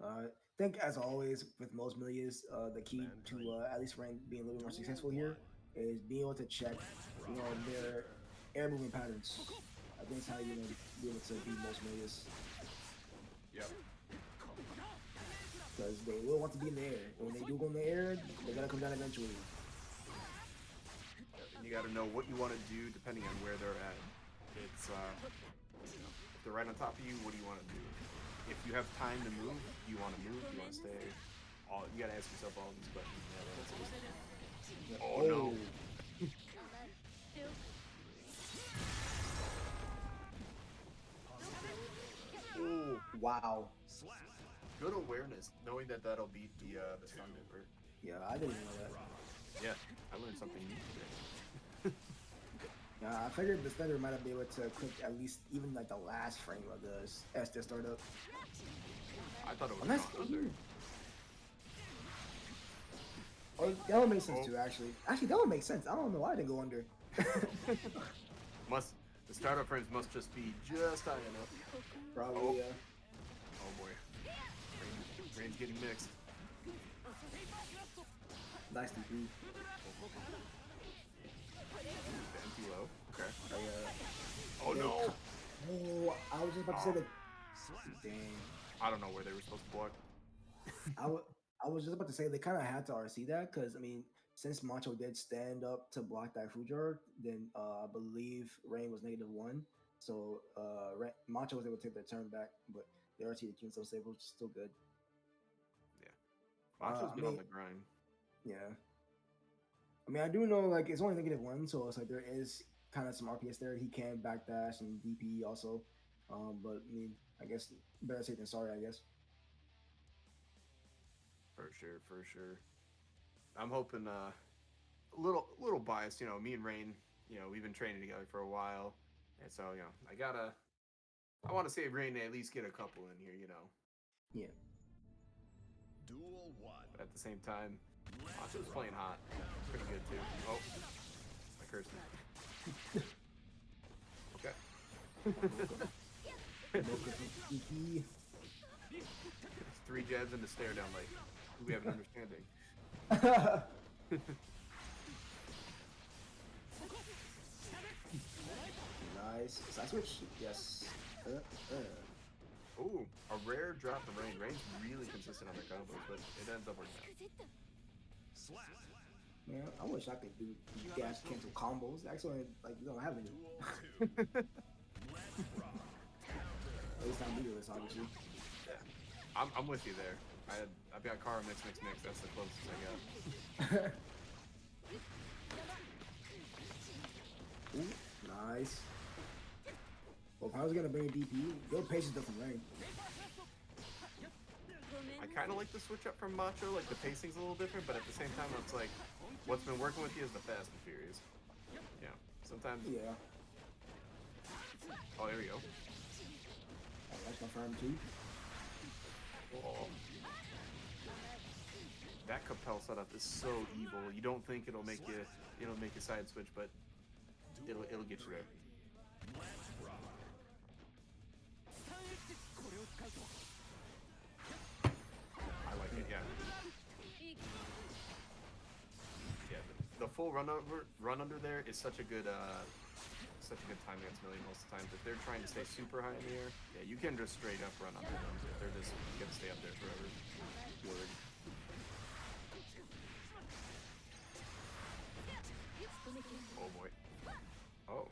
I think, as always, with most Milias, the key to at least Rain being a little more successful here is being able to check, their air movement patterns. I think it's how you're gonna be able to beat most Milias. Yep. they will want to be in the air. And when they do go in the air, they're gonna come down eventually. And you got to know what you want to do depending on where they're at. It's you know, if they're right on top of you, what do you want to do? If you have time to move, do you want to move? Do you want to stay? You got to ask yourself all these questions. Oh no! Oh, Wow. Slap. good awareness, knowing that that'll beat the Sun Dipper. Yeah, I didn't know that. Yeah, I learned something new today. Yeah, I figured the Thunder might have been able to click at least even like the last frame of the Estes startup. I thought it was Unless, not under. oh, that would make sense Oh. too. Actually, that would make sense. I don't know why I didn't go under. The startup frames must just be just high enough. Probably. Oh boy, Rain's getting mixed. Nice to be. Empty low. Okay. Oh Oh no! Oh, I was just about to say that. Slap. Dang. I don't know where they were supposed to block. I was just about to say they kind of had to RC that because I mean, since Macho did stand up to block that Fujar, then I believe Rain was -1, so Macho was able to take their turn back, but the RC the Kinso save was still good. Macho's I been on mean- the grind. Yeah. I mean, I do know like it's only -1, so it's like there is kind of some RPS there. He can backdash and DP also, but I mean, I guess better safe than sorry, I guess. For sure, for sure. I'm hoping a little biased, you know, me and Rain, you know, we've been training together for a while. And so, you know, I want to see Rain at least get a couple in here, you know. Yeah. Duel 1. But at the same time, Macho's playing hot. Pretty good too. Oh, I cursed him. Okay. He- 3 jabs and a stare down like we have an understanding. Nice. Side switch? Yes. Ooh, a rare drop from Rain. Rain's really consistent on their combos, but it ends up working out. Slap. Man, I wish I could do dash cancel combos. Actually, like we don't have any. Duel 2. Let's rock. At least I'm leaderless, obviously. I'm with you there. I've got Kara mix. That's the closest I got. Ooh, nice. Well, if I was gonna bring DP, good patience though from Rain. I kind of like the switch up from Macho. Like the pacing's a little different, but at the same time, it's like what's been working with you is the Fast and Furious. Yeah. Sometimes. Yeah, Oh, there we go. that's my farm too. Oh. That Capel setup is so evil. You don't think it'll make you side switch, but it'll get you there. Let's rock. I like it. Yeah. Yeah. The full run under there is such a good time against Million most of the times. If they're trying to stay super high in the air, yeah, you can just straight up run under them. If they're just gonna stay up there forever. Word. Oh boy. Oh.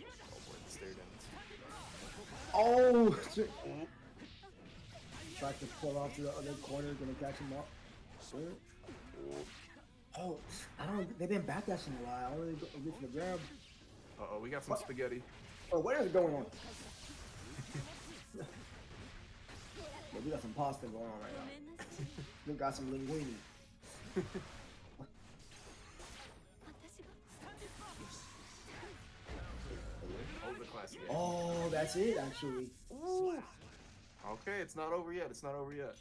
Oh boy, the stare downs. Oh, shit. Oh. Tried to pull off to the other corner, gonna catch him up. Oh, I don't. They've been backdashing a lot. I don't really go for the grab. Uh-oh, we got some spaghetti. Oh, what is going on? Yeah, we got some pasta going on right now. We got some linguine. Oh, the classic. Oh, that's it actually. Slap. Okay, it's not over yet. It's not over yet.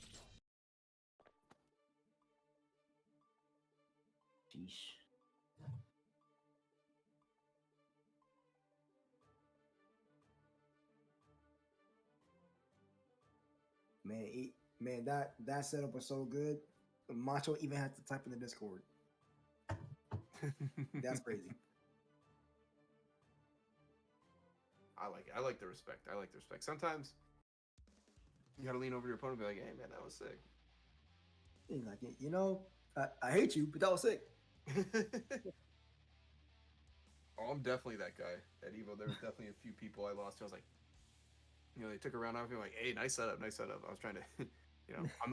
Sheesh. Man, that setup was so good. Macho even had to type in the Discord. That's crazy. I like it. I like the respect. Sometimes You gotta lean over your opponent and be like, "Hey man, that was sick." He's like, you know, I hate you, but that was sick. Oh, I'm definitely that guy at Evo. There was definitely a few people I lost to. I was like, they took a round off me like, "Hey, nice setup, nice setup." I was trying to,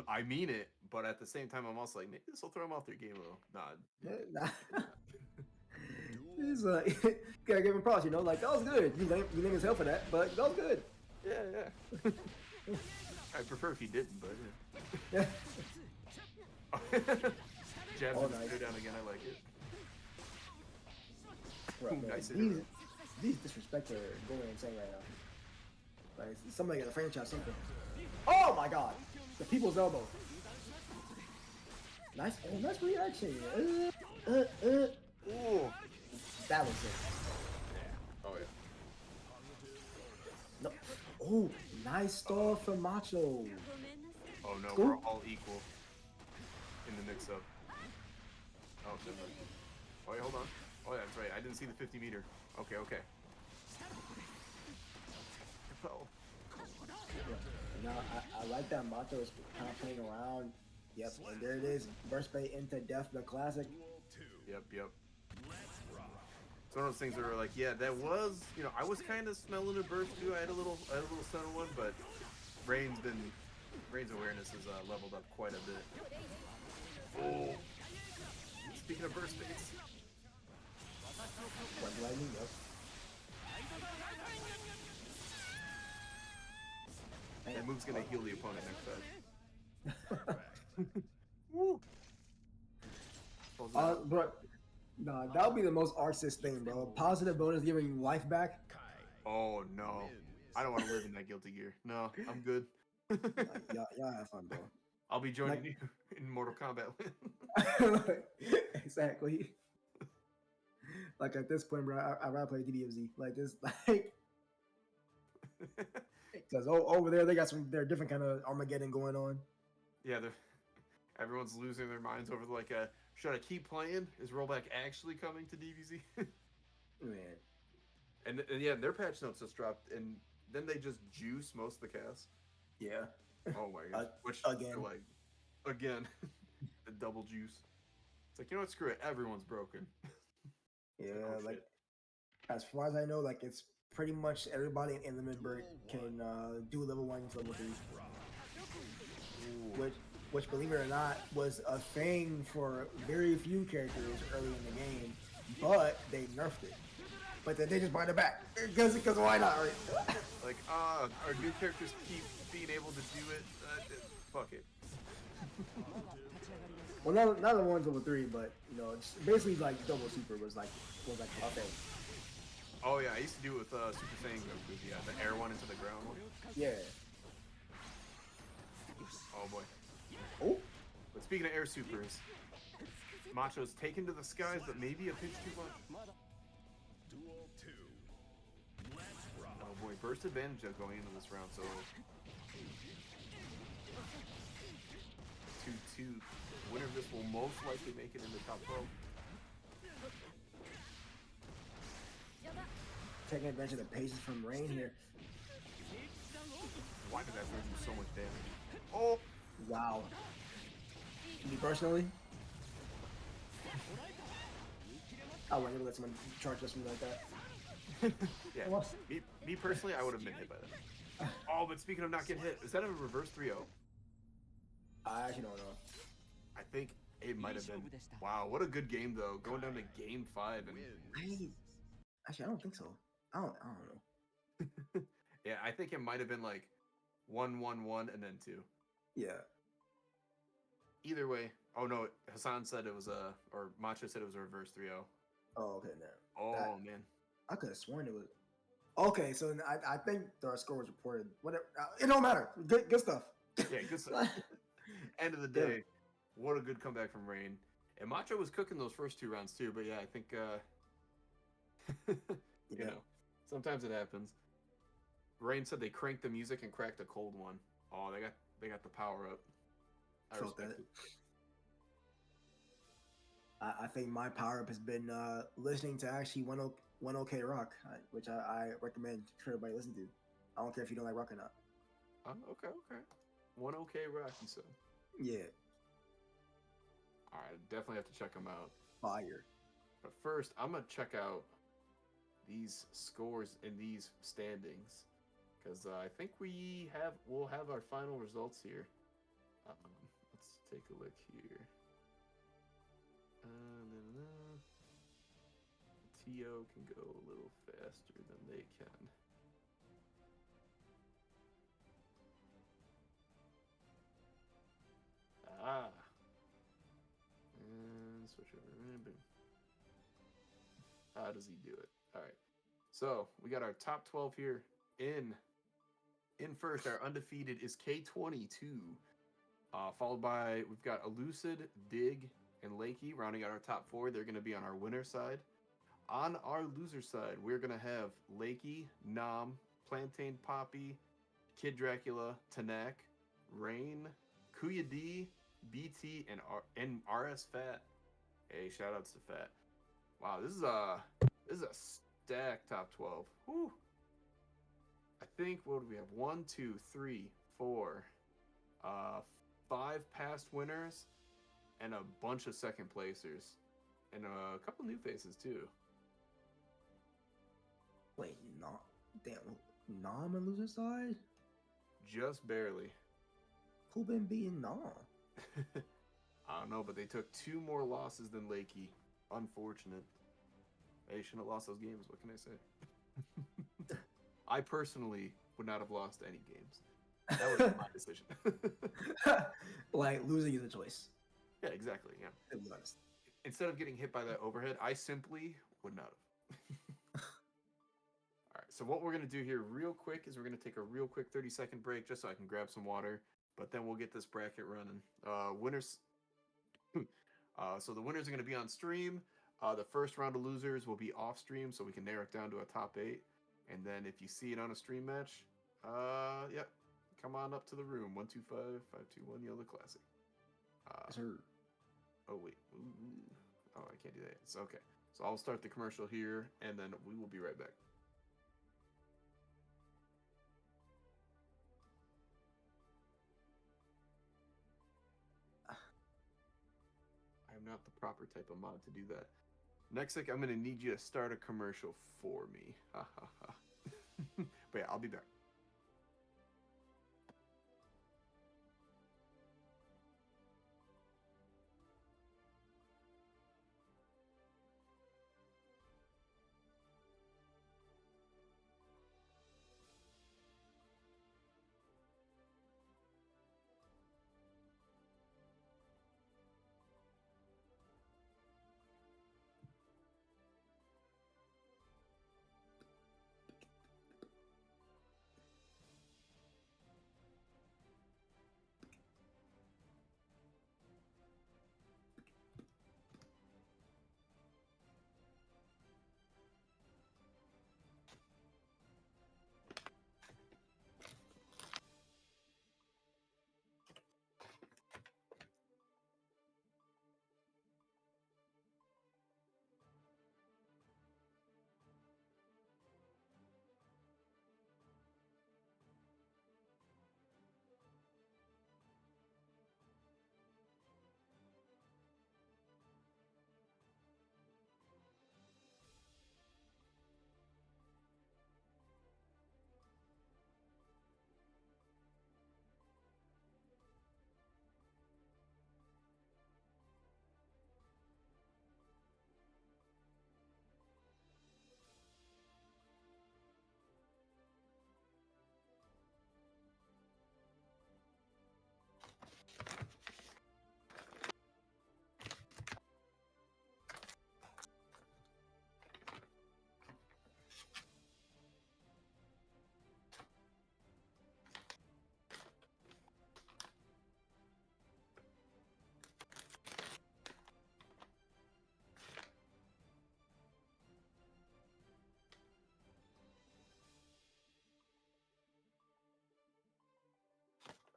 I mean it, but at the same time, I'm also like, maybe this will throw him off their game a little. Nah. Nah. He's like, gotta give him props, like that was good. You name his hell for that, but that was good. Yeah. I prefer if he didn't, but Yeah. Jabs Oh, and nice. stare down again. I like it. Bro, Ooh, man, nice these disrespect are going insane right now. Like somebody got a franchise something. Oh my god, the people's elbow. Nice, nice reaction. Ooh. That was it. Oh yeah. No. Oh, nice stall from Macho. Oh no, Cool. we're all equal in the mix-up. Oh, shit. Oh yeah, hold on. Oh yeah, that's right. I didn't see the 50 meter. Okay. Oh. Now I like that Macho is kind of playing around. Yep, and there it is. Burst Bay into Death, the classic. Yep. It's one of those things where we're like, yeah, that was, I was kind of smelling a burst too. I had a little subtle one, but Rain's awareness has leveled up quite a bit. Oh. Speaking of burst baits. One lightning, yep. That move's gonna heal the opponent next time. Woo. Bro, nah, that would be the most artist thing, bro. Positive bonus giving life back. Oh no. I don't want to live in that Guilty Gear. No, I'm good. Y'all have fun, bro. I'll be joining you in Mortal Kombat. Exactly. Like at this point, bro, I'd rather play DBFZ. Like this, like, because over there they got their different kind of Armageddon going on. Yeah, everyone's losing their minds over like, should I keep playing? Is rollback actually coming to DBZ? Man, and yeah, their patch notes just dropped, and then they just juice most of the cast. yeah. Oh my god! Which again. like again, the double juice. It's like, what? Screw it. Everyone's broken. Yeah, oh, like shit. as far as I know, like it's pretty much everybody in the Midburg can do level 1 to level 3. Ooh. Which, believe it or not, was a thing for very few characters early in the game, but they nerfed it. But then they just brought it back because why not? Right? Like, our new characters keep being able to do it. Fuck it. Well, not the ones level 3, but it's basically like double super was like the thing. Oh yeah, I used to do it with Super Saiyan Goku. Yeah, the air one into the ground one. Yeah. Oh boy. Oh. But speaking of air supers, Macho's taken to the skies, but maybe a pinch too much. Duel 2. Let's rock. Oh boy, burst advantage of going into this round, so 2-2. Winner of this will most likely make it into top 12. Taking advantage of the paces from Rain here. Why did that throw you so much damage? Oh! Wow. Me personally, I would never let someone charge us me like that. Yeah, me personally, I would have been hit by that. Oh, but speaking of not getting hit, is that a reverse 3-0? I actually don't know. I think it might have been. Wow, what a good game though. Going down to game 5 and Actually, I don't think so. I don't know. yeah, I think it might have been like 1-1-1 and then 2. Yeah. Either way. Oh no, Hassan said it was or Macho said it was a reverse 3-0. Oh, okay, now. Oh man. I could have sworn it was. Okay, so I think our score was reported. Whatever. It don't matter. Good stuff. Yeah, good stuff. End of the day, what a good comeback from Rain. And Macho was cooking those first 2 rounds too, but yeah, I think you know, sometimes it happens. Rain said they cranked the music and cracked a cold one. Oh, they got the power up. I Felt respect that. it. I think my power up has been listening to actually 10 OK Rock, which I recommend for everybody to listen to. I don't care if you don't like rock or not. Okay, okay. One okay rock, you said. Yeah, All right, definitely have to check them out. fire. But first, I'm gonna check out these scores in these standings because I think we'll have our final results here. Um, let's take a look here. TO can go a little faster than they can. Ah. And switch over. How does he do it? All right. So we got our top 12 here. In first, our undefeated is K22. Followed by, we've got Elucid, Dig, and Lakey rounding out our top four. They're going to be on our winner side. On our loser side, we're going to have Lakey, Nam, Plantain Poppy, Kid Dracula, Tanak, Rain, Kuya D, BT, and RS Fat. Hey, shout outs to Fat. Wow, this is a stacked top 12. Whew. I think what do we have? 1, 2, 3, 4, 5 past winners, and a bunch of second placers, and a couple new faces too. Wait, not damn. Nom and loser side? Just barely. Who been beating Nom? I don't know, but they took 2 more losses than Lakey. Unfortunate. They shouldn't have lost those games. What can I say? I personally would not have lost any games. That was my decision. Like losing is a choice. Yeah, exactly. Yeah. To be honest. Instead of getting hit by that overhead, I simply would not have. All right. So what we're gonna do here, real quick, is we're gonna take a real quick 30-second break just so I can grab some water. But then we'll get this bracket running. Winners. So the winners are gonna be on stream. The first round of losers will be off stream, so we can narrow it down to a top 8. And then if you see it on a stream match, yeah, come on up to the room. 125-521 Yellow Classic. Sir. Oh wait. Oh, I can't do that. It's okay. So I'll start the commercial here, and then we will be right back. I am not the proper type of mod to do that. Next week, I'm going to need you to start a commercial for me. But yeah, I'll be back.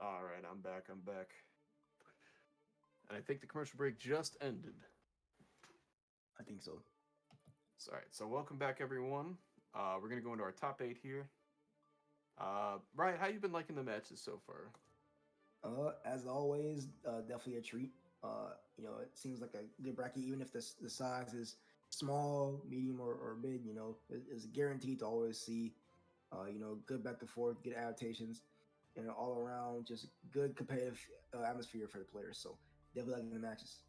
All right, I'm back. And I think the commercial break just ended. I think so. All right, so welcome back, everyone. We're going to go into our top 8 here. Ryan, how you been liking the matches so far? As always, definitely a treat. It seems like a good bracket, even if the size is small, medium, or big. It's guaranteed to always see, good back and forth, good adaptations, and all around just good competitive atmosphere for the players. So definitely liking the matches.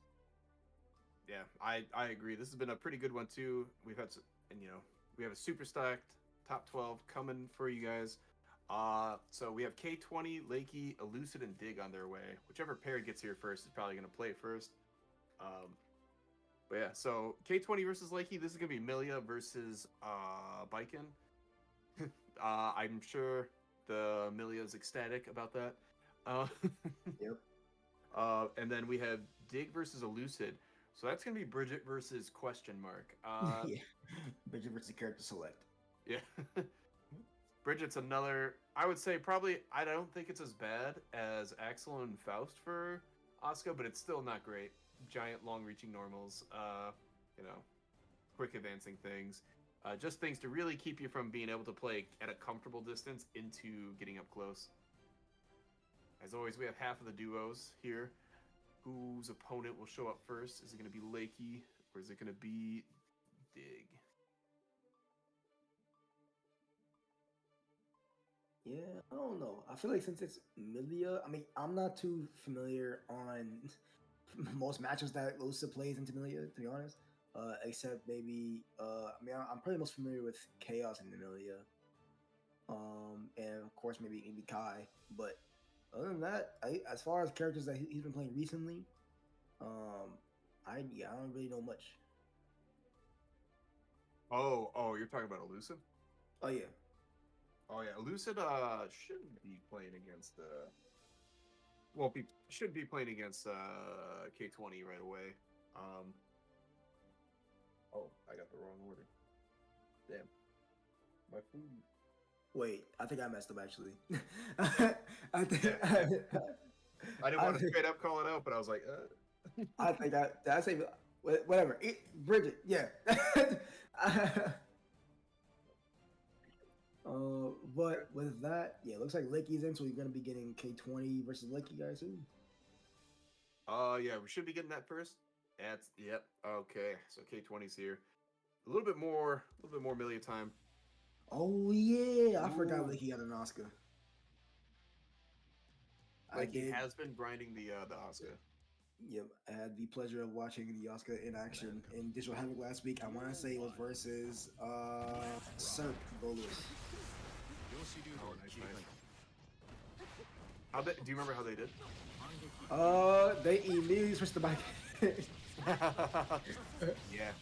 Yeah, I agree. This has been a pretty good one too. And we have a super stacked top 12 coming for you guys. So we have K20, Lakey, Elucid, and Dig on their way. Whichever pair gets here first is probably going to play first. But yeah, so K20 versus Lakey. This is going to be Milia versus Biken. I'm sure the Milia is ecstatic about that. Uh, Yep. and then we have Dig versus Elucid. So that's going to be Bridget versus question mark. Yeah. Bridget versus character select. Yeah. Bridget's another. I would say probably. I don't think it's as bad as Axel and Faust for Asuka, but it's still not great. Giant, long-reaching normals. You know, quick advancing things. Just things to really keep you from being able to play at a comfortable distance into getting up close. As always, we have half of the duos here. Whose opponent will show up first? Is it going to be Lakey or is it going to be Dig? Yeah, I don't know. I feel like since it's Milia, I mean, I'm not too familiar on most matches that Lusa plays into Milia, to be honest. Except maybe, I'm probably most familiar with Chaos and Milia. And of course, maybe Kai. But other than that, as far as characters that he's been playing recently, I don't really know much. Oh, you're talking about Elusive? Oh yeah, Oh yeah, Elucid shouldn't be playing against shouldn't be playing against K20 right away. Oh, I got the wrong order. Damn. My food. wait, I think I messed up actually. I think Yeah, yeah. I didn't want to straight up call it out, but I was like, I think I say whatever. Bridget, yeah. But with that, yeah, looks like Lakey's in, so we're gonna be getting K20 versus Lakey, guys. Soon. Yeah, we should be getting that first. That's yep. Okay, so K20's here. A little bit more Milia time. Oh yeah, I forgot Ooh. Lakey got an Oscar. I Like he did. has been grinding the Oscar. Yep, I had the pleasure of watching the Oscar in action in Digital Havoc last week. I want to say it was versus Cirque Bolus. Oh, nice. Do you remember how they did? They immediately switched the mic. Yeah.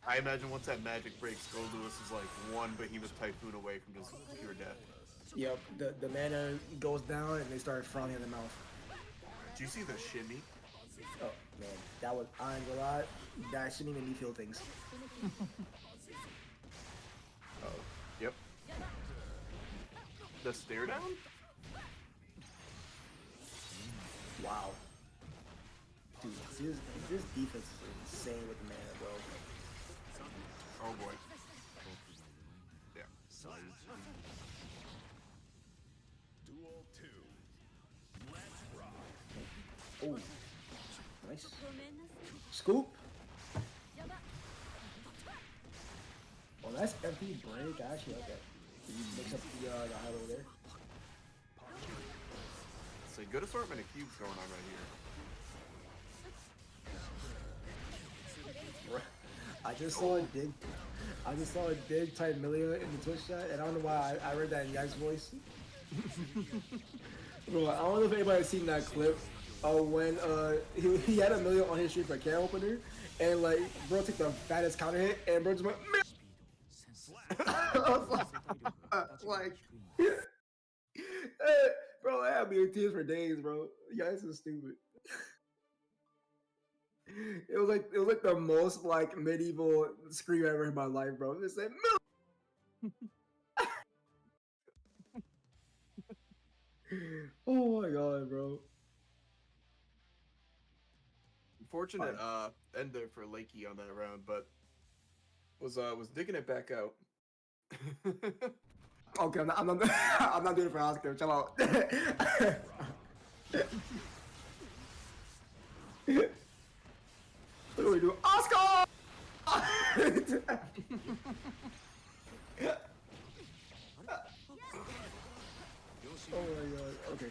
I imagine once that magic breaks, Gold Lewis is like one behemoth typhoon away from just pure death. Yep, the mana goes down and they start frowning at the mouth. Do you see the shimmy? Oh man, that was I ain't gonna lie, that shouldn't even me feel things. Oh, yep. The stare down? Wow. Dude, this defense is insane with the mana, bro. Oh boy. Yeah. Duel 2. Let's rock. Oh, nice. Scoop. Oh, that's empty break. Actually, okay. He mix up the highlight there. It's a good assortment of cubes going on right here. I just saw a dig. I just saw a dig type Milia in the Twitch chat, and I don't know why I read that in Yag's voice. Bro, I don't know if anybody's seen that clip when he had a Milia on his stream for a can opener, and like bro took the fattest counter hit, and bro just went. like, bro, I had me in tears for days, bro. You guys are stupid. It was like the most like medieval scream I ever heard in my life, bro. It said oh my god, bro. Unfortunate end there for Lakey on that round, but was digging it back out. Okay, I'm not I'm not doing it for Oscar. Chill out. What do we do? Oscar! Oh my god. Okay.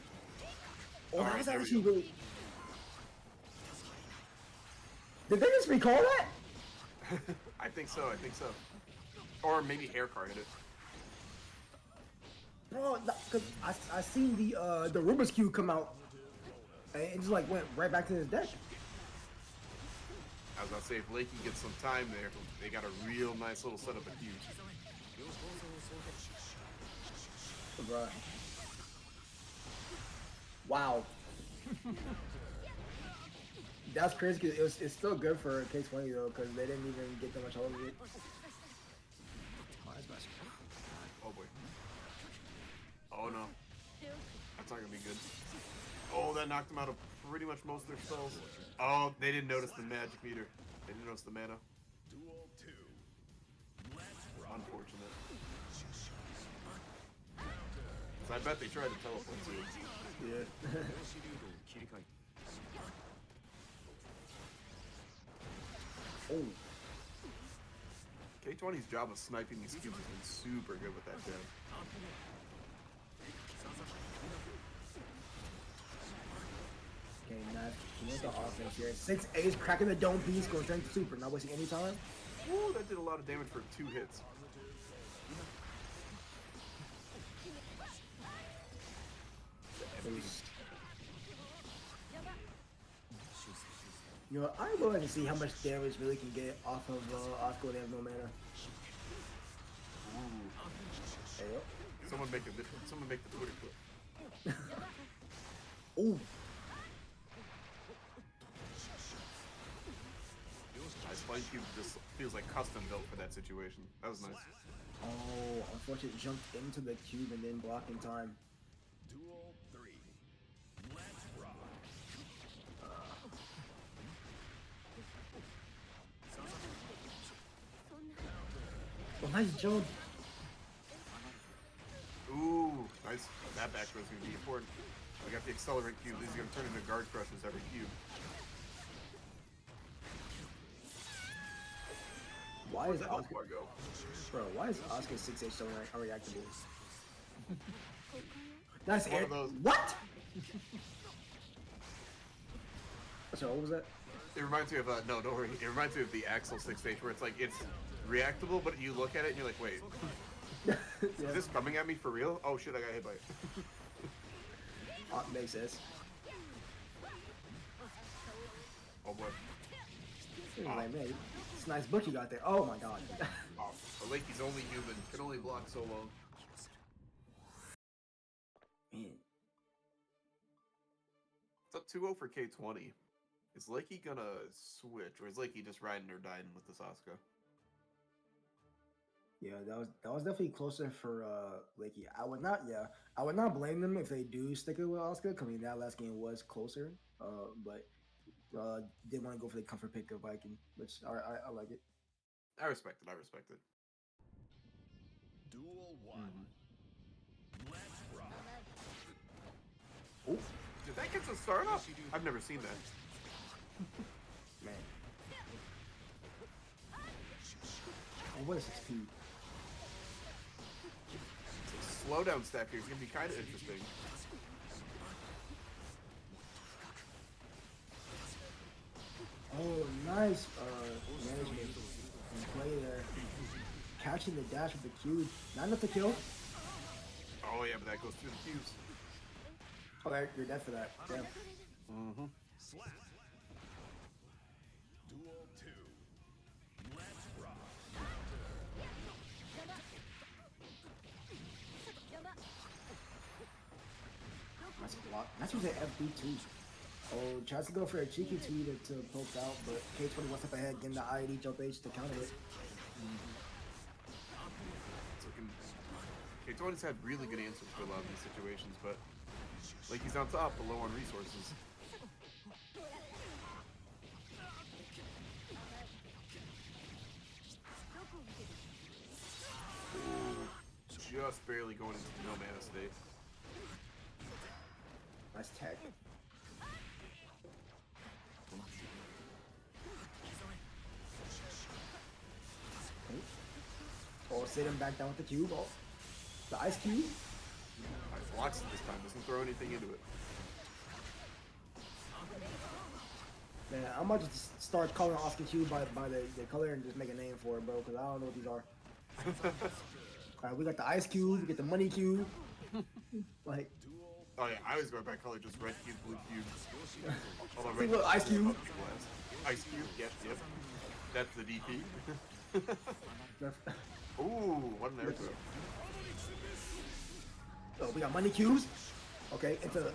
Oh, Alright, that's there we actually go. really. Did they just recall that? I think so. I think so. Or maybe hair card hit it. Bro, cause I seen the Rubik's Cube come out, and it just like went right back to his deck. I was about to say, if Lakey gets some time there, they got a real nice little setup of cubes. Bruh. Wow. That's crazy. Cause it's still good for K20 though, because they didn't even get that much hold of it. Oh boy. Oh no. That's not gonna be good. Oh, that knocked them out of pretty much most of their spells. Oh, they didn't notice the magic meter. They didn't notice the mana. Duel 2. Let's rock. Unfortunate. So I bet they tried to teleport too. Yeah. Oh. K20's job of sniping these cubes has been super good with that dev. Okay, nice. He went the offense here. 6-8, cracking the dome piece, going straight to super, not wasting any time. Ooh, that did a lot of damage for 2 hits. You know, I'm willing to see how much damage really can get off of Oscar when they have no mana. Ooh. Hey, yo. Someone make the Twitter clip. Ooh. My Spine Cube just feels like custom built for that situation. That was nice. Oh, unfortunately jumped into the cube and then blocked in time. Duel 3. Let's rock. Oh, nice jump. Ooh, nice. That back row is going to be important. I got the Accelerant Cube. These are going to turn into Guard Crushes every cube. Why Where'd is that Oscar, Oscar go? bro? Why is Oscar 6-8 so unreactable? Nice One air. of those. What? So what was that? It reminds me of, no, don't worry. It reminds me of the Axel 6H where it's like, it's reactable, but you look at it and you're like, wait, Yeah. is this coming at me for real? Oh shit, I got hit by it. Makes sense. Oh boy. He was like, man, it's a nice book you got there. Oh my god. Oh, Lakey's only human, can only block so long. Man. It's up 2-0 for K20. Is Lakey gonna switch, or is Lakey just riding or dying with this Asuka? Yeah, that was definitely closer for Lakey. I would not blame them if they do stick it with Oscar. I mean, that last game was closer, but did want to go for the comfort pick of Viking, which I like it. I respect it, I respect it. Duel 1. Let's rock. Oh Did that get a start off? I've never seen that. man. Oh, what is this speed? Slowdown stack here is gonna be kind of interesting. Oh, nice management and play there. Catching the dash with the cube. Not enough to kill. Oh yeah, but that goes through the cubes. Okay, you're dead for that. Damn. Mm-hmm. Slap. Duel 2. Let's rock. Nice block. That's was an FB2. Oh, tries to go for a cheeky two to poke out, but K20 wants up ahead, getting the ID jump H to counter it. It's looking. K20's had really good answers for a lot of these situations, but like he's on top, but low on resources. just barely going into the no mana state. Nice tag. Oh, sit him back down with the cube. Oh, the ice cube. Alright, blocks it this time. Doesn't throw anything into it. Man, I might just start calling Oscar Cube by the color and just make a name for it, bro, because I don't know what these are. Alright, we got the ice cube, we get the money cube. Like, Oh yeah, I always go by color, just red cube, blue cube. Although See, look, ice cube. Ice cube, yep. That's the DP. Ooh, what an air throw. oh, we got money cubes. Okay, into the.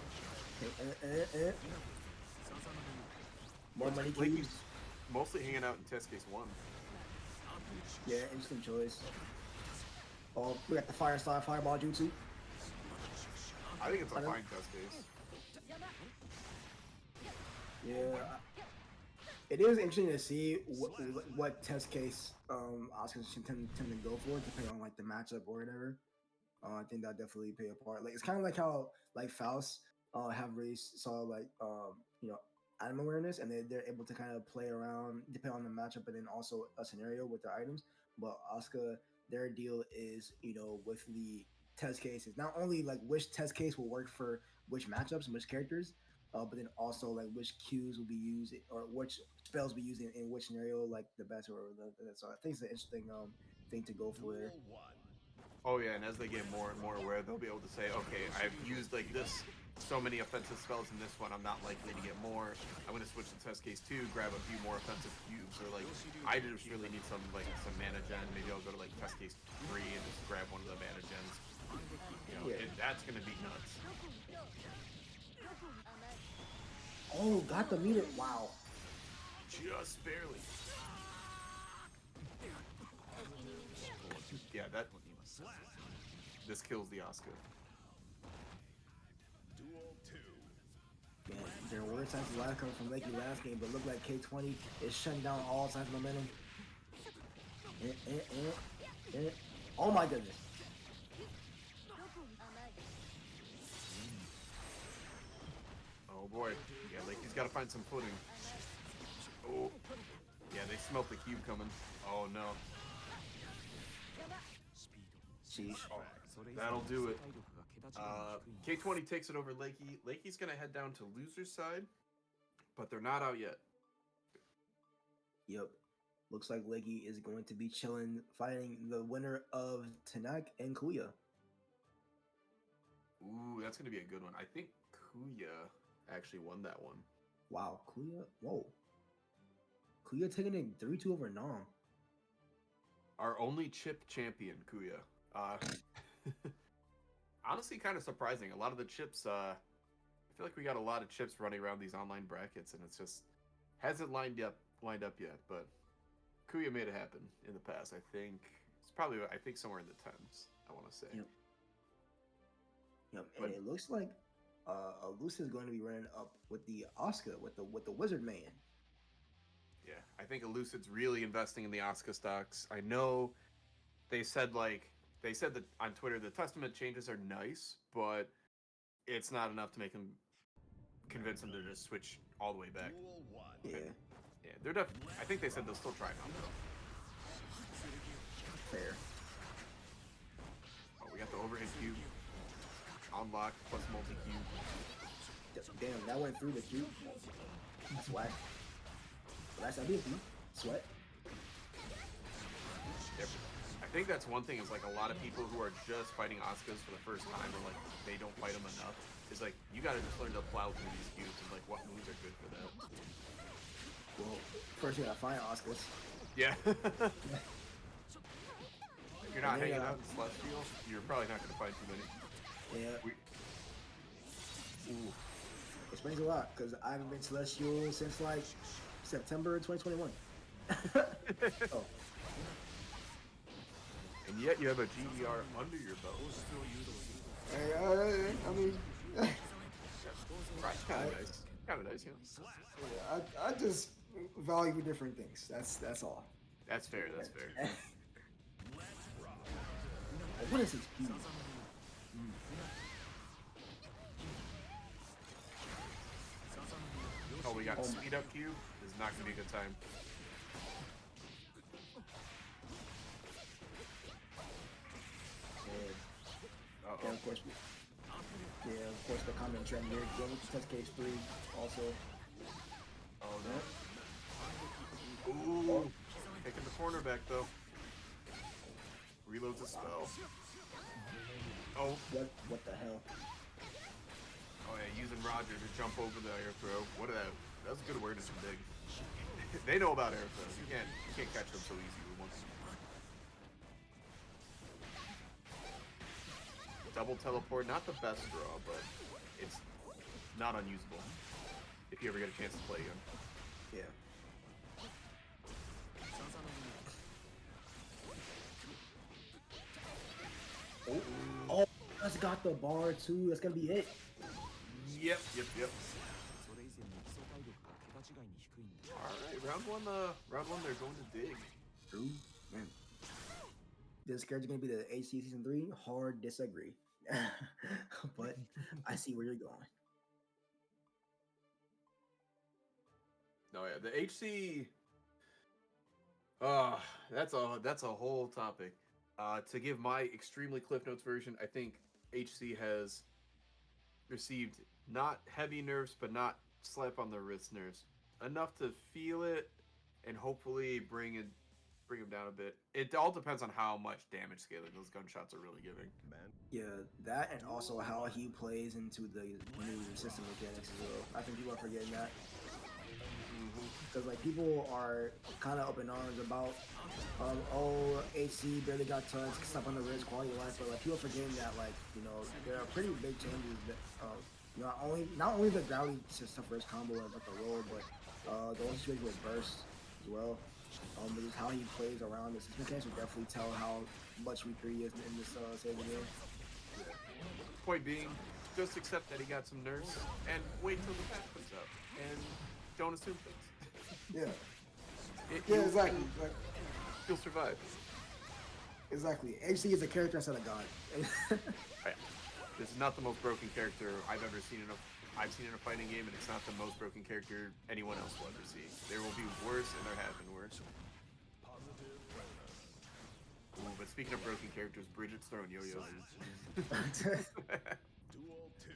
More money Like cubes. he's mostly hanging out in test case 1. Yeah, interesting choice. Oh, we got the fire style fireball jutsu. I think it's a I don't- fine test case. Yeah, it is interesting to see what test case Oscars should tend to go for, depending on like the matchup or whatever. I think that definitely play a part. Like it's kind of like how like Faust have really saw like you know item awareness, and they're able to kind of play around depending on the matchup, and then also a scenario with their items. But Oscar, their deal is with the test cases, not only like which test case will work for which matchups and which characters, but then also like which cues will be used or which spells be used in which scenario like the best or so I think it's an interesting thing to go for there. Duel 1. Oh yeah, and as they get more and more aware, they'll be able to say, okay, I've used like this so many offensive spells in this one, I'm not likely to get more. I'm gonna switch to test case 2, grab a few more offensive cubes, or like I just really need some mana gen. Maybe I'll go to like test case 3 and just grab one of the mana gens. Yeah. That's gonna be nuts. Oh, got the meter! Wow. Just barely. Yeah, this kills the Oscar. Duel 2. Man, there were signs of life coming from Lakey last game, but look like K20 is shutting down all signs of momentum. Oh my goodness. Oh boy. Yeah, Lakey's got to find some footing. Oh. Yeah, they smelt the cube coming. Oh no. Sheesh. Oh, that'll do it. K20 takes it over Lakey. Lakey's gonna head down to loser's side, but they're not out yet. Yep. Looks like Lakey is going to be chilling, fighting the winner of Tanak and Kuya. Ooh, that's gonna be a good one. I think Kuya actually won that one. Wow, Kuya. Whoa. Kuya taking it 3-2 over Nam. Our only chip champion, Kuya. Honestly, kind of surprising. A lot of the chips, I feel like we got a lot of chips running around these online brackets, and it's just hasn't lined up yet. But Kuya made it happen in the past. I think it's probably somewhere in the tens. I want to say. Yep. Yep. And But- it looks like Luce is going to be running up with the Oscar with the Wizard Man. Yeah, I think Elucid's really investing in the Oscar stocks. I know they said that on Twitter the Testament changes are nice, but it's not enough to make them convince them to just switch all the way back. Duel 1. Yeah, Yeah, they're definitely. I think they said they'll still try it out though. fair. Oh, we got the overhead cube, unlock plus multi cube. Damn, that went through the cube. That's whack. That's ability. Sweat. Yep. I think that's one thing is like a lot of people who are just fighting Oscars for the first time or like they don't fight them enough. Is like you gotta just learn to plow through these cubes and like what moves are good for that. Well, first you gotta find Oscars. Yeah. If you're not And then, hanging out in Celestial, you're probably not gonna find too many. Yeah, Ooh. explains a lot because I haven't been Celestial since like September 2021. Oh, And yet you have a GDR under your belt. hey, I mean, Right, kind of nice. Kind of nice, you know. I just value different things. That's all. That's fair. That's fair. What is his speed? Oh, we got Oh my- speed up cube. This is not gonna be a good time. Yeah, Uh-oh. of course. Yeah, of course, the common trend here. Going to test case 3 also. Oh no. Ooh. Taking the corner back though. Reloads a spell. Oh. What the hell? Oh yeah, using Roger to jump over the air throw. What a that was good awareness from Dig. They know about air throws. You can't catch them so easy with one. Double teleport, not the best draw, but it's not unusable. If you ever get a chance to play again. Yeah. Oh, that's got the bar too. That's gonna be it. Yep. Alright, round one they're going to Dig. True, man. This character gonna be the HC season 3? Hard disagree. But I see where you're going. No, yeah, the HC. That's a whole topic. To give my extremely Cliff Notes version, I think HC has received not heavy nerfs, but not slap on the wrist nerfs. Enough to feel it and hopefully bring him down a bit. It all depends on how much damage scaling those gunshots are really giving. Man. Yeah, that and also how he plays into the new system mechanics as well. I think people are forgetting that. Because like people are kind of up in arms about, oh, HC barely got touched, slap on the wrist, quality of life, but like people are forgetting that there are pretty big changes that not only the gravity system first combo and like the roll, but the whole situation with burst as well. But just how he plays around this mechanics will definitely tell how much weaker he is in this save game. Point being, just accept that he got some nerfs and wait till the patch comes out and don't assume things. Yeah. You'll- Exactly. You'll survive. Exactly. HC is a character instead of God. This is not the most broken character I've ever seen in a fighting game, and it's not the most broken character anyone else will ever see. There will be worse, and there have been worse. Positive bonus. Ooh, but speaking of broken characters, Bridget's throwing yo-yos. Duel 2.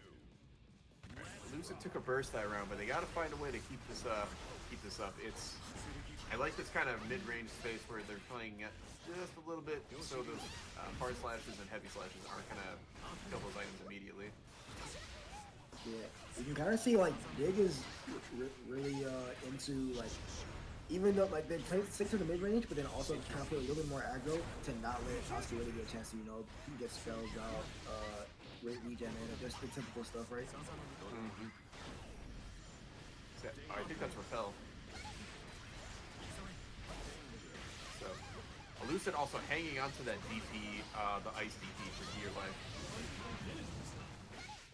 Lucid took a burst that round, but they gotta find a way to keep this up. I like this kind of mid-range space where they're playing just a little bit, so those hard slashes and heavy slashes aren't gonna kill those items immediately. Yeah, you can kind of see like Dig is really into like, even though like they play stick to the mid range, but then also kind of play a little bit more aggro to not let Asuka really get a chance to get spells out, regen and just the typical stuff, right? I think that's Repel. So, Elucid also hanging onto that DP, the ice DP for dear life.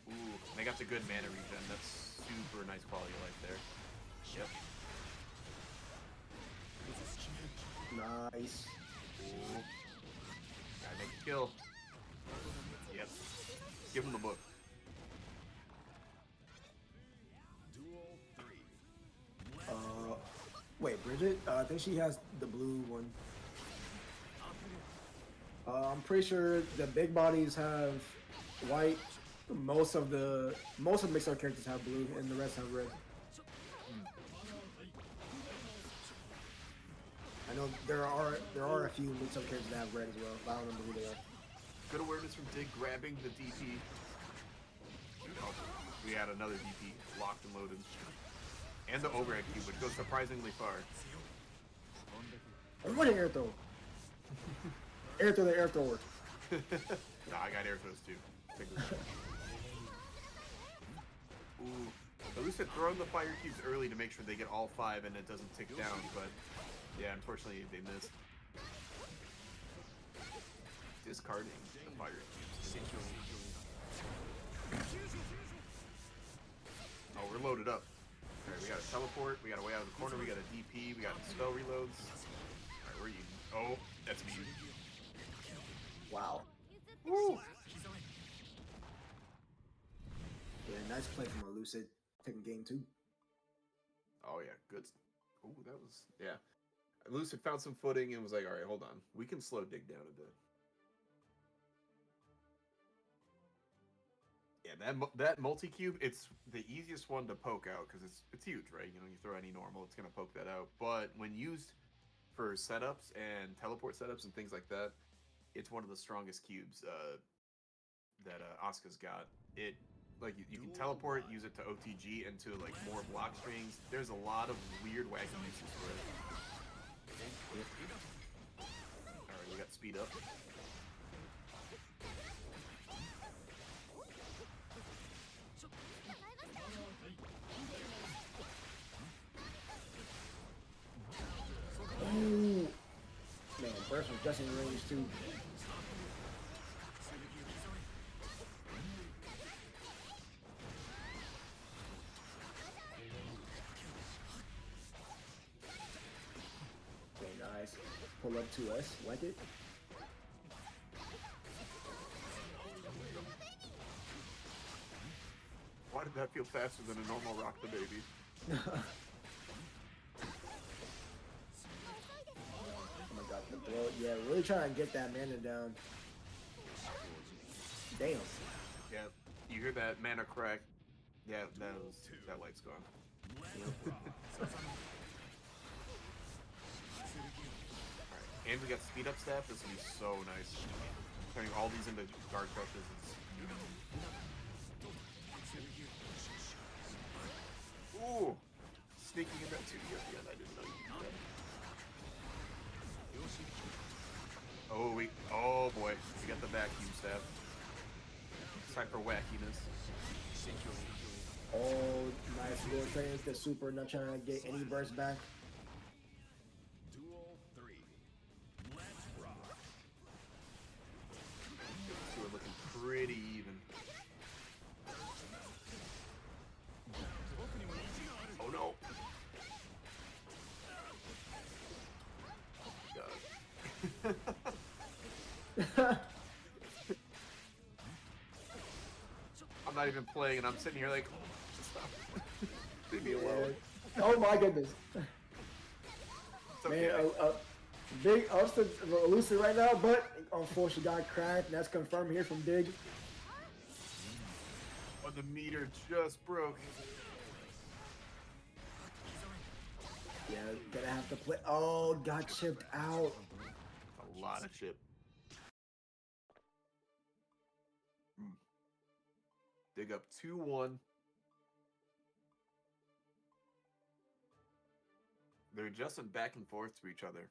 Ooh, and they got the good mana regen. That's super nice quality of life there. Yep. Nice. Ooh. Gotta make a kill. Yep. Give him the book. Duel 3. Wait, Bridget? I think she has the blue one. I'm pretty sure the big bodies have white. Most of mixed up characters have blue, and the rest have red. I know there are a few mixed up characters that have red as well, but I don't remember who they are. Good awareness from Dig grabbing the DP. Oh, we had another DP locked and loaded. And the overhead cube, which goes surprisingly far. Everybody air throw. Air throw the air thrower. Nah, I got air throws too. Take this. Ooh. At least they're throwing the fire cubes early to make sure they get all 5 and it doesn't tick down, but yeah, unfortunately they missed. Discarding the fire cubes. Oh, we're loaded up. Alright, we got a teleport, we got a way out of the corner, we got a DP, we got spell reloads. Alright, where are you? Oh, that's me. Wow. Woo! Yeah, nice play from Elucid. Taking game 2. Oh yeah, good. Oh, that was yeah. Lucid found some footing and was like, "All right, hold on, we can slow Dig down a bit." Yeah, that multi cube, it's the easiest one to poke out because it's huge, right? You know, you throw any normal, it's gonna poke that out. But when used for setups and teleport setups and things like that, it's one of the strongest cubes that Asuka's got. It like you can teleport, use it to OTG into like more block strings. There's a lot of weird wacky uses for it. All right, we got speed up. Ooh. Man, Burst was just in range too. Okay, nice. Pull up to us. Like it. Why did that feel faster than a normal Rock the Baby? Oh my god, the throw. Yeah, really trying to get that mana down. Damn. Yeah, you hear that mana crack? Yeah, that light's gone. Alright, and we got speed up staff. This will be so nice. Turning all these into guard crushes is beautiful. Ooh! Sneaking in that 2D at the end, I didn't know you could do that. Oh boy, we got the vacuum staff. It's time for wackiness. Oh, nice little training the super, not trying to get any burst back. Duel 3. Let's rock. So we're looking pretty even. Oh no! God. I'm not even playing and I'm sitting here like, stop. Leave me alone. Oh my goodness. It's okay. Man, big ups to Elucid right now, but unfortunately got cracked. That's confirmed here from Dig. Oh, the meter just broke. Yeah, gonna have to play. Oh, got chipped out. A lot of chip. Dig up 2-1. They're adjusting back and forth to each other.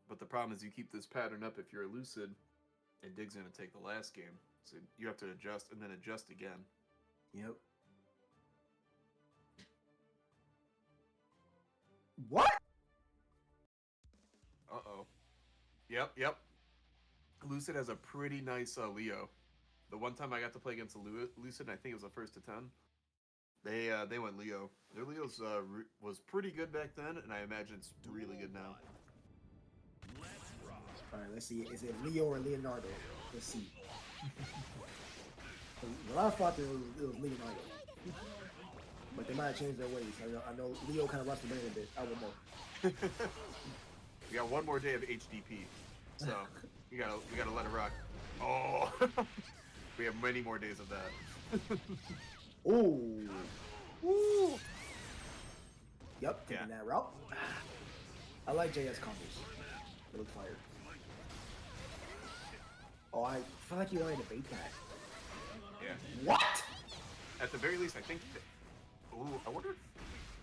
But the problem is you keep this pattern up if you're Elucid, and Dig's going to take the last game. So you have to adjust and then adjust again. Yep. What? Uh-oh. Yep. Lucid has a pretty nice Leo. The one time I got to play against Lucid, I think it was the first to 10. They went Leo. Their Leo's was pretty good back then, and I imagine it's really good now. All right, let's see. Is it Leo or Leonardo? Let's see. When I thought it was Leonardo, but they might have changed their ways. I know Leo kind of rushed the brain a bit. I would know. We got one more day of HDP, so we gotta let it rock. Oh, we have many more days of that. Ooh. Woo! Yep, taking that route. I like JS combos. They look fire. Oh, I feel like you wanted to bait that. Yeah. What? At the very least, I think. Ooh, I wonder if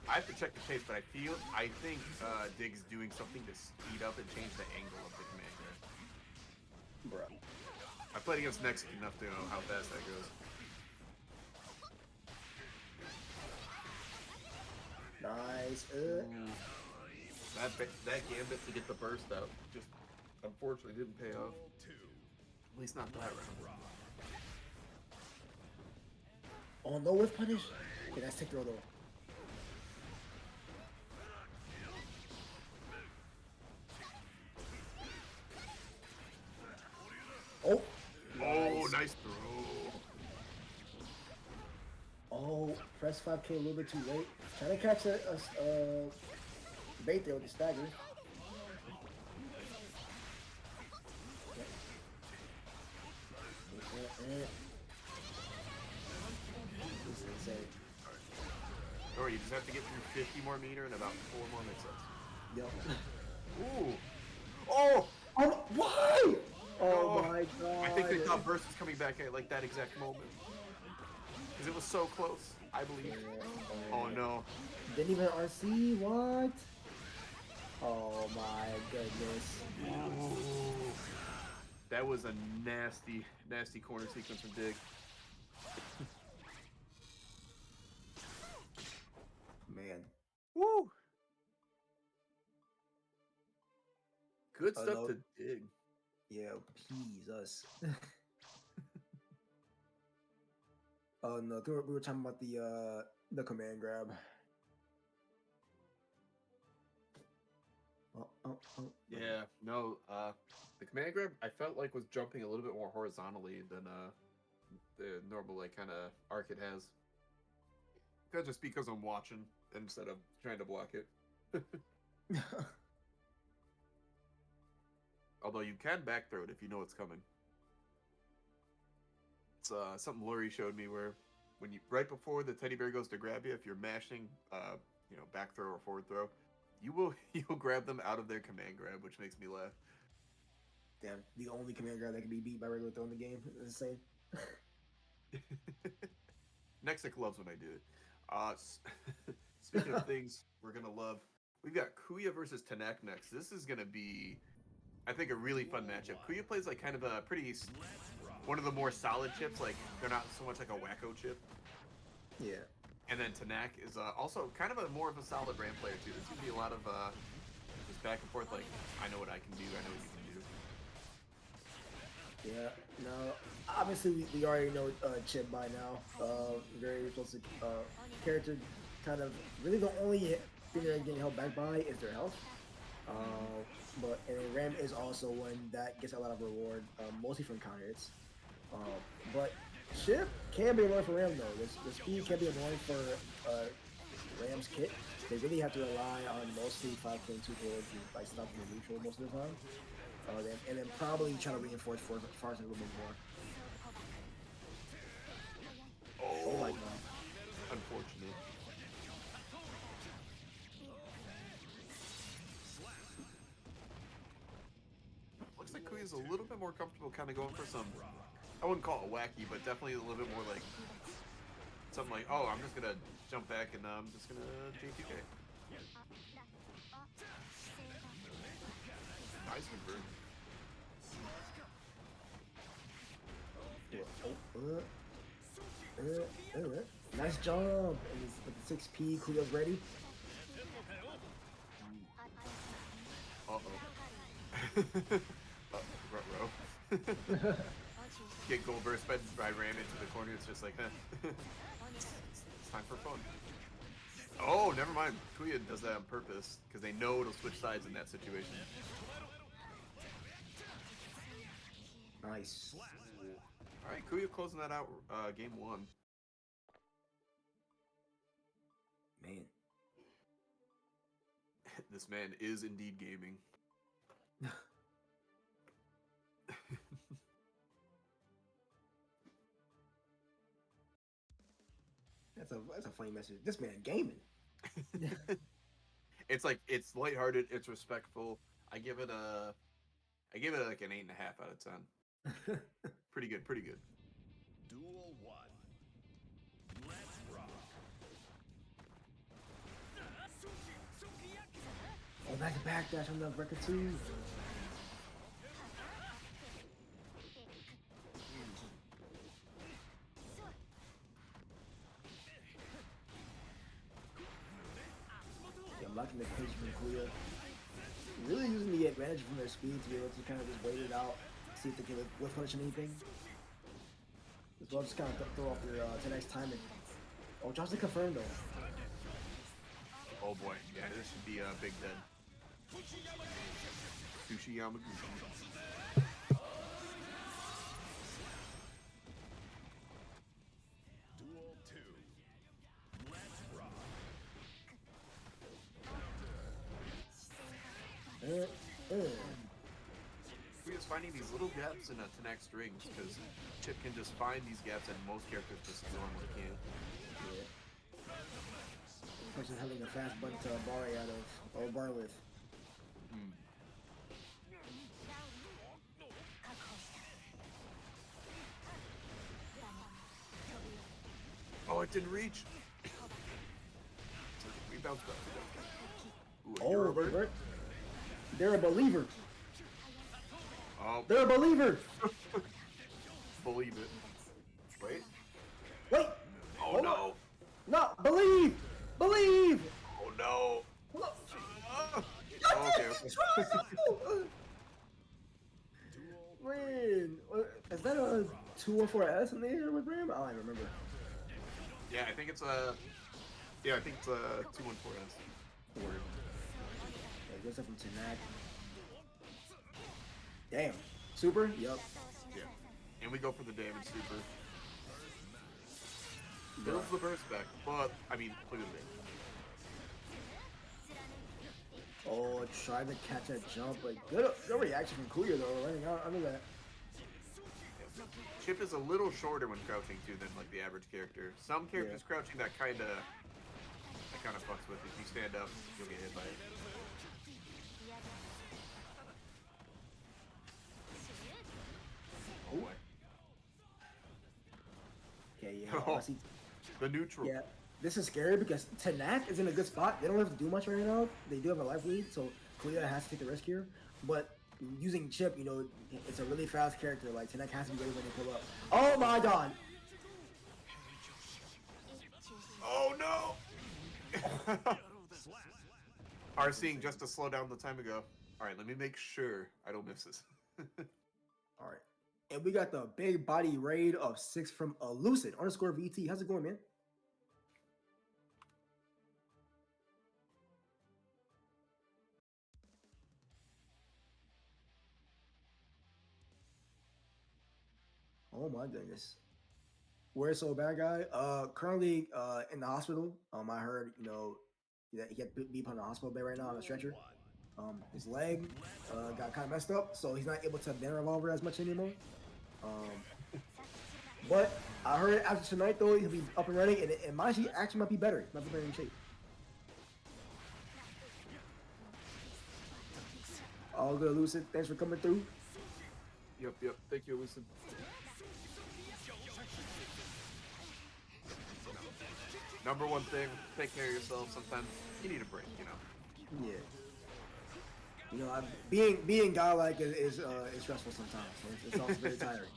I have to check the case, but I think Dig's doing something to speed up and change the angle of the command grab. Bruh. I played against Next enough to know how fast that goes. Nice. That gambit to get the burst out just unfortunately didn't pay off. At least not that round. Oh, no whiff punish? Okay, that's take throw though. Oh. press 5K a little bit too late. Trying to catch a bait there with the stagger. This is insane. Or you just have to get through 50 more meter and about 4 more mix-ups. Yep. Ooh. Oh! Oh, why? Oh No. my god. I think they thought Burst was coming back at like that exact moment. Because it was so close, I believe. Oh no. Didn't even RC, what? Oh my goodness. Ooh. That was a nasty, nasty corner sequence from Dig. Man. Woo! Good Oh, stuff no. to Dig. Yeah, Jesus. Oh no, we were talking about the command grab. Oh. Yeah, no, the command grab I felt like was jumping a little bit more horizontally than the normal like kind of arc it has. That's just because I'm watching instead of trying to block it. Although you can back throw it if you know it's coming. It's something Lori showed me where when you right before the teddy bear goes to grab you, if you're mashing back throw or forward throw, you'll grab them out of their command grab, which makes me laugh. Damn, the only command grab that can be beat by regular throw in the game. It's insane. Nexic loves when I do it. Speaking of things we're gonna love, we've got Kuya versus Tanak next. This is gonna be, I think, a really fun matchup. Kuya plays like kind of a pretty one of the more solid chips. Like they're not so much like a wacko chip. Yeah. And then Tanak is also kind of more of a solid ramp player too. There's gonna be a lot of just back and forth. Like I know what I can do. I know what you can do. Yeah, no. Obviously, we already know Chip by now. Very repulsive character. Kind of really the only thing they're getting held back by is their health. And Ram is also one that gets a lot of reward, mostly from counter hits. But Chip can be annoying for Ram though. The speed can be annoying for Ram's kit. They really have to rely on mostly 5K and 2K to like stop the neutral most of the time. And then probably try to reinforce Farsight a little bit more. Oh my god. Unfortunate. Looks like Kuya's a little bit more comfortable kind of going for some, I wouldn't call it wacky, but definitely a little bit more like something like, oh, I'm just going to jump back and I'm just going to JTK. Nice convert. Nice jump. And with the 6P, Kuya's ready. Ruh-roh. Get gold burst, but I ran into the corner. It's just like, it's time for fun. Oh, never mind. Kuya does that on purpose because they know it'll switch sides in that situation. Nice. All right, Kuya closing that out. Game 1. Man. This man is indeed gaming. That's a funny message. This man gaming. It's like it's lighthearted, it's respectful. I give it like an 8.5 out of 10. Pretty good, pretty good. Duel 1. Let's rock. Oh, nice backdash on the record too. Yeah, blocking the pitch from Kuya. Really using the advantage from their speed to be able to kind of just wait it out, see if they can whiff punish anything. As well, just kind of throw off their tonight's timing. Oh, drops the confirm though. Oh boy, yeah, this should be a big dead. Sushi Yamaguchi. Duel 2. finding these little gaps in Tenak's strings because Chip can just find these gaps and most characters just normally can't. Yeah. Person having a fast button to bar out of or bar with. Hmm. Oh, it didn't reach. We bounced back. Ooh, a hero Oh, bird. they're a believer. Oh, They're a believer. believe it. Wait. Wait. Oh no. No, believe. Believe. Oh no. Look. Ah. Oh, okay. Man, is that a 214S in there with Ram? I don't even remember. Yeah, I think it's a. Yeah, I think it's a 214S. Word. Yeah, good stuff from Tanak. Damn. Super? Yup. Yeah. And we go for the damage super. Builds the burst back, but I mean, look at it. Oh, tried to catch that jump, but good reaction from Kuya though, running out under that. Chip is a little shorter when crouching too than like the average character. Some characters crouching that kind of fucks with. If you stand up, you'll get hit by it. Oh boy. Okay, yeah. Oh. Honestly, The neutral. yeah. This is scary because Tanak is in a good spot. They don't have to do much right now. They do have a life lead, so Kuya has to take the risk here. But using Chip, you know, it's a really fast character. Like Tanak has to be ready when they pull up. Oh my god! Oh no! RCing just to slow down the time ago. Alright, let me make sure I don't miss this. All right. And we got the big body raid of 6 from Lucid _ VT. How's it going, man? Oh my goodness. Where's so bad guy? Currently in the hospital. I heard, you know, that he had to be put on the hospital bed right now on a stretcher. His leg got kind of messed up, so he's not able to bend a revolver as much anymore. But I heard after tonight though he'll be up and running, and it might actually might be better. He might be better in shape. All good, Lucid. Thanks for coming through. Yep. Thank you, Lucid. Number one thing, take care of yourself. Sometimes you need a break, you know. Yeah. You know, being godlike is stressful sometimes. So it's also very tiring.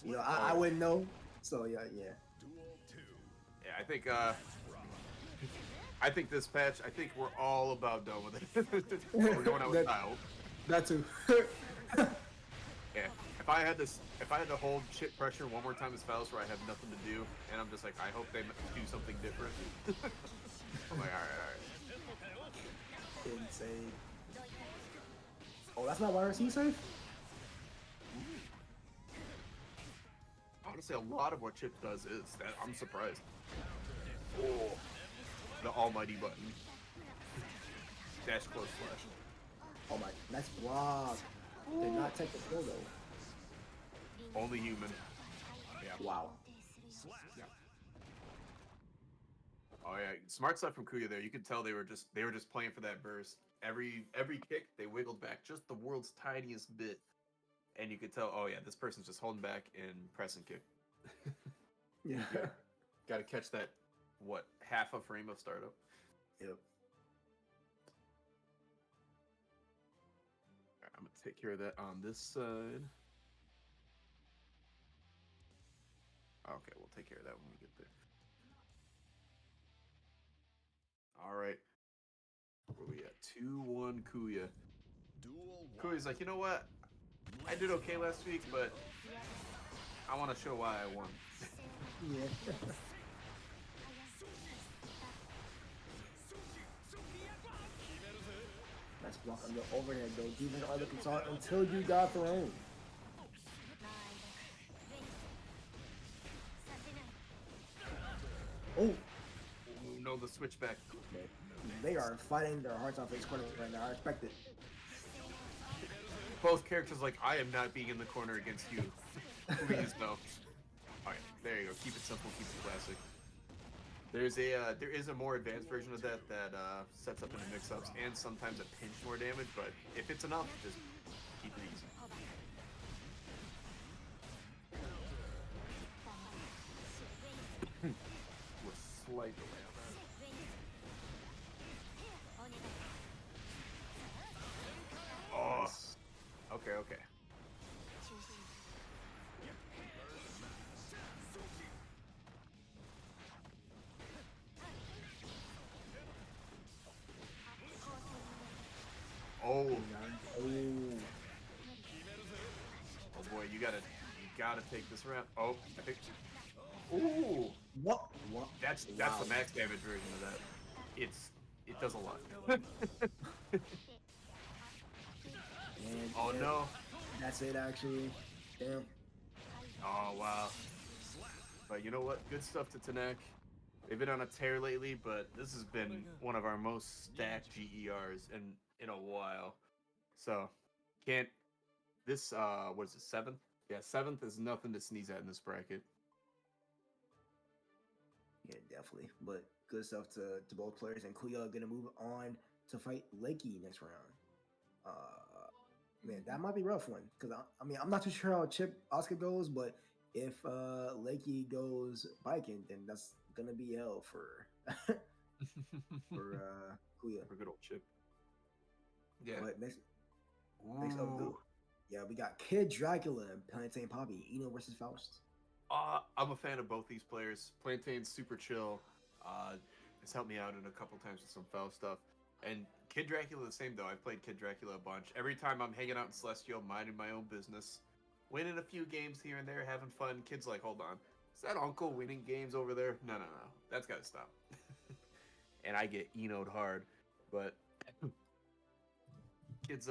You know, I wouldn't know. So yeah. Yeah, I think this patch. I think we're all about done with it. We're going out with style. That too. Yeah. If I had to hold Chip pressure one more time as Faust where I have nothing to do, and I'm just like, I hope they do something different. I'm like, all right. Insane. Oh, that's not YRC safe? Honestly, a lot of what Chip does is that I'm surprised. Oh, the almighty button. Dash close slash. Oh my, nice block. Did not take the kill though. Only human. Yeah. Wow. Yeah. Oh yeah, smart stuff from Kuya there. You could tell they were just playing for that burst. Every kick they wiggled back just the world's tiniest bit, and you could tell. Oh yeah, this person's just holding back and press and kick. Yeah. Got to catch that. What, half a frame of startup? Yep. Right, I'm gonna take care of that on this side. Okay, we'll take care of that when we get there. All right. Where we at? 2-1 Kuya. Kuya's like, you know what? I did okay last week, but I want to show why I won. Yeah. Nice block on the overhead though. Demons are looking solid until you got thrown. Oh, Ooh, no, the switchback. they are fighting their hearts off this corner right now. I respect it. both characters like, I am not being in the corner against you. Please no. Alright, there you go. Keep it simple, keep it classic. There is a more advanced version of that sets up into mix-ups and sometimes a pinch more damage, but if it's enough, just keep it easy. With slight delay on that. Oh, okay, okay. Oh, Oh, oh boy, you gotta take this round. Oh, I think. Ooh, what? that's Wow. the max damage version of that. It does a lot. And, Oh yeah, no. that's it actually. Damn. Oh wow. But you know what? Good stuff to Tanek. They've been on a tear lately, but this has been one of our most stacked GERs in a while. So can't this what is it, 7th? Yeah, 7th is nothing to sneeze at in this bracket. Yeah, definitely. But good stuff to both players. And Kuya gonna move on to fight Lakey next round. Man, that might be a rough one because I mean I'm not too sure how Chip Oscar goes, but if Lakey goes biking, then that's gonna be hell for Kuya. For good old Chip. Yeah. But next up, Ooh. yeah, we got Kid Dracula and Plantain Poppy, Eno versus Faust. I'm a fan of both these players. Plantain's super chill. It's helped me out in a couple times with some foul stuff. And Kid Dracula the same though. I've played Kid Dracula a bunch. Every time I'm hanging out in Celestial, minding my own business, winning a few games here and there, having fun. Kid's like, hold on, is that Uncle winning games over there? No, that's gotta stop. And I get Eno'd hard, but Kid's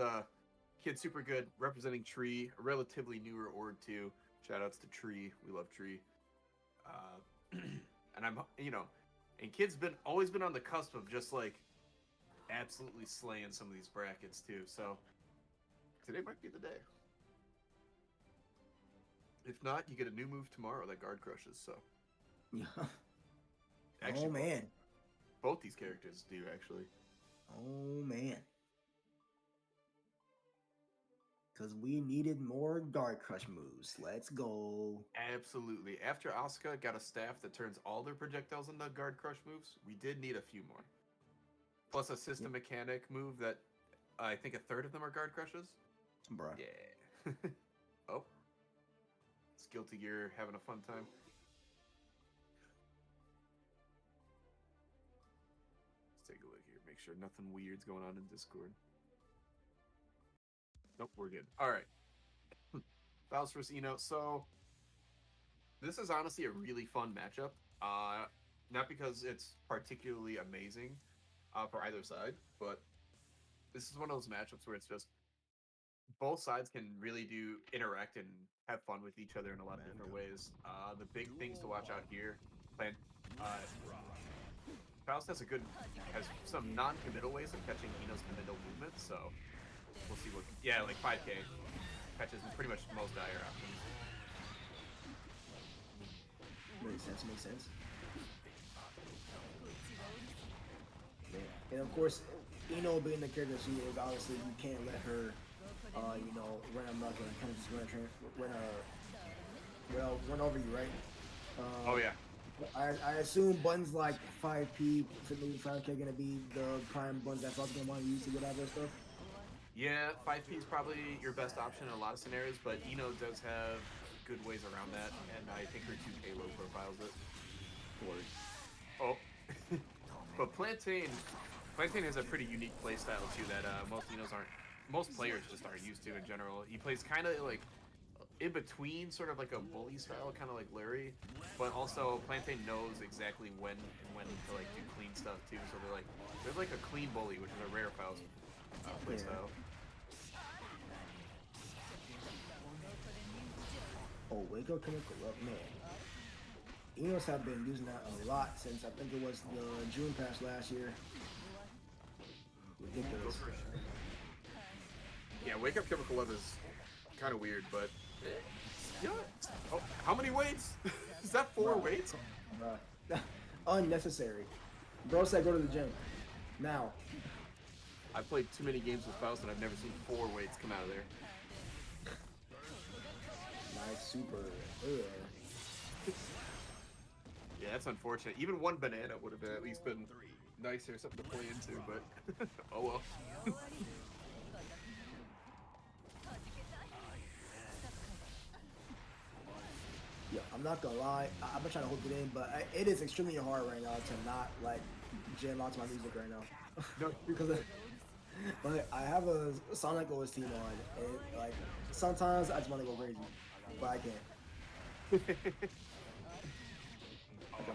super good, representing Tree, a relatively newer org too. Shoutouts to Tree, we love Tree. And I'm, and Kid's always been on the cusp of just like absolutely slaying some of these brackets too. So today might be the day. If not, you get a new move tomorrow that guard crushes. So Yeah. actually, Oh man. both these characters do actually. Oh man. Because we needed more guard crush moves. Let's go. Absolutely. After Asuka got a staff that turns all their projectiles into guard crush moves, we did need a few more. Plus a system mechanic move that I think a third of them are guard crushes. Bruh. Yeah. Oh. Skilty Gear having a fun time. Let's take a look here. Make sure nothing weird's going on in Discord. Nope, we're good. All right. Faust vs. Eno. So this is honestly a really fun matchup. Not because it's particularly amazing for either side, but this is one of those matchups where it's just both sides can really do interact and have fun with each other in a lot of different ways. The big things to watch out here. Faust has some non-committal ways of catching Eno's committal movement, so we'll see what. Yeah, like 5K catches pretty much most dire options. Makes sense. Yeah. And of course, Eno being the character she is, obviously you can't let her, run amok and kind of just run over you, right? Oh yeah. I assume buttons like 5P, 5K are gonna be the prime buttons that's also gonna want to use to get out of their stuff. Yeah, 5P is probably your best option in a lot of scenarios, but Eno does have good ways around that, and I think her 2K low profiles it. Oh. But Plantain has a pretty unique playstyle too that most players just aren't used to in general. He plays kind of like in between, sort of like a bully style, kind of like Larry, but also Plantain knows exactly when to like do clean stuff too. So there's like a clean bully, which is a rare Faust playstyle. Oh, Waco Chemical up, man. Enos have been using that a lot since I think it was the June patch last year. Ridiculous. Yeah, Wake Up Chemical Love is kind of weird, but you know what? Oh, how many weights? Is that 4 weights? Bruh. Unnecessary. Bro said go to the gym. Now. I've played too many games with Faust and I've never seen 4 weights come out of there. Nice super. Ugh. Yeah, that's unfortunate. Even one banana would have at least been nicer, something to play into, but oh well. Yeah, I'm not gonna lie. I've been trying to hold it in, but it is extremely hard right now to not like jam out to my music right now. No. Because but I have a Sonic OS team on, and like sometimes I just want to go crazy, but I can't. Like,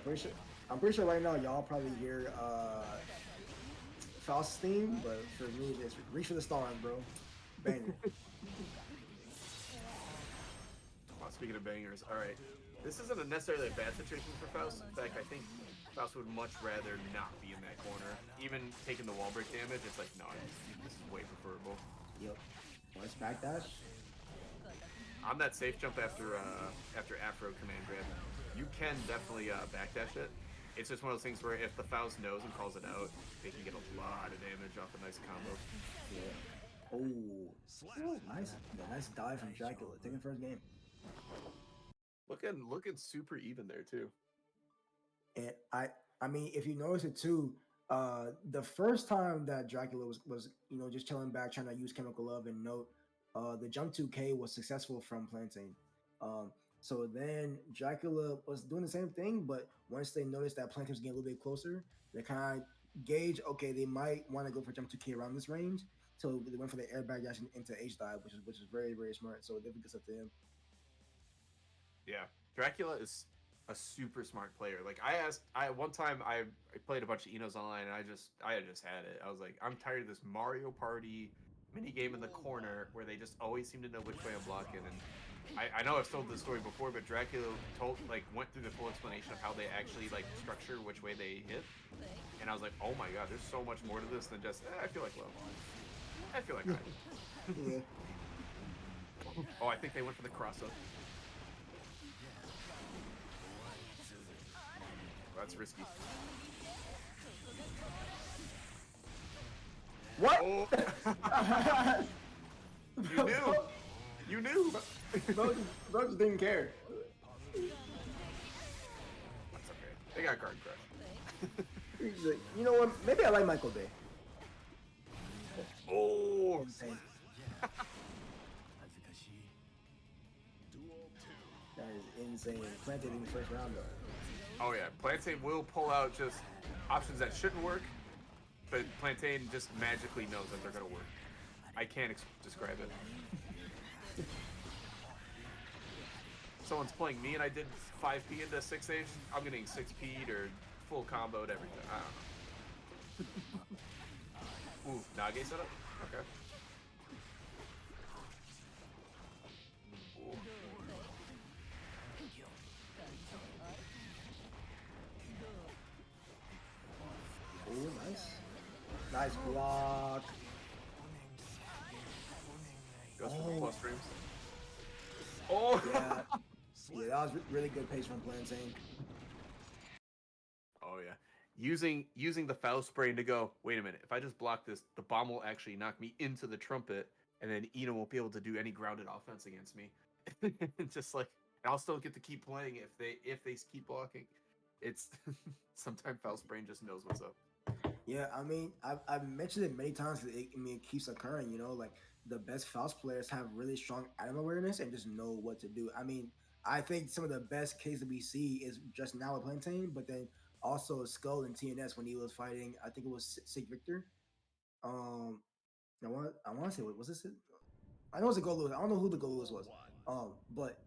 I'm pretty sure right now y'all probably hear Faust's theme, but for me it's Reach for the Stars, bro. Banger. Well, speaking of bangers, all right. This isn't necessarily a bad situation for Faust. In fact, I think Faust would much rather not be in that corner. Even taking the wall break damage, it's like, no, this is way preferable. Yep. Nice backdash. On that safe jump after Afro command grab, you can definitely backdash it. It's just one of those things where if the Faust knows and calls it out, they can get a lot of damage off a nice combo. Yeah. Oh, nice. Yeah, nice dive from Dracula. Taking first game. Looking super even there too. And I mean, if you notice it too, the first time that Dracula was just chilling back trying to use Chemical Love and Note, the jump 2K was successful from Plantain. So then Dracula was doing the same thing, but once they noticed that Plantain was getting a little bit closer, they kind of gauge, okay, they might want to go for jump 2K around this range. So they went for the airbag dash into H dive, which is very, very smart. So definitely good stuff to him. Yeah, Dracula is a super smart player. Like one time I played a bunch of Enos online and I just had it. I was like, I'm tired of this Mario Party mini game in the corner where they just always seem to know which way I'm blocking. And I know I've told this story before, but Dracula went through the full explanation of how they actually structure which way they hit. And I was like, oh my god, there's so much more to this than just I feel like low. I feel like high. Yeah. Oh, I think they went for the cross up. That's risky. What? Oh. You knew. You knew. Bro just didn't care. That's okay. They got guard crush. He's like, you know what? Maybe I like Michael Bay. Oh. Insane. That is insane. Planted in the first round though. Oh yeah, Plantain will pull out just options that shouldn't work, but Plantain just magically knows that they're gonna work. I can't describe it. Someone's playing me and I did 5p into 6H, I'm getting 6p'd or full comboed everything. I don't know. Ooh, Nage setup? Okay. Ooh. Oh, nice. Nice block. Goes for the plus frames. Oh! Yeah. Yeah, that was really good pace from Plantain. Oh yeah. Using the Faust brain to go, wait a minute, if I just block this, the bomb will actually knock me into the trumpet, and then Eno won't be able to do any grounded offense against me. Just and I'll still get to keep playing if they keep blocking. It's sometimes Faust brain just knows what's up. Yeah, I mean, I've mentioned it many times. It keeps occurring. The best Faust players have really strong item awareness and just know what to do. I mean, I think some of the best cases we see is just now with Plantain, but then also Skull and TNS when he was fighting. I think it was Sig Victor. I want to say what was this? I know it's a Go Lewis. I don't know who the Go Lewis was. But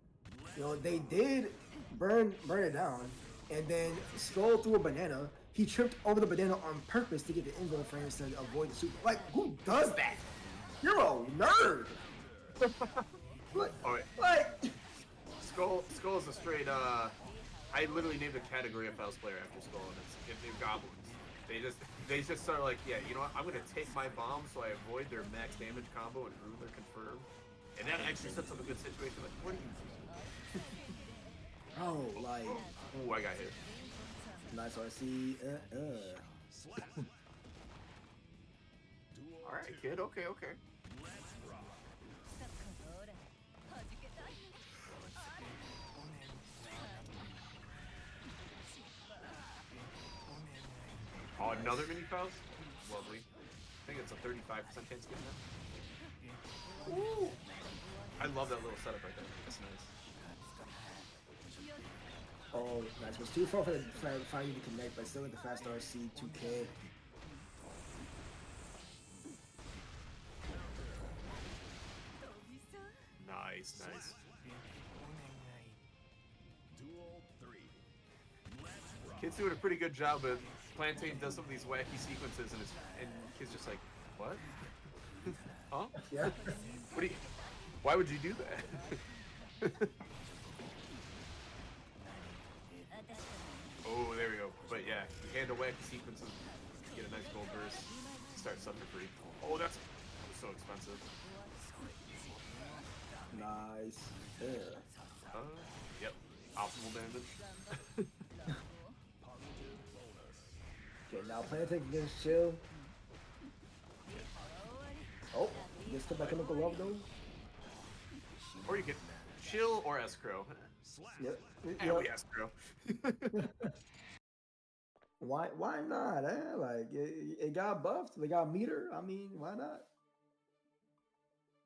they did burn it down, and then Skull threw a banana. He tripped over the banana on purpose to get the invo frames to avoid the super. Like, who does that? You're a nerd. Skull is a straight. I literally named a category of Faust player after Skull, and it's goblins. They just start like, yeah, you know what? I'm gonna take my bomb so I avoid their max damage combo and ruin their confirm. And that actually sets up a good situation. Like, what are you Bro, like, Ooh, I got hit. nice RC. Slap. Duel Alright, 2. kid, okay, okay. Let's rock. Oh, another mini Faust? Lovely. I think it's a 35% chance of getting that. Ooh! I love that little setup right there. That's nice. Oh, nice. Was too far for the find you to connect, but still with the fast RC 2K. Nice, nice. Duel 3. Let's rock. Kid's doing a pretty good job, but Plantain does some of these wacky sequences, and Kid's just like, what? Huh? Yeah. What do you? Why would you do that? Oh, there we go. But yeah, you handle wacky sequences, get a nice gold burst, start sucker free. Oh, that was so expensive. Nice. Yeah. Yep. Optimal damage. Okay, now Plantain against Chill. Oh, gets come back chemical love though. Or you get chill or escrow. Slap. Yep. Yeah, we escrow. Why not? Like it got buffed. They got meter. I mean, why not?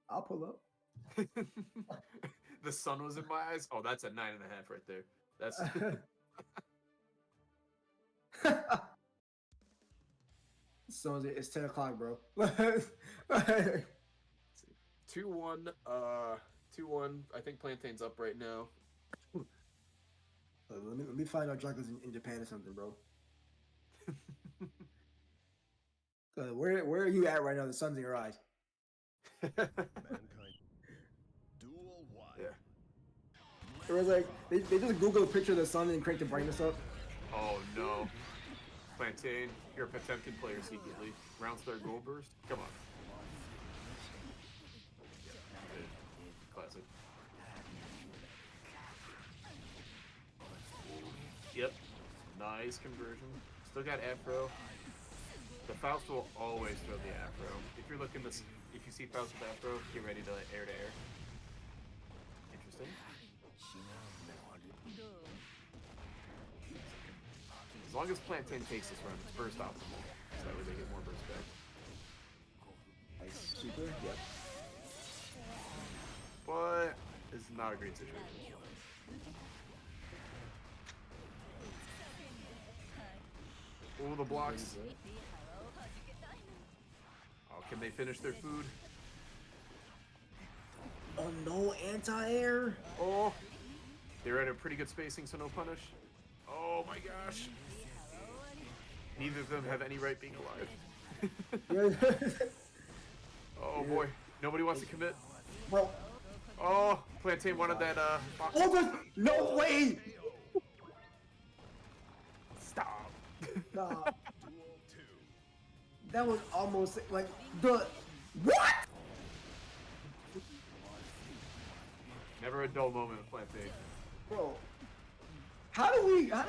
I'll pull up. The sun was in my eyes. Oh, that's a 9.5 right there. That's So it's 10 o'clock, bro. 2-1. 2-1. I think Plantain's up right now. Let me find out Dracula's in Japan or something, bro. Where are you at right now? The sun's in your eyes. Mankind. Duel 1. Yeah. It was like they just Google a picture of the sun and crank the brightness up. Oh no. Plantain, you're a Potemkin player secretly. Round start gold burst? Come on. Classic. Yep. Nice conversion. Still got Afro. The Faust will always throw the Afro. If you're looking to, if you see Faust with Afro, get ready to air to air. Interesting. As long as Plantain takes this run, it's burst optimal. So that way they get more burst back. Nice super. Yep. But it's not a great situation. Oh, the blocks. Oh, can they finish their food? Oh no, anti-air. Oh, they're at a pretty good spacing, so no punish. Oh my gosh. Neither of them have any right being alive. Oh boy, nobody wants to commit. Bro. Oh, Plantain wanted that, box. Oh, no way. Stop. Nah, Duel 2. that was almost like the what? Never a dull moment with Plantain. Bro, how do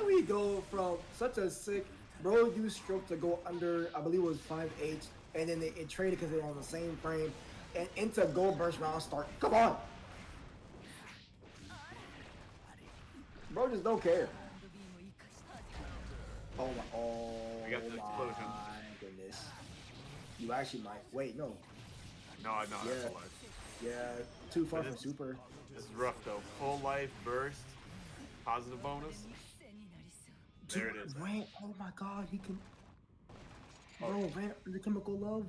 we go from such a sick bro use stroke to go under, I believe it was 5H, and then it traded because they're on the same frame, and into gold burst round start? Come on, bro, just don't care. Oh my, We got the explosion. my goodness. You actually might wait. No, No, that's Yeah. a lie. yeah, too far But from it's- super. This is rough though. Full life burst, positive bonus. There it is. Ran, oh my god, he can. Bro, ran under chemical love.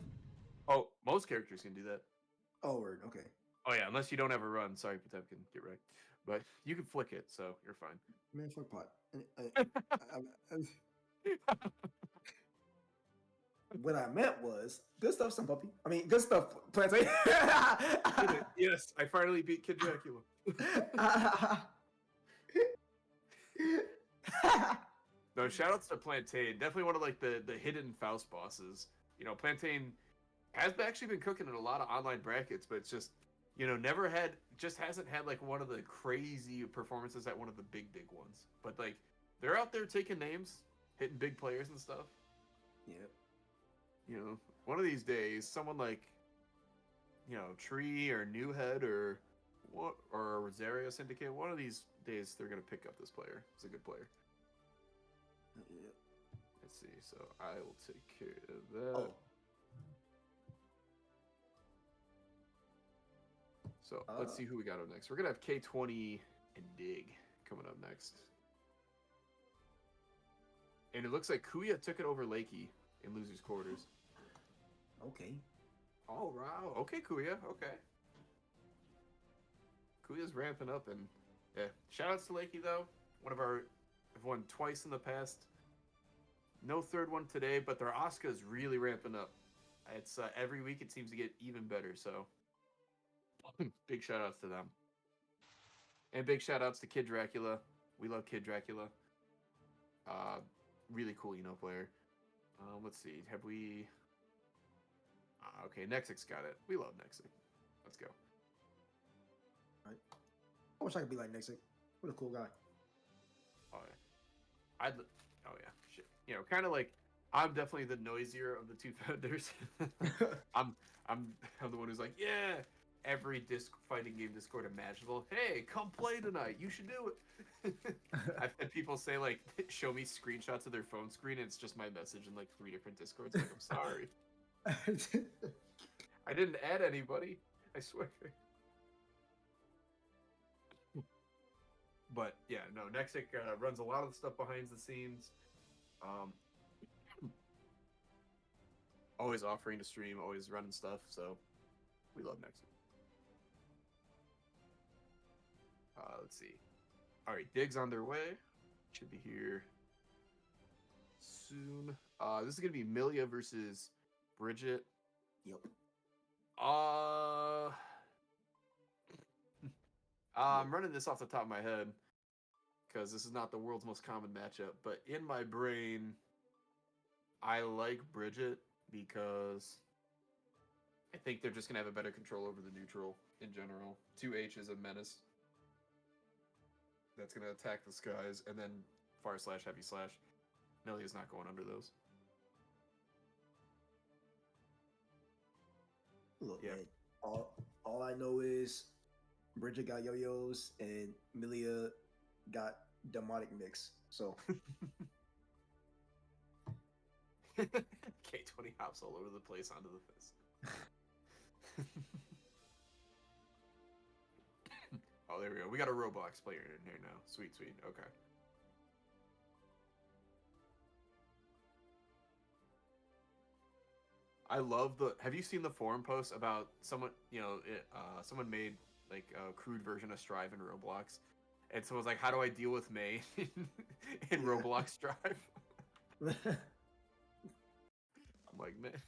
Oh, most characters can do that. Oh, word. Okay. Oh yeah, unless you don't have a run. Sorry, Potemkin, get wrecked. But you can flick it, so you're fine. Man, fuck pot. What I meant was good stuff, some puppy. I mean, good stuff, Plantain. Yes, I finally beat Kid Dracula. No, shout outs to Plantain. Definitely one of like the hidden Faust bosses. You know, Plantain has actually been cooking in a lot of online brackets, but it's just, you know, hasn't had like one of the crazy performances at one of the big ones. But like they're out there taking names, hitting big players and stuff. Yep. You know, one of these days, someone like, you know, Tree or Newhead or Rosario Syndicate, one of these days they're gonna pick up this player. He's a good player. Yep. Let's see. So I will take care of that. Oh. So let's see who we got up next. We're gonna have K20 and Dig coming up next. And it looks like Kuya took it over Lakey in losers quarters. Okay. Oh wow. Okay, Kuya. Okay. Kuya's ramping up, and yeah. Shout outs to Lakey though. I've won twice in the past. No third one today, but their Asuka is really ramping up. It's every week it seems to get even better. So big shout outs to them. And big shout outs to Kid Dracula. We love Kid Dracula. Really cool player. Let's see. Have we... okay, Nexic got it. We love Nexic. Let's go. All right. I wish I could be like Nixic. What a cool guy. Oh, yeah. Oh, yeah. Shit. You know, kind of like... I'm definitely the noisier of the two founders. I'm the one who's like, yeah, every fighting game Discord imaginable. Hey, come play tonight. You should do it. I've had people say like, show me screenshots of their phone screen, and it's just my message in like 3 different Discords. Like, I'm sorry, I didn't add anybody. I swear. But yeah, no, Nexic runs a lot of the stuff behind the scenes. Always offering to stream, always running stuff. So we love Nexic. Let's see. All right, Dig's on their way. Should be here soon. This is gonna be Milia versus Bridget. Yep. I'm running this off the top of my head because this is not the world's most common matchup. But in my brain, I like Bridget because I think they're just gonna have a better control over the neutral in general. 2H is a menace that's gonna attack the skies, and then far slash, heavy slash. Milia's not going under those. Look, Yeah. man, all I know is Bridget got yo-yos and Milia got demonic mix. So K20 hops all over the place onto the fist. Oh, there we go. We got a Roblox player in here now. Sweet, sweet. Okay. I love the... Have you seen the forum post about someone, someone made like a crude version of Strive in Roblox? And someone's like, how do I deal with May in Roblox Strive? I'm like, man.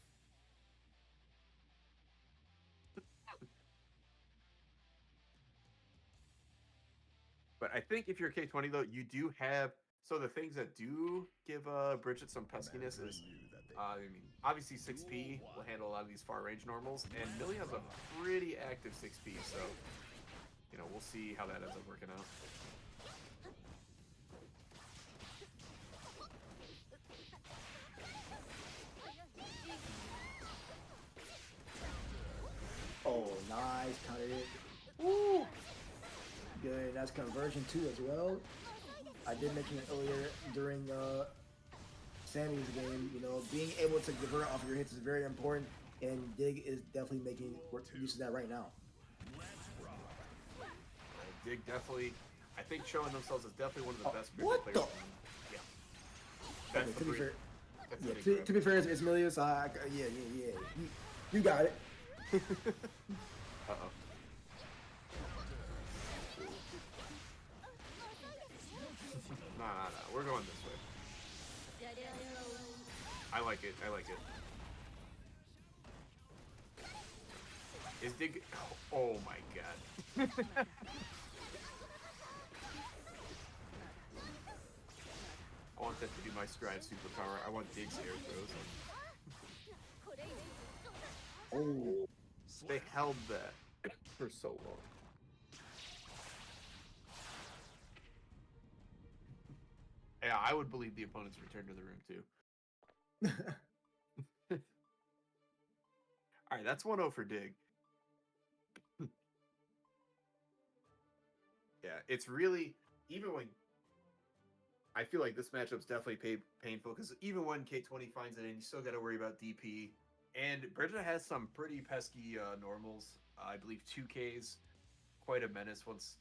But I think if you're K20 though, you do have... So the things that do give Bridget some peskiness is... I mean, obviously 6P will handle a lot of these far range normals, and Millie has a pretty active 6P, so we'll see how that ends up working out. oh, nice, counted it. Woo! Good, that's conversion too as well. I did mention it earlier during Sammy's game, being able to convert off your hits is very important, and Dig is definitely making use of that right now. Dig definitely, I think, showing themselves as definitely one of the best what players. the? Yeah. Okay, That's to be fair, that's yeah, the big to be fair, it's Milia, so yeah. You got it. Uh-oh. Nah, we're going this way. I like it. Is Dig... Oh my god. want that to be my Strive superpower. I want Dig's air throws. Oh, They held that for so long. Yeah, I would believe the opponent's return to the room too. All right, that's 1-0 for Dig. Yeah, it's really, even when I feel like this matchup's definitely painful because even when K20 finds it in, you still got to worry about DP. And Bridget has some pretty pesky normals. I believe 2Ks, quite a menace once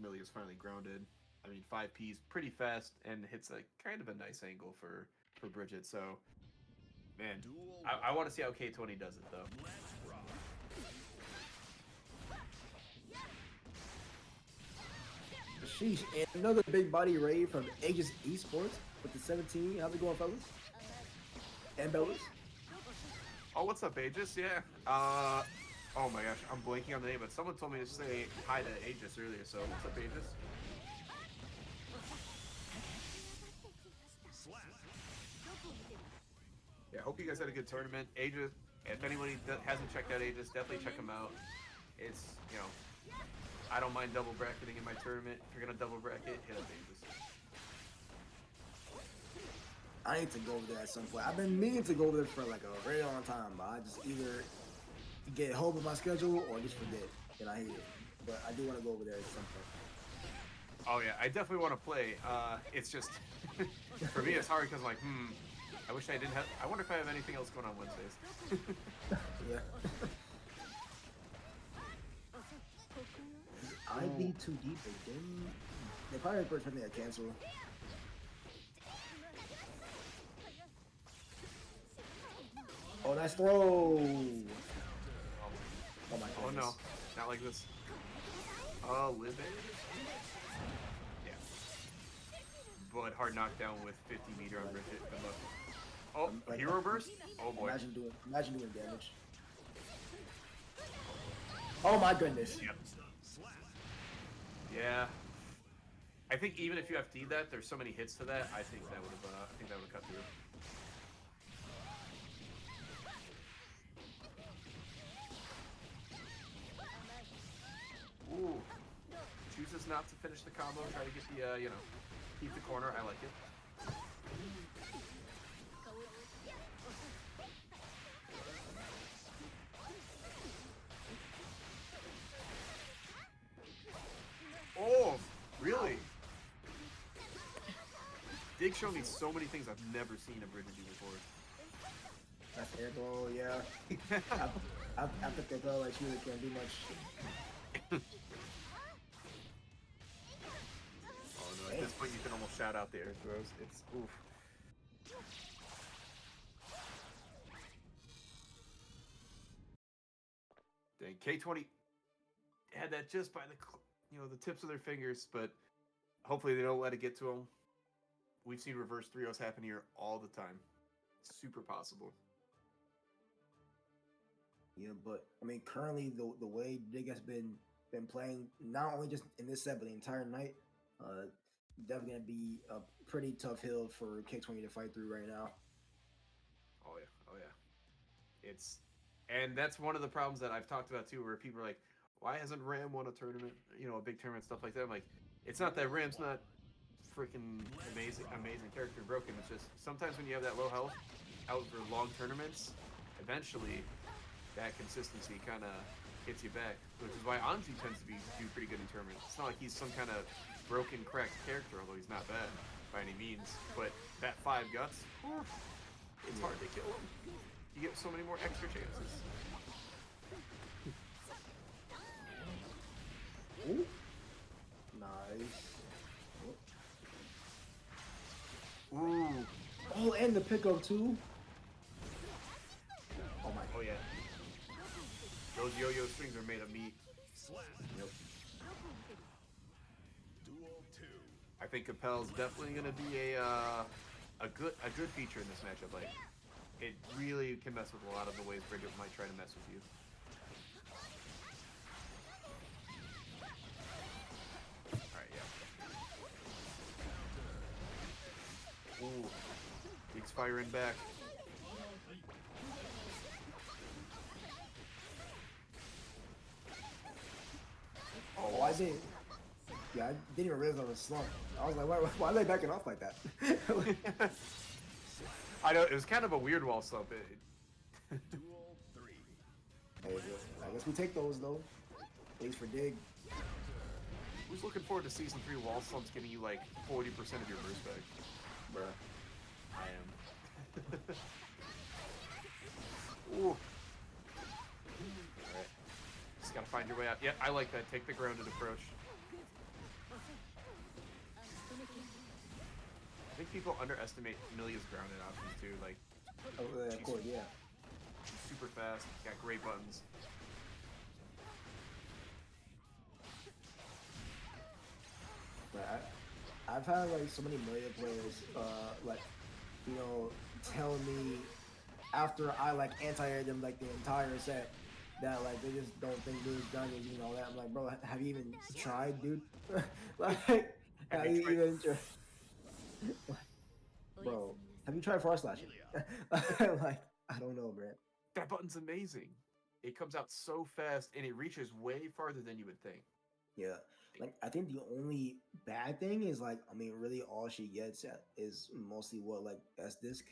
Millie is finally grounded. I mean, 5P's pretty fast and hits a kind of a nice angle for Bridget. So, man, Duel I want to see how K20 does it though. Let's rock. sheesh. And another big body raid from Aegis Esports with the 17. How's it going, fellas? And bellas? Oh, what's up, Aegis? Yeah. Oh my gosh, I'm blanking on the name, but someone told me to say hi to Aegis earlier. So, what's up, Aegis? Slap. Yeah, hope you guys had a good tournament. Aegis, if anybody hasn't checked out Aegis, definitely check him out. It's, you know, I don't mind double bracketing in my tournament. If you're gonna double bracket, hit up Aegis. I need to go over there at some point. I've been meaning to go over there for like a very long time, but I just either get hold of my schedule or just forget, and I hate it. But I do want to go over there at some point. Oh yeah, I definitely want to play. It's just for me, it's hard because like, I wish I didn't have. I wonder if I have anything else going on Wednesdays. Yeah. I'd be too deep again. They probably put something to cancel. Oh, nice throw! Oh my goodness. Oh no, not like this. Oh, live it. Yeah. But hard knockdown with 50 meter on Bridget. Good luck. Oh, Like- hero burst? Oh boy. Imagine doing damage. Oh my goodness. Yep. Slap. Yeah. I think even if you have D'd that, there's so many hits to that. I think that would have. Cut through. Ooh. Chooses not to finish the combo. Try to get the, keep the corner. I like it. Oh, really? Dig showed me so many things I've never seen a Bridget do before. That's air throw, yeah. I think they felt like she really can't do much. Oh no, at this point you can almost shout out the air throws. It's oof. Dang, K20 had that just by the tips of their fingers, but hopefully they don't let it get to them. We've seen reverse 3-0s happen here all the time. Super possible. Yeah, but I mean, currently the way Dig has been playing, not only just in this set but the entire night, definitely gonna be a pretty tough hill for K20 to fight through right now. Oh yeah. And that's one of the problems that I've talked about too, where people are like, why hasn't Ram won a tournament? A big tournament, stuff like that. I'm like, it's not that Ram's not freaking amazing character broken. It's just sometimes when you have that low health out for long tournaments, eventually that consistency kind of hits you back, which is why Anji tends to do pretty good in tournaments. It's not like he's some kind of broken, cracked character, although he's not bad by any means. But that 5 guts, it's hard to kill him. You get so many more extra chances. Ooh. Nice. Ooh. Oh, and the pickup too. Oh my. Oh yeah. Those yo-yo swings are made of meat. Slap. Yep. Duel 2. I think Capel's definitely going to be a good feature in this matchup. Like, it really can mess with a lot of the ways Bridget might try to mess with you. Alright, yeah. It's firing back. Oh, I didn't. Yeah, I didn't even realize I was slump. I was like, why are they backing off like that? I know, it was kind of a weird wall slump. Duel 3. Hey, I guess we take those though. At least for dig. Who's looking forward to season 3 wall slumps giving you like 40% of your burst back? Bruh. I am. Ooh. Alright. Just gotta find your way out. Yeah, I like that. Take the grounded approach. I think people underestimate Milia's grounded options too. Like, Oh, yeah, of course, yeah. she's super fast, got great buttons. But I've had like so many Mario players, like, you know, tell me after I like anti-aired them like the entire set that like they just don't think Lu's done it and all that. I'm like, bro, have you even tried, dude? Like, have you tried- even tried? Bro, have you tried Far Slash? Like, I don't know, bro. That button's amazing. It comes out so fast and it reaches way farther than you would think. Yeah. Like, I think the only bad thing is like, I mean, really all she gets at is mostly what like S disc.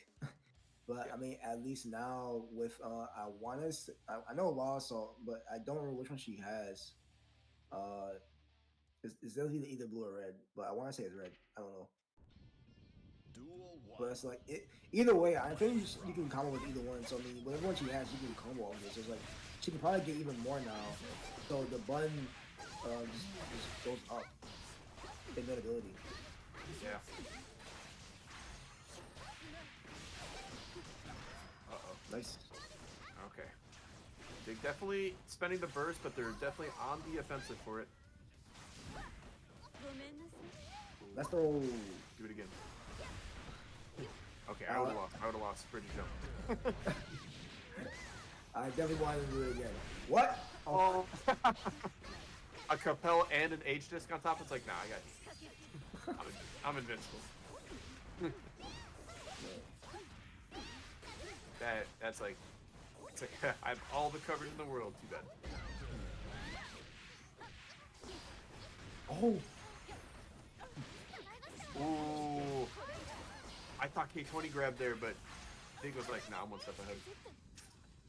But Yeah. I mean, at least now with I want to I know Raw Assault, but I don't remember which one she has. It's definitely either blue or red, but I want to say it's red. I don't know. Duel 1. But it's like it either way. I think you can combo with either one. So I mean, whatever one she has, you can combo with it. So it's like she can probably get even more now. So the button just goes up in ability. Yeah. Uh-oh. Nice. Okay. They're definitely spending the burst, but they're definitely on the offensive for it. Let's go. Do it again. Okay, I would have lost. I would have lost. Bridge jump. I definitely wanted to do it again. What? Oh. A Capella and an H disc on top. It's like, nah, I got you. I'm invincible. That's like, it's like I have all the coverage in the world. Too bad. Oh. Ooh. I thought K20 grabbed there, but Dig was like, nah, I'm one step ahead.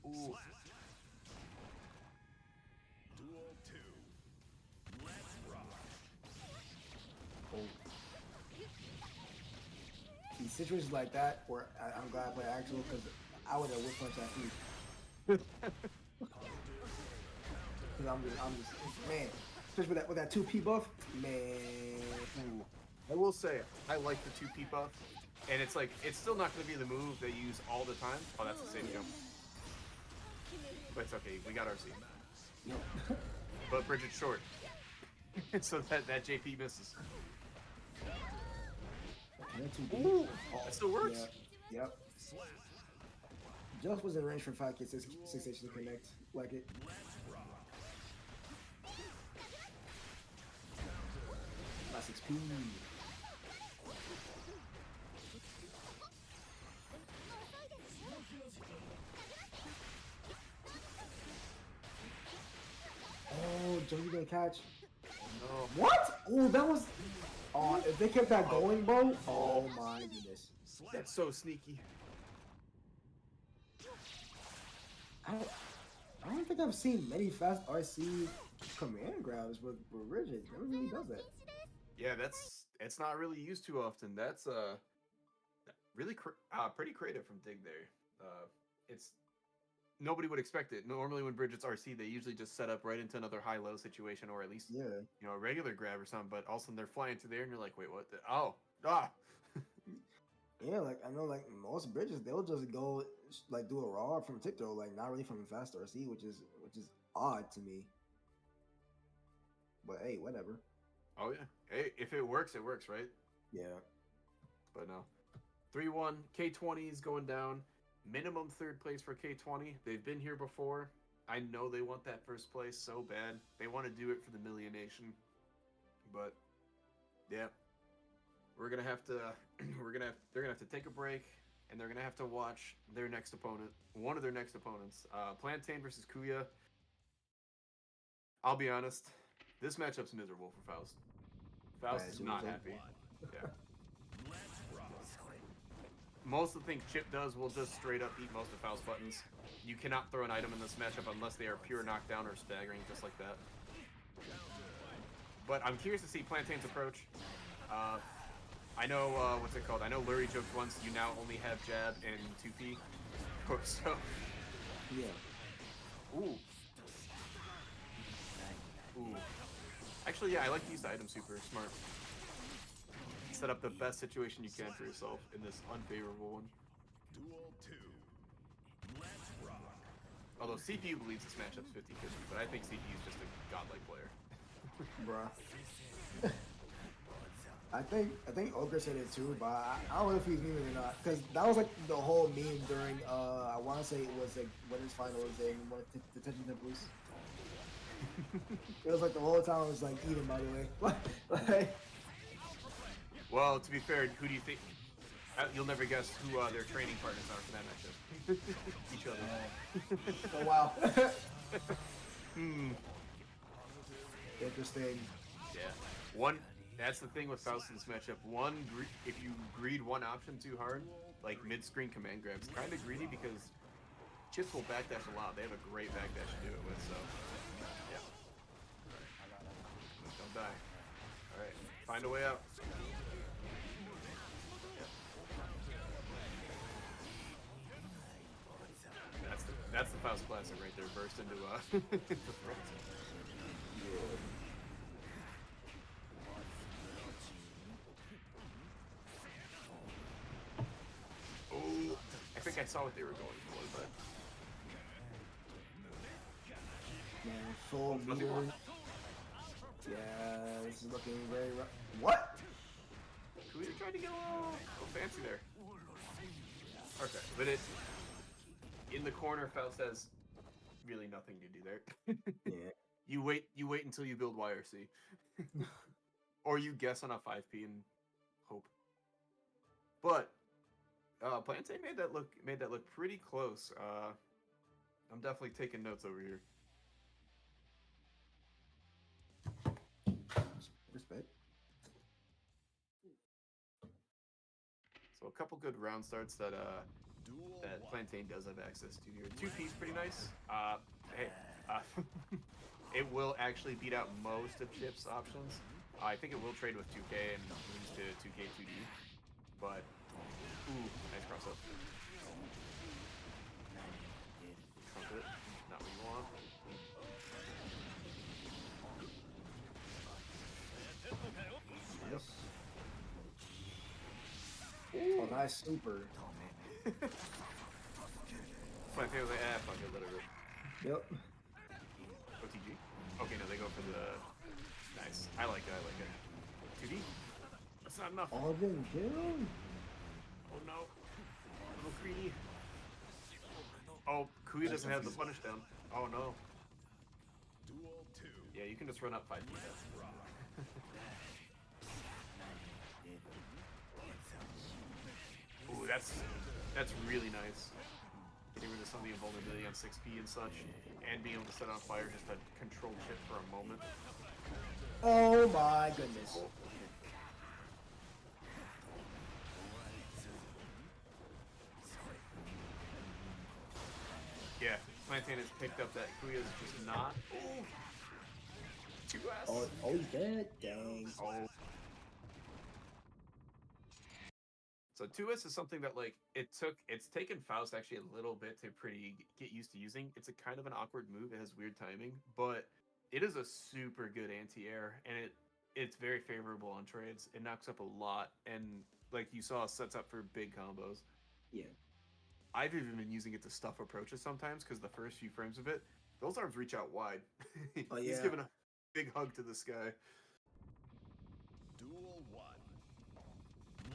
Ooh. Duel 2. Let's rock. Oh. See, situations like that where I'm glad I play actual because I would have whip punched that feet. Cause I'm just man, especially with that 2P buff, man. Ooh. I will say, I like the 2P buff, and it's like, it's still not going to be the move they use all the time. Oh, that's the same jump. But it's okay, we got our seat. Yep. But Bridget's short. So that JP misses. Can that 2P? Ooh, that still works. Yeah. Yep. Just was in range for 5K 6H to connect. Like it. Nice XP. Oh, Joey gonna catch. No. What? Oh, that was. Oh, if they kept that going, bro. Oh my goodness. That's so sneaky. I don't think I've seen many fast RC command grabs with Rigid. Never really does that. Yeah, it's not really used too often. That's really pretty creative from Dig there. It's nobody would expect it. Normally when Bridget's RC, they usually just set up right into another high-low situation, or at least Yeah. you know, a regular grab or something. But all of a sudden they're flying through there, and you're like, wait, what? Oh, ah. Yeah, like I know, like most bridges, they'll just go like do a raw from tiptoe, like not really from fast RC, which is odd to me. But hey, whatever. Oh yeah. Hey, if it works, right? Yeah. But no. 3-1. K20 is going down. Minimum third place for K20. They've been here before. I know they want that first place so bad. They want to do it for the Million Nation. But yeah. We're gonna have to they're gonna have to take a break. and they're gonna have to watch their next opponent, one of their next opponents, Plantain versus Kuya. I'll be honest, this matchup's miserable for Faust. Faust Alright, is so not we happy. Yeah. Let's rock. Most of the things Chip does will just straight up eat most of Faust's buttons. You cannot throw an item in this matchup unless they are pure knockdown or staggering, just like that. But I'm curious to see Plantain's approach. I know, what's it called? I know Lurie joked once, you now only have jab and 2P. So, Yeah. ooh. Ooh. Actually, yeah, I like to use the item super. Smart. Set up the best situation you can for yourself in this unfavorable one. Duel 2. Let's rock. Although CPU believes this matchup's 50-50, but I think CPU is just a godlike player. Bruh. I think Ogre said it too, but I don't know if he's memeing or not. Because that was like the whole meme during, I want to say it was like winners finals in one of the Detention Temples. It was like the whole time it was like even, by the way. Like, Well, to be fair, who do you think? You'll never guess who their training partners are for that matchup. Each other. oh wow. Hmm. Interesting. Yeah. One. That's the thing with Faust in this matchup. If you greed one option too hard, like mid-screen command grabs, kind of greedy because Chips will backdash a lot. They have a great backdash to do it with, so yeah. Don't die. All right, find a way out. That's the Faust classic right there. Burst into into threat. Oh, I think I saw what they were going for, but Man, full Fuzzy meter. one. Yeah, this is looking very rough. What? Kuya tried to get a little fancy there. Okay, but in the corner, Faust has really nothing to do there. Yeah. You wait until you build YRC, or you guess on a 5P and hope. But Plantain made that look pretty close. I'm definitely taking notes over here. Respect. So a couple good round starts that Duel that 1. Plantain does have access to here. 2P's pretty nice. Hey, it will actually beat out most of Chip's options. I think it will trade with 2K and lose to 2K 2D. But, ooh, nice cross up. Trumpet, not what you want. Yes. Oh, nice super. Plantain was like, fuck it, let it rip. Yep. OTG? Okay, no, they go for the... Nice. I like it. 2D? That's not enough. All of them killed. Oh no. Little greedy. Oh, Kuya doesn't have the punish down. Oh no. Duel 2. Yeah, you can just run up 5 feet. Ooh, that's really nice. Getting rid of some of the invulnerability on 6P and such, and being able to set on fire just a control chip for a moment. Oh my goodness. Yeah, Plantain has picked up that Kuya's just not. Ooh. 2S. Oh, he's dead. Dang. Oh. So 2S is something that like it's taken Faust actually a little bit to get used to using. It's a kind of an awkward move. It has weird timing, but it is a super good anti-air, and it's very favorable on trades. It knocks up a lot, and like you saw, sets up for big combos. Yeah. I've even been using it to stuff approaches sometimes because the first few frames of it, those arms reach out wide. Oh, He's yeah. giving a big hug to the sky. Duel 1.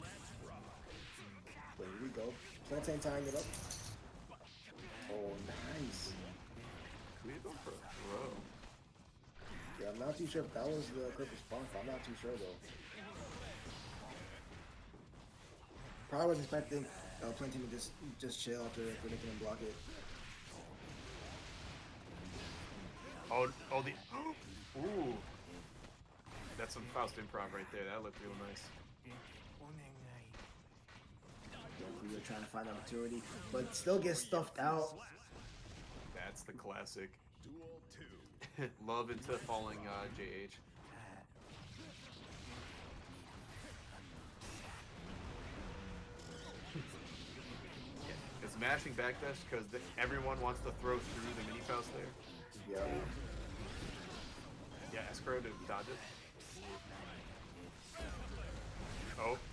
Let's rock. There we go. Plantain tying it up. Oh, nice. We go for a throw. Yeah, I'm not too sure if that was the correct response. I'm not too sure though. Probably was expecting Plantain to just chill after they can block it. Oh, the ooh, that's some Faust improv right there. That looked real nice. We were trying to find opportunity, but still get stuffed out. That's the classic. Duel 2. Love into falling JH. It's mashing backdash because everyone wants to throw through the mini Faust there. Yeah. Yeah, escrow to dodge it.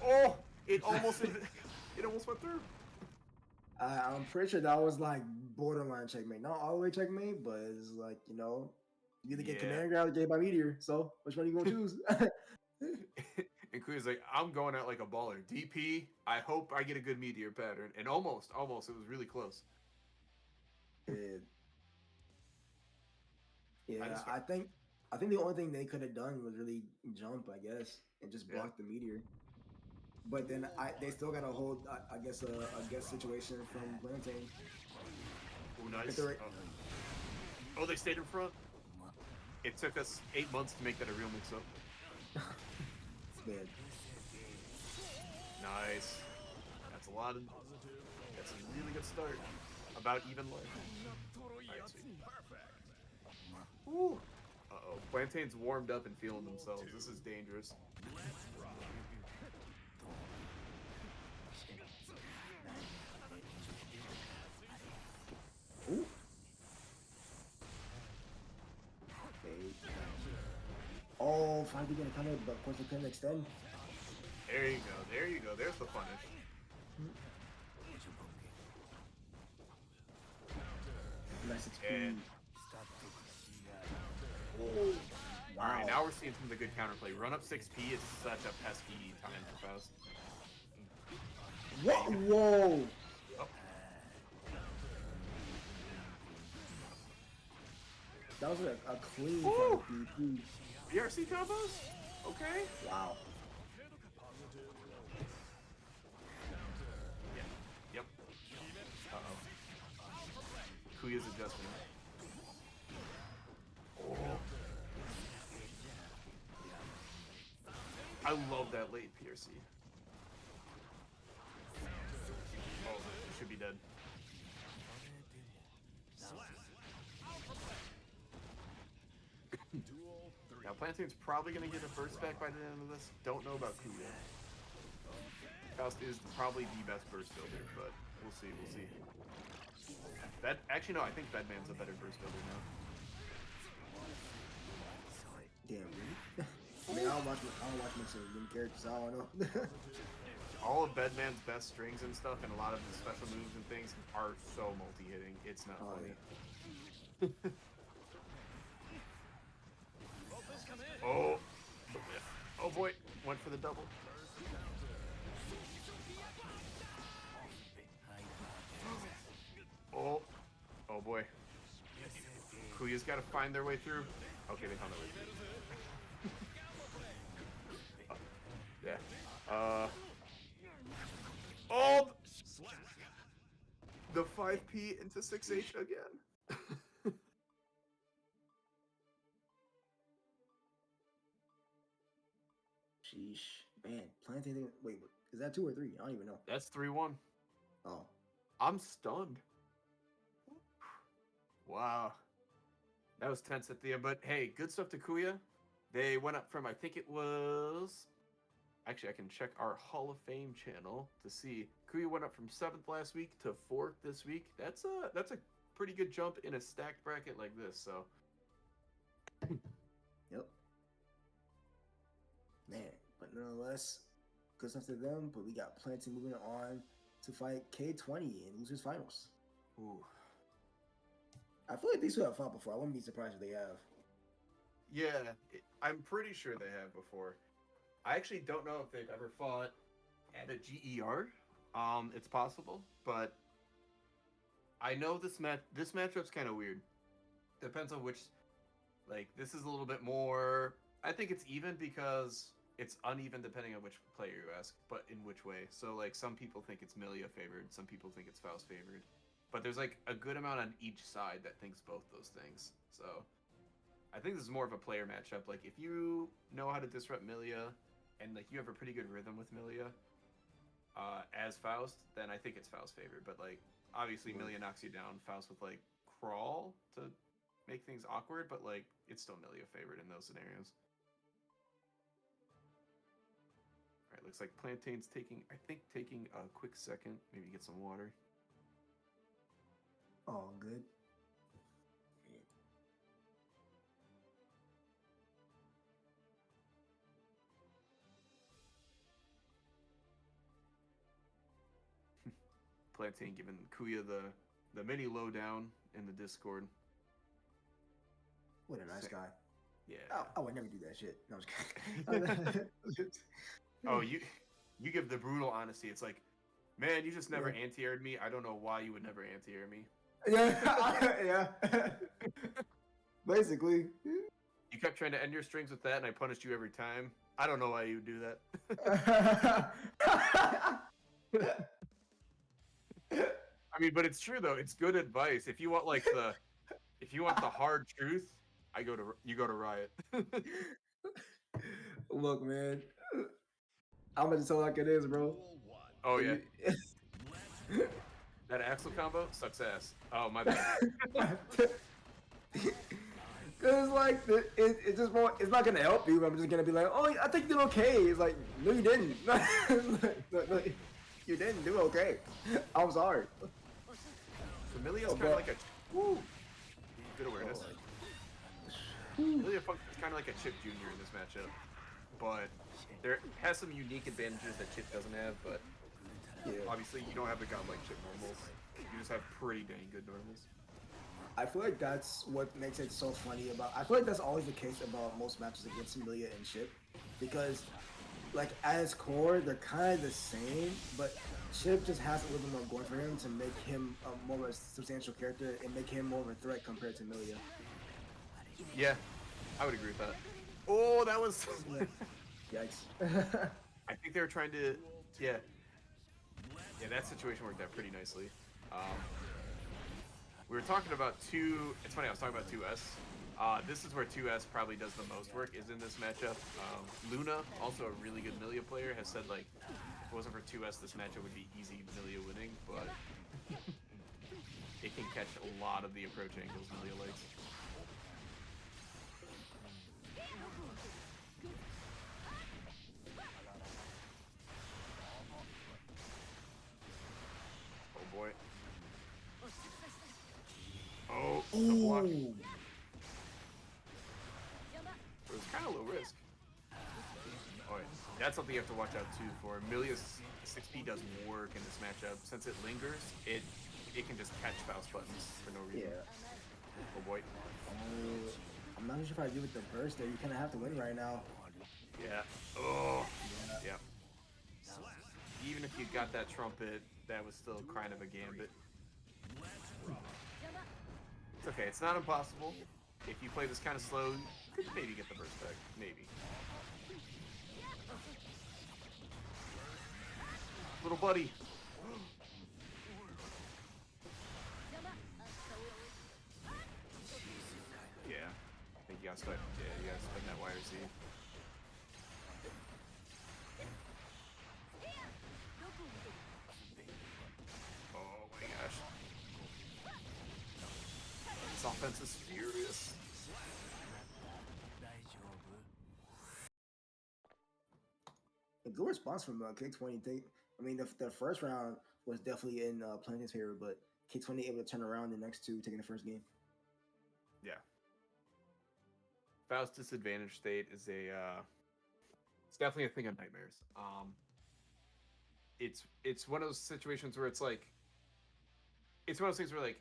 Oh! It almost went through. I'm pretty sure that was like borderline checkmate. Not all the way checkmate, but it's like, you either get Yeah. command ground or get by meteor. So which one are you gonna choose? And Kuya's like, I'm going out like a baller. DP, I hope I get a good meteor pattern. And almost, it was really close. Yeah, just- I think the only thing they could have done was really jump, I guess, and just block the meteor. But then they still got to hold, I guess, a guess situation from Plantain. Oh, nice. They're- Oh, they stayed in front. It took us 8 months to make that a real mix-up. It's bad. Nice. That's a lot of. That's a really good start. About even life. Alright, sweet. Ooh. Uh-oh. Plantain's warmed up and feeling themselves. This is dangerous. Ooh. Okay. Oh, finally gonna come in, but of course they couldn't extend. There you go. There you go. There's the punish. Nice XP. And- Oh, wow. Alright, now we're seeing some of the good counterplay. Run up 6P is such a pesky time for Faust. What? Whoa! Oh, That was a clean Woo! from BP. BRC combos? Okay. Wow. Yeah. Yep. Uh-oh. Kuya's adjustment. Oh. I love that late PRC. Oh, it should be dead. Duel 3. Now Plantain's probably going to get a burst back by the end of this. Don't know about Kuya. Faust is probably the best burst builder, but we'll see, Actually, no, I think Bedman's a better burst builder now. Damn, really? I mean, I don't watch much of them characters, so I don't know. All of Bedman's best strings and stuff, and a lot of his special moves and things are so multi-hitting. It's not Oh, funny. yeah. Oh boy, went for the double. Oh boy. Kuya's got to find their way through. Okay, they found their way through. Yeah. Oh! The 5P into 6H again. Sheesh. Man, Plantain. Wait, is that 2 or 3? I don't even know. That's 3-1. Oh. I'm stunned. Wow. That was tense at the end, but hey, good stuff to Kuya. They went up from, I think it was... Actually, I can check our Hall of Fame channel to see. Kuya went up from 7th last week to 4th this week. That's a pretty good jump in a stacked bracket like this, so... Yep. Man, but nonetheless, good stuff to them. But we got Plantain moving on to fight K20 in Losers Finals. Ooh. I feel like these two have fought before. I wouldn't be surprised if they have. Yeah, I'm pretty sure they have before. I actually don't know if they've ever fought at a GER. It's possible, but I know this matchup's kind of weird. Depends on which. Like, this is a little bit more. I think it's even because it's uneven depending on which player you ask, but in which way. So like some people think it's Milia favored, some people think it's Faust favored, but there's like a good amount on each side that thinks both those things. So I think this is more of a player matchup. Like if you know how to disrupt Milia, and like you have a pretty good rhythm with Milia, as Faust, then I think it's Faust favored. But like obviously Milia knocks you down. Faust with like crawl to make things awkward, but like it's still Milia favored in those scenarios. All right, looks like Plantain's taking a quick second, maybe get some water. Oh, good. Plantain giving Kuya the mini lowdown in the Discord. What a nice guy. Yeah. I would never do that shit. No, I'm just kidding. Oh, you give the brutal honesty. It's like, man, you just never Yeah. anti-aired me. I don't know why you would never anti-air me. Yeah, yeah. Basically. You kept trying to end your strings with that, and I punished you every time. I don't know why you would do that. I mean, but it's true though. It's good advice. If you want like the hard truth, you go to Riot. Look, man. I'm gonna tell like it is, bro. Duel 1. Oh yeah, that Axel combo sucks ass. Oh my bad. Cause like it just won't. It's not gonna help you. I'm just gonna be like, oh, I think you did okay. It's like, no, you didn't. No, you didn't do okay. I'm sorry. Familia's Oh, kind of but- like a woo. Good awareness. Familia functions kind of like a Chip Jr. in this matchup, but there has some unique advantages that Chip doesn't have. But Yeah. obviously, you don't have the godlike Chip normals. You just have pretty dang good normals. I feel like that's what makes it so funny about. I feel like that's always the case about most matches against Amelia and Chip, because like at its core they're kind of the same, but Chip just has a little bit more going for him to make him a more of a substantial character and make him more of a threat compared to Amelia. Yeah, I would agree with that. Oh, that was. Yikes. I think they were trying to. Yeah. Yeah, that situation worked out pretty nicely. We were talking about It's funny, I was talking about 2S. This is where 2S probably does the most work, is in this matchup. Luna, also a really good Milia player, has said, like, if it wasn't for 2S, this matchup would be easy Milia winning, but it can catch a lot of the approach angles Milia likes. Oh boy. Oh, the block. Ooh. It was kind of low risk. Oh, yeah. That's something you have to watch out too for. Amelia's 6P doesn't work in this matchup. Since it lingers, it can just catch Faust buttons for no reason. Yeah. Oh boy. I'm not sure if I do with the burst there. You kind of have to win right now. Yeah. Oh. Yeah. Even if you got that trumpet, that was still kind of a gambit. It's okay. It's not impossible. If you play this kind of slow, you could maybe get the burst back. Maybe. Little buddy. Yeah. I think you gotta spend. Yeah, you gotta spend that YRC. Oh my gosh. This offense is furious. A good response from K20. I mean, the first round was definitely in Plantain's favor, but K20 able to turn around the next two, taking the first game. Yeah. Faust disadvantage state is it's definitely a thing of nightmares. It's one of those situations where it's one of those things where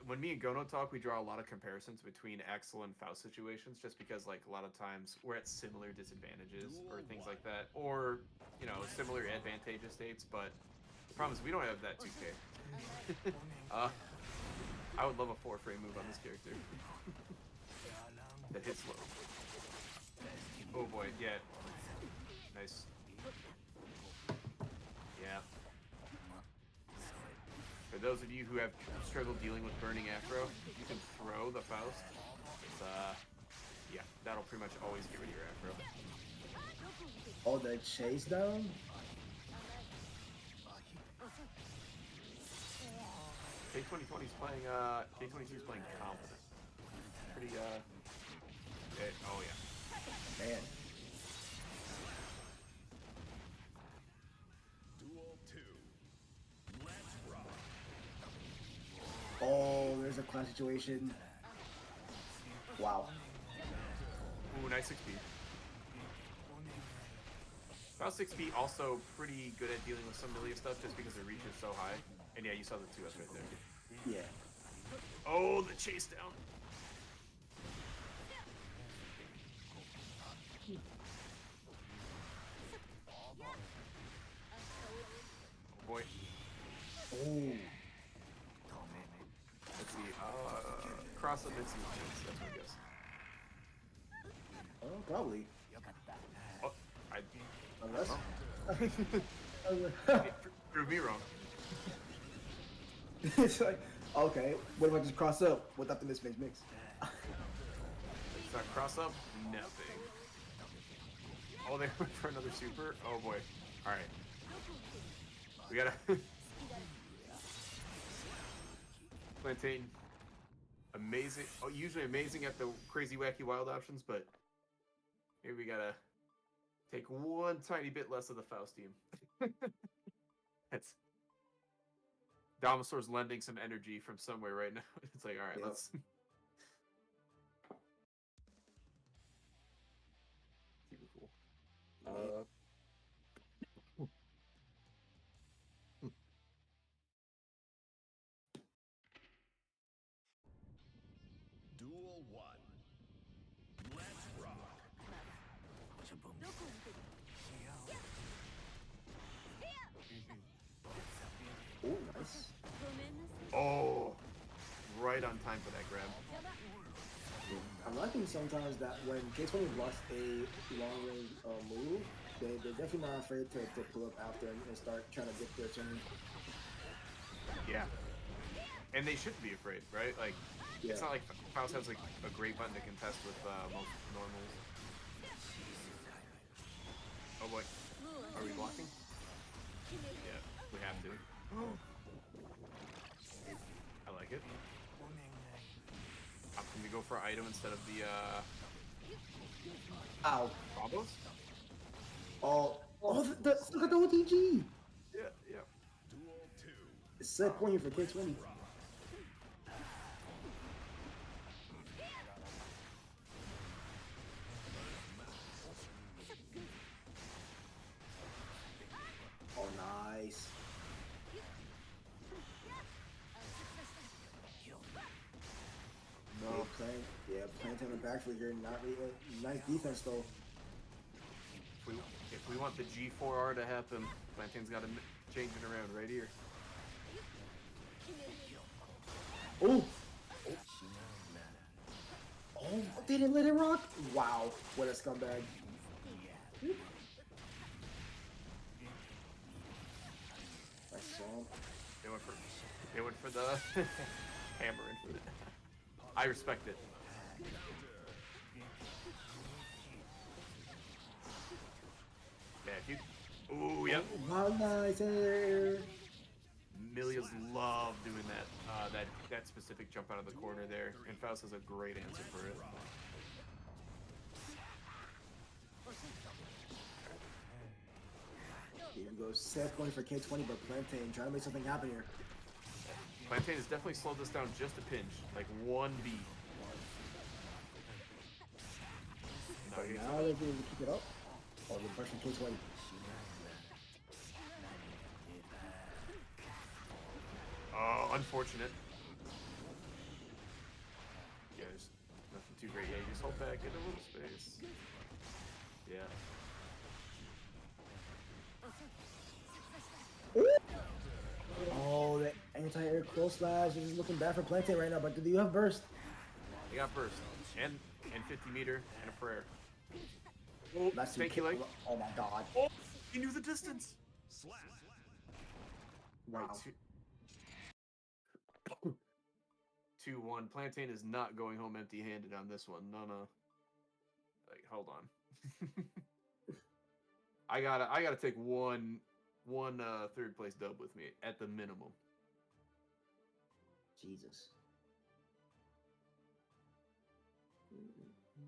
when me and Gono talk, we draw a lot of comparisons between Axel and Faust situations, just because like a lot of times we're at similar disadvantages or things like that, or similar advantageous states. But the problem is we don't have that 2K. I would love a 4-frame move on this character that hits low. Oh boy, yeah. Nice. Yeah. For those of you who have struggled dealing with burning afro, you can throw the Faust. It's, yeah, that'll pretty much always get rid of your afro. Oh, the chase down? K2020 is playing, K22 is playing confident. Pretty, oh yeah. Man. Duel 2. Let's rock. Oh, there's a class situation. Wow. Ooh, nice 6B. Faust 6B also pretty good at dealing with some Milia stuff just because the reach is so high. And yeah, you saw the 2S right there. Yeah. Oh, the chase down. Oh boy. Oh. Let's see. Cross up Mitsu's chance. That's my guess. Oh, probably. Oh, Unless. prove me wrong. It's like, okay, what if I just cross up without the mix? It's not cross up. Nothing. Oh, they went for another super. Oh boy. All right. We gotta. Plantain. Amazing. Oh, usually amazing at the crazy, wacky, wild options, but maybe we gotta take one tiny bit less of the Faust team. That's Damasaur's lending some energy from somewhere right now. It's like, all right, Yep. let's. Super cool. Duel 1. Let's rock. Oh, nice. Oh, right on time for that grab. I'm liking sometimes that when K20 blocks a long range move, they're definitely not afraid to pull up after and start trying to get their turn. Yeah. And they shouldn't be afraid, right? Like, Yeah. it's not like Faust has like a great button to contest with most normals. Oh boy. Are we blocking? Yeah, we have to. I like it. Opting to go for an item instead of the Ow. combos? Oh, look at the OTG. Yeah, yeah. Duel 2. Set point here for K20. Oh, nice. No, Plantain on the back for here. Not really. Nice defense though. If we want the G4R to happen, Plantain's got to change it around right here. Oh. Oh, they didn't let it rock. Wow, what a scumbag. Nice song. They went for the hammer into it. I respect it. Yeah, if you. Ooh, yep. Wow, nice hair. Milia's love doing that specific jump out of the corner there, and Faust has a great answer for it. Here we go. Set point for K20, but Plantain trying to make something happen here. Plantain has definitely slowed this down just a pinch, like 1 beat. But now they're able to keep it up. Oh, the push from K20. Oh, unfortunate. Yeah, there's nothing too great. Yeah, you just hold back, get a little space. Yeah. Oh, the anti-air close slash is looking bad for Plantain right now, but do you have burst? They got burst. And 50 meter and a prayer. Oh, That's thank you, Link. Oh my god. Oh, he knew the distance. Slap. Right, Wow. 2-1. Plantain is not going home empty-handed on this one. No. Like, hold on. I gotta take one third place dub with me at the minimum. Jesus.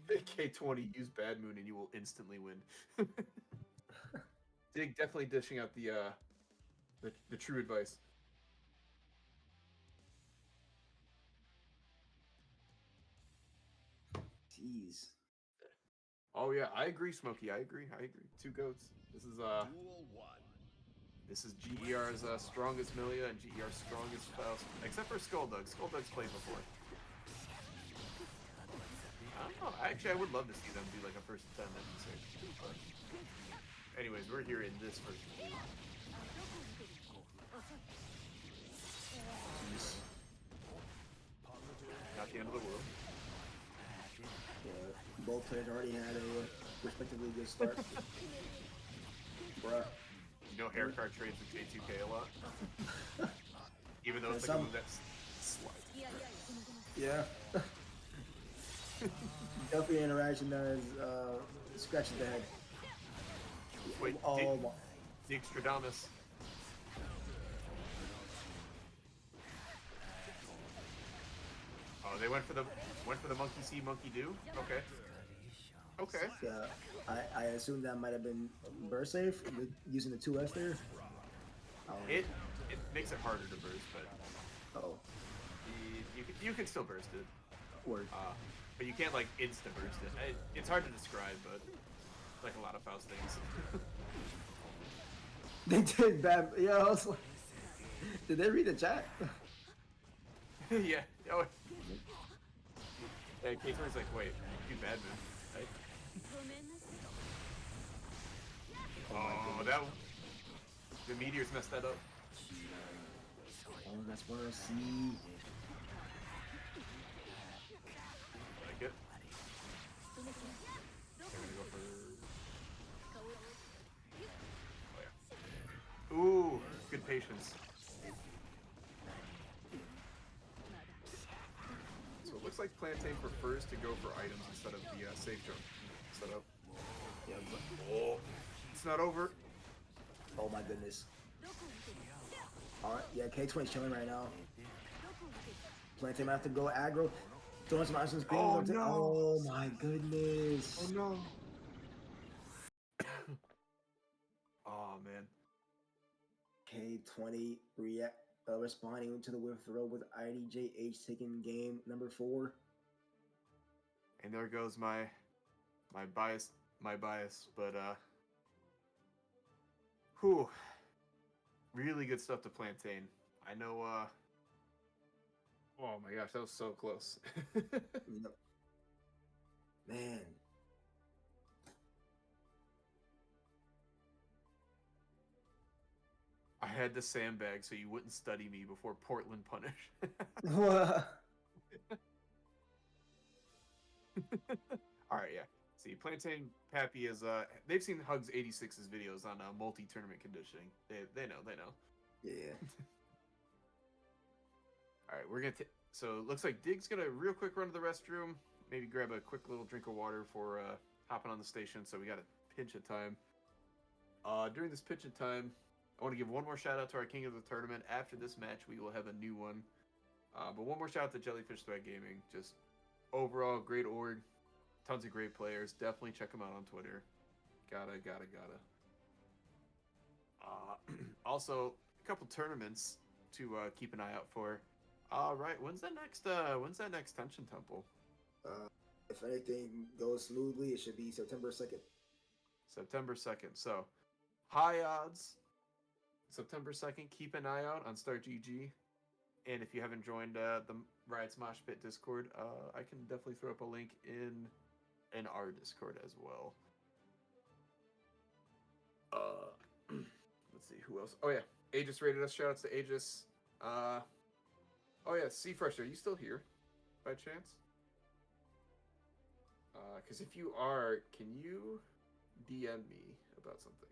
K20, use Bad Moon and you will instantly win. Dig definitely dishing out the true advice. Jeez. Oh yeah, I agree, Smokey. I agree. Two goats. This is Duel 1. this is GER's strongest Milia and GER's strongest Faust, except for Skulldug. Skulldug's played before. I don't know. Actually, I would love to see them do like a first to 10 episode. But anyways, we're here in this first duel. Jeez. Not the end of the world. Yeah, both players already had a respectively good start. Bruh. You know, Haircut trades with J2K a lot. Even though it's Yeah, like a some- move that's slight. Yeah. Definitely an interaction that is scratching the head. Wait, Oh my. Digstradamus. Oh, they went for the monkey see, monkey do. Okay. Okay. Yeah, I assume that might have been burst safe with using the 2S there. It makes it harder to burst, but Oh, you can still burst it. word. But you can't like insta burst it. It's hard to describe, but like a lot of Faust things. They did bad. Yeah, I was like, did they read the chat? Yeah. Oh. And K-Tor's like, wait, you bad move. Right? Oh, that the meteors messed that up. Oh, that's what I see. Like it. They're gonna go for. Oh yeah. Ooh, good patience. So it looks like Plantain prefers to go for items instead of the safe jump setup. Yeah, but, Oh, it's not over. oh my goodness. Alright, yeah, K20 chilling right now. Plantain might have to go aggro. Throwing some items. Oh, no. Oh my goodness. No. Oh man. K20 responding to the whiff throw with IDJH taking game number 4. And there goes my bias, but whew, really good stuff to Plantain. I know. Oh my gosh, that was so close. Yep. Man. I had to sandbag so you wouldn't study me before Portland punish. All right, yeah. See, Plantain Pappy is they've seen Hugs 86's videos on multi-tournament conditioning. They know. Yeah. All right, we're gonna. So it looks like Dig's gonna real quick run to the restroom. Maybe grab a quick little drink of water for hopping on the station. So we got a pinch of time. During this pinch of time, I want to give one more shout out to our king of the tournament. After this match, we will have a new one. But one more shout out to Jellyfish Thread Gaming. Just overall great org, tons of great players. Definitely check them out on Twitter. Gotta. Also, a couple tournaments to keep an eye out for. Right, when's that next Tension Temple? If anything goes smoothly, it should be September 2nd. September 2nd. So, high odds. September 2nd. Keep an eye out on StartGG. And if you haven't joined the Riot's Mosh Pit Discord, I can definitely throw up a link in our Discord as well. Let's see who else. Oh yeah, Aegis rated us. Shoutouts to Aegis. Oh yeah, Sea Fresh, are you still here, by chance? Because if you are, can you DM me about something.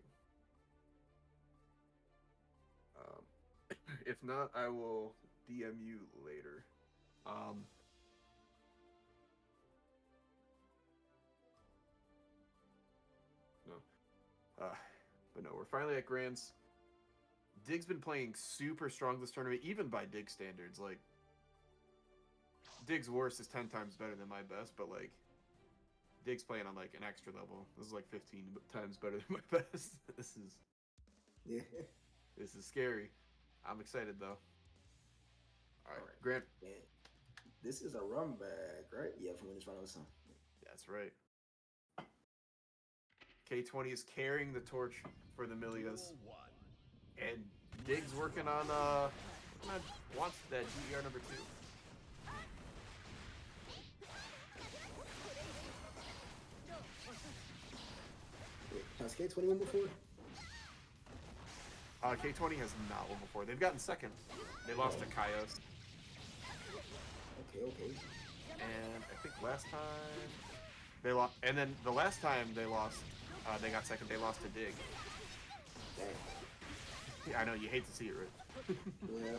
If not, I will DM you later. No. But no, we're finally at Grands. Dig's been playing super strong this tournament, even by Dig standards. Like, Dig's worst is 10 times better than my best, but like, Dig's playing on like an extra level. This is like 15 times better than my best. Yeah. This is scary. I'm excited though. All right, Alright. Grant. Man, this is a run back, right? Yeah, from Winners Final Son. That's right. K20 is carrying the torch for the Milias, Duel 1. and Dig's working on wants that GER number 2. Wait, has K20 won before? K20 has not won before. They've gotten second. They lost to Kaios, Okay. and I think last time they lost. And then the last time they lost, they got second. They lost to Dig. Dang. Yeah, I know you hate to see it, right? Yeah.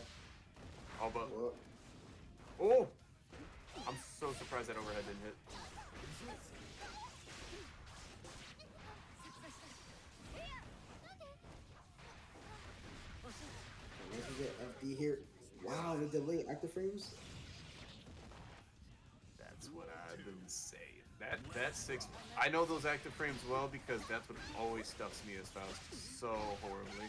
Oh, but Well, oh, I'm so surprised that overhead didn't hit. once we get FD here. Wow, the delay active frames. That's what I've been saying. That 6. I know those active frames well because that's what always stuffs me as Faust so horribly.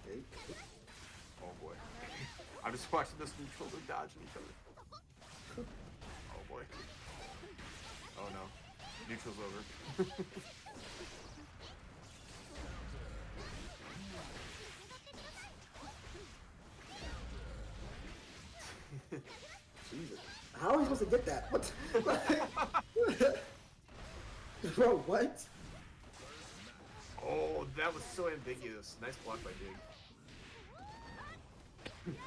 Okay. Oh boy. I'm just watching this neutral to dodging each other. Oh boy. Oh no. Neutral's over. Jesus. How are we supposed to get that? What? Bro, what? Oh, that was so ambiguous. Nice block by Dig. Man.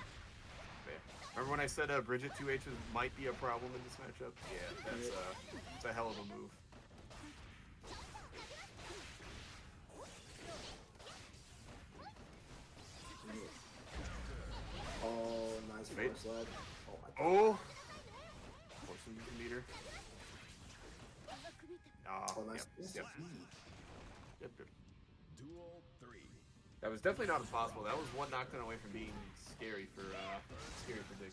Remember when I said Bridget 2H might be a problem in this matchup? Yeah, that's a hell of a move. Oh, nice Wait. force lag. Oh my god. Oh! Forcing the meter. Oh, nice. Yep, yep, yep, yep. Duel 3. That was definitely not impossible. That was one knockdown away from being scary for Dig.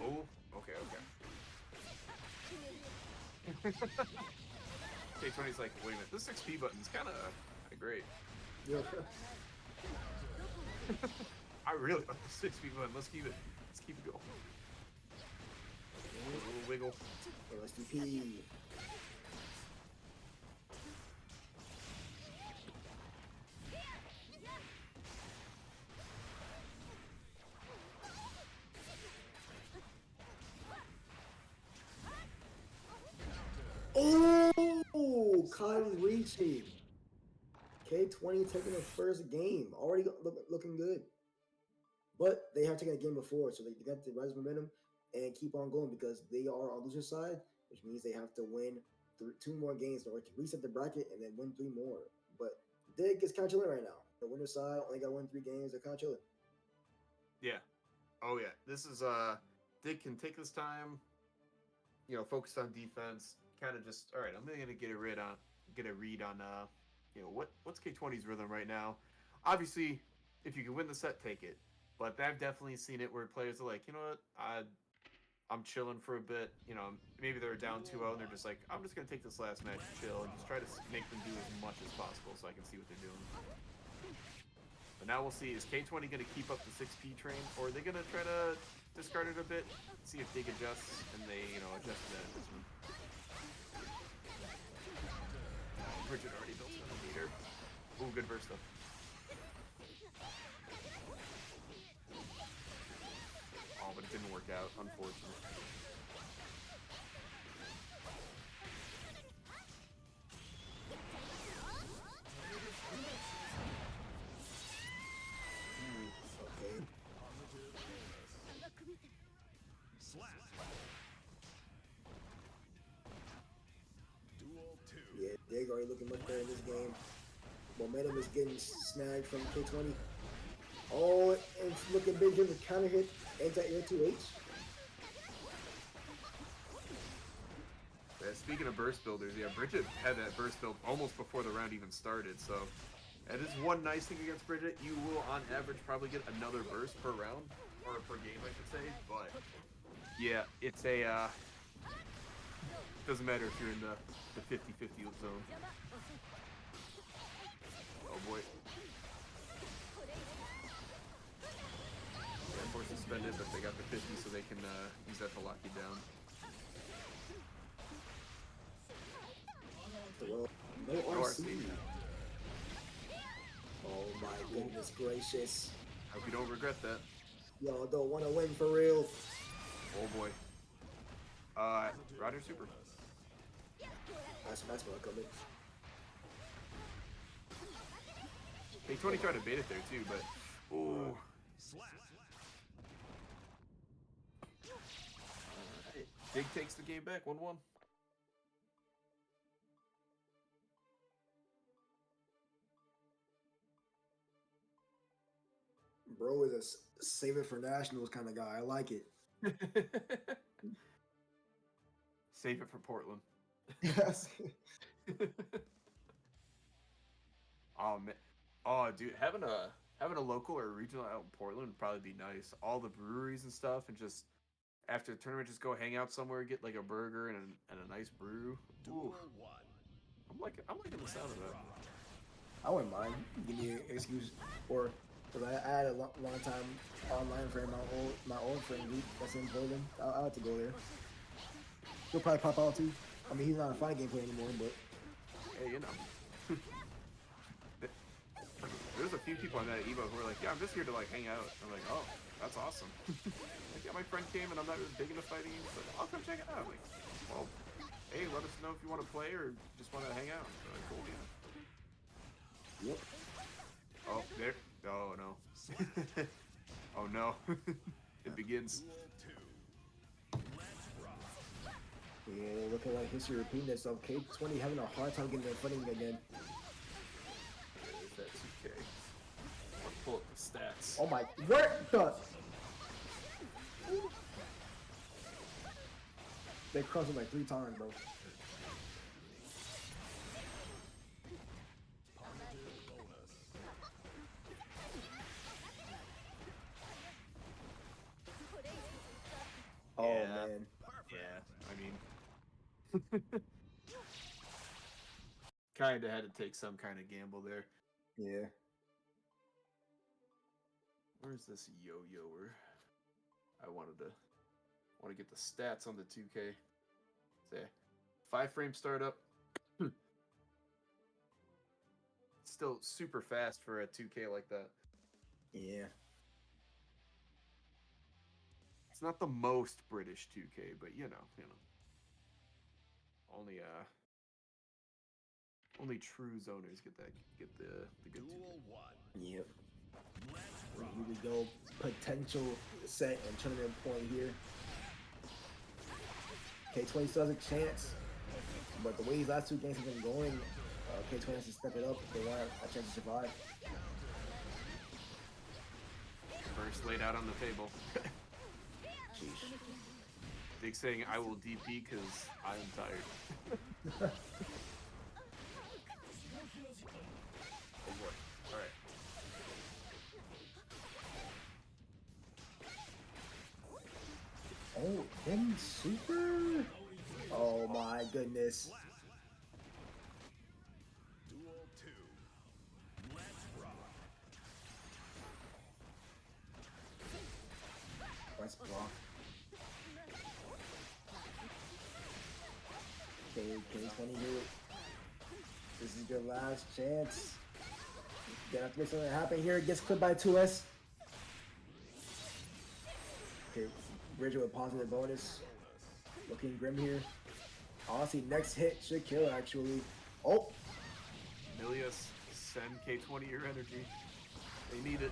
Oh, okay. K20's like, wait a minute, this XP button's kind of great. Yeah. I really like the 6 button. Let's keep it going. A little wiggle. LSDP. Oh, Kyle reaching. K20 taking the first game. Already looking good. But they have taken a game before, so they got to rise momentum and keep on going because they are on loser side, which means they have to win 2 more games in order to reset the bracket and then win 3 more. But Dig is kind of chilling right now. The winner side only got to win 3 games. They're kind of chilling. Yeah. Oh yeah. This is Dig can take this time, focus on defense, kind of just all right, I'm gonna get a read on what's K20's rhythm right now. Obviously, if you can win the set, take it. But I've definitely seen it where players are like, you know what, I'm chilling for a bit. Maybe they're down 2-0 and they're just like, I'm just gonna take this last match, chill, and just try to make them do as much as possible so I can see what they're doing. But now we'll see, is K20 gonna keep up the 6P train, or are they gonna try to discard it a bit, see if Dig adjusts, and they, adjust to that in this one. Bridget already built it on the meter. Ooh, good burst though. Oh, but it didn't work out, unfortunately. looking much better in this game. Momentum is getting snagged from K20. Oh, and it's looking big here with counter hit anti-air 2H. Yeah, speaking of burst builders, yeah, Bridget had that burst build almost before the round even started, so that is one nice thing against Bridget. You will, on average, probably get another burst per round, or per game, I should say, but yeah, it's a, doesn't matter if you're in the 50-50 zone. Oh boy. Yeah, force suspended, but they got the 50 so they can use that to lock you down. Well, no RC. Oh my goodness gracious. Hope you don't regret that. Y'all don't want to win for real. Oh boy. Roger Super. That's what coming. K20 tried to bait it there too, but ooh. Alright. Dig takes the game back, 1-1. Bro is a save it for nationals kind of guy. I like it. Save it for Portland. Yes. Oh man. Oh dude, having a local or a regional out in Portland would probably be nice. All the breweries and stuff, and just after the tournament, just go hang out somewhere, get like a burger and a nice brew. Ooh. I'm liking the sound of that. I wouldn't mind. Give me an excuse, or because I had a long time online friend, my old friend group that's in Portland. I like to go there. He'll probably pop out too. I mean, he's not a fighting game player anymore, but Hey, you know. There's a few people on that Evo who are like, yeah, I'm just here to like hang out. I'm like, oh, that's awesome. Like, yeah, my friend came and I'm not really big into fighting games, but I'll come check it out. I'm like, well, hey, let us know if you want to play or just want to hang out. So like, cool, yeah. yep. Oh, there. Oh no. Oh no. It begins. Yeah, looking like history repeating itself. K20 having a hard time getting their footing again. There's that 2K. I'll pull up the stats. Oh my, where the? They crossed him like 3 times, bro. Oh Yeah. man. Yeah, I mean, kind of had to take some kind of gamble there. Yeah. Where's this yo-yoer? I want to get the stats on the 2K. Say, 5-frame startup. Still super fast for a 2K like that. Yeah. It's not the most British 2K, but you know. Only true zoners get the good 2K. Yep. Here we go. Potential set and tournament point here. K20 still has a chance, but the way these last 2 games have been going, K20 has to step it up if they want a chance to survive. First laid out on the table. Sheesh. Big saying, I will DP because I am tired. Oh boy. Alright. Oh, then super? Oh my goodness. Duel 2. Let's rock. Let's block. Okay, K20 here. This is your last chance. Gonna have to make something happen here. Gets clipped by 2S. Okay, Bridget with positive bonus. Looking grim here. Honestly, next hit should kill actually. Oh! Milius, send K20 your energy. They need it.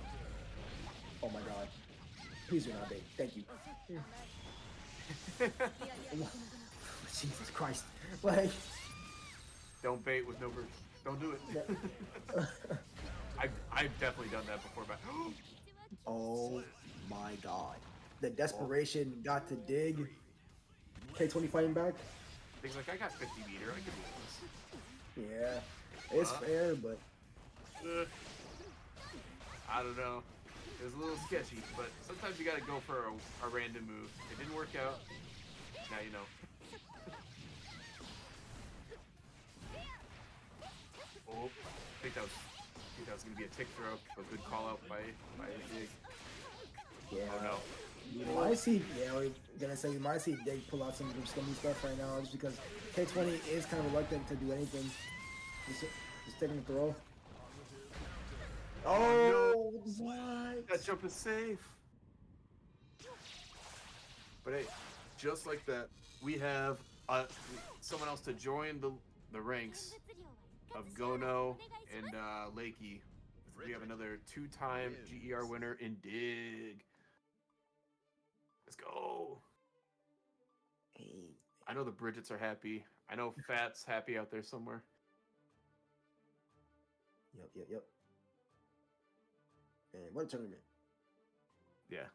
Oh my god. Please do not bait. Thank you. Jesus Christ. Like, Don't bait with no burst. Don't do it. I've definitely done that before, but Oh my god. The desperation got to dig. K20 fighting back. things like I got 50 meter. I can do Yeah, it's fair, but this. I don't know. It was a little sketchy, but sometimes you gotta go for a random move. It didn't work out. Now you know. Oh, I think that was gonna be a tick throw, but good call out by Dig. yeah. Oh no. You might see, we're gonna say you might see Dig pull out some scummy stuff right now, just because K20 is kind of reluctant to do anything. Just taking the throw. Oh, what? That jump is safe. But hey, just like that, we have someone else to join the ranks of Gono and Lakey. We have another 2-time GER winner in Dig. Let's go. Hey, I know the Bridgets are happy. I know Fat's happy out there somewhere. yep. And what a tournament. Yeah.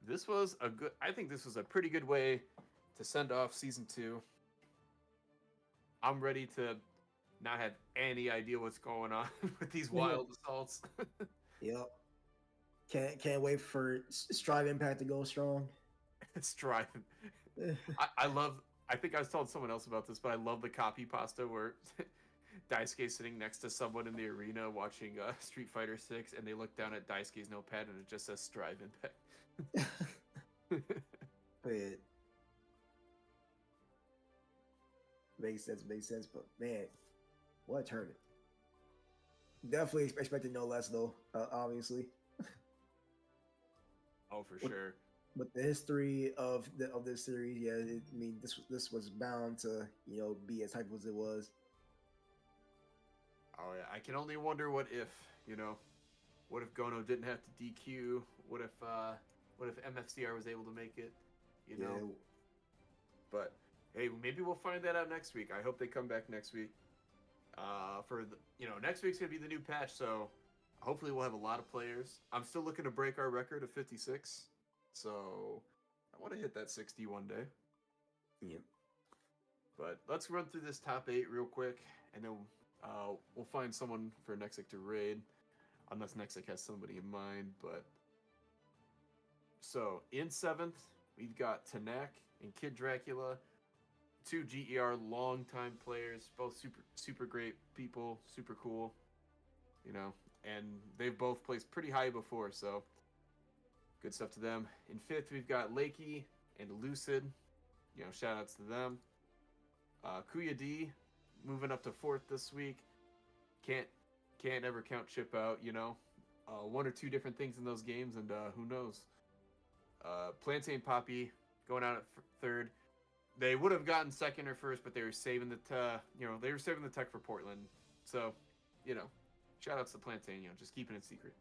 This was I think this was a pretty good way to send off season 2. I'm ready to not have any idea what's going on with these wild assaults. Yep. Can't wait for Strive Impact to go strong. Striving. I think I was telling someone else about this, but I love the copy pasta where Daisuke's sitting next to someone in the arena watching Street Fighter 6, and they look down at Daisuke's notepad and it just says Strive Impact. But makes sense. But man, what a tournament! Definitely expected no less, though. Obviously, Oh, for sure. with the history of this series, yeah, I mean, this was bound to be as hype as it was. Oh yeah, I can only wonder what if Gono didn't have to DQ? What if MFCR was able to make it? You know. Yeah. But hey, maybe we'll find that out next week. I hope they come back next week. Next week's gonna be the new patch, so hopefully we'll have a lot of players. I'm still looking to break our record of 56, so I want to hit that 60 one day. Yep. But let's run through this top 8 real quick, and then we'll find someone for Nexic to raid, unless Nexic has somebody in mind. But so in 7th, we've got Tanak and Kid Dracula, 2 GER longtime players, both super great people, super cool, and they've both placed pretty high before, so good stuff to them. In 5th, we've got Lakey and Lucid, shout outs to them. Kuya D moving up to 4th this week. Can't ever count Chip out, 1 or 2 different things in those games, and who knows. Plantain Poppy going out at 3rd. They would have gotten 2nd or 1st, but they were saving the tech for Portland. So, shout outs to Plantain, just keeping it secret.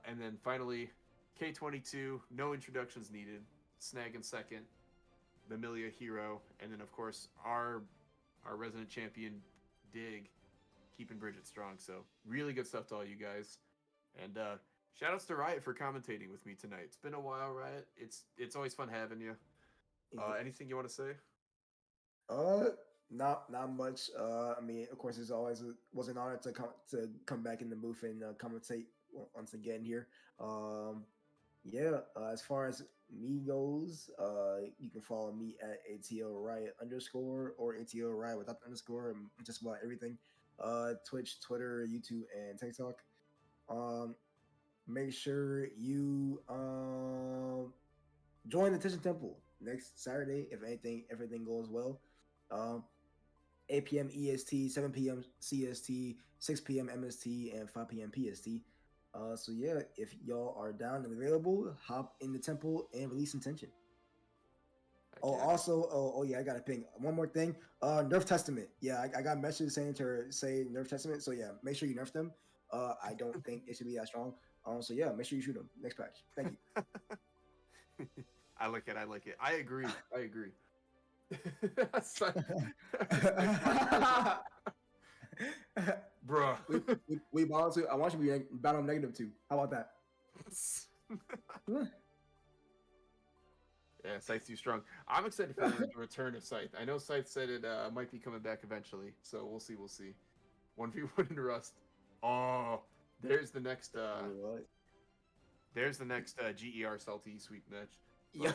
And then finally, K22, no introductions needed. Snag in 2nd. Mamilia Hero, and then of course our resident champion Dig, keeping Bridget strong. So really good stuff to all you guys, and shout outs to Riot for commentating with me tonight. It's been a while, Riot. It's always fun having you. Anything you want to say? Not much. I mean, of course, it's always was an honor to come back in the booth and commentate once again here. As far as me goes, you can follow me at ATL Riot _ or ATL Riot without the underscore, and just about everything. Twitch, Twitter, YouTube, and TikTok. Make sure you join the Tension Temple next Saturday if everything goes well. 8 p.m. EST, 7 p.m. CST, 6 p.m. MST, and 5 p.m. PST. So yeah, if y'all are down and available, hop in the temple and release intention. I gotta ping one more thing. Nerf Testament. Yeah, I got messages saying to say Nerf Testament. So yeah, make sure you nerf them. I don't think it should be that strong. So yeah, make sure you shoot them next patch. Thank you. I like it. I agree. Scythe- Bruh. we balance it. I want you to be battle -2. How about that? Yeah, Scythe's too strong. I'm excited for the return of Scythe. I know Scythe said it might be coming back eventually, so we'll see. We'll see. 1v1 in Rust. Oh, there's the next. What? There's the next GER Salty sweep match. Yeah.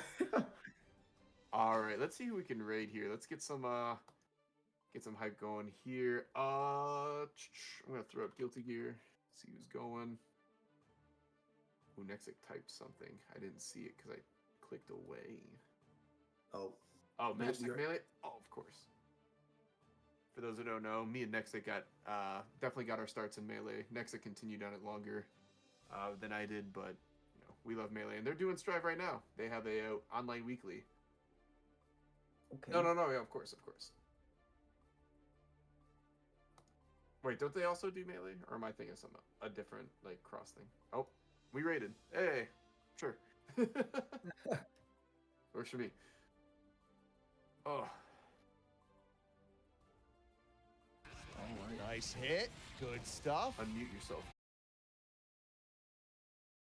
All right, let's see who we can raid here. Let's get some hype going here. I'm gonna throw up Guilty Gear. See who's going. Ooh, Nexic typed something. I didn't see it because I clicked away. Oh. Oh, Yeah, Matchstick you're- Melee? Oh, of course. For those who don't know, me and Nexic got definitely got our starts in Melee. Nexic continued on it longer than I did, but you know, we love Melee, and they're doing Strive right now. They have a online weekly. Okay. No, yeah, of course. Wait, don't they also do Melee, or am I thinking of a different like cross thing? Oh, we raided. Hey, sure. Works for me. Oh. Nice hit. Good stuff. Unmute yourself,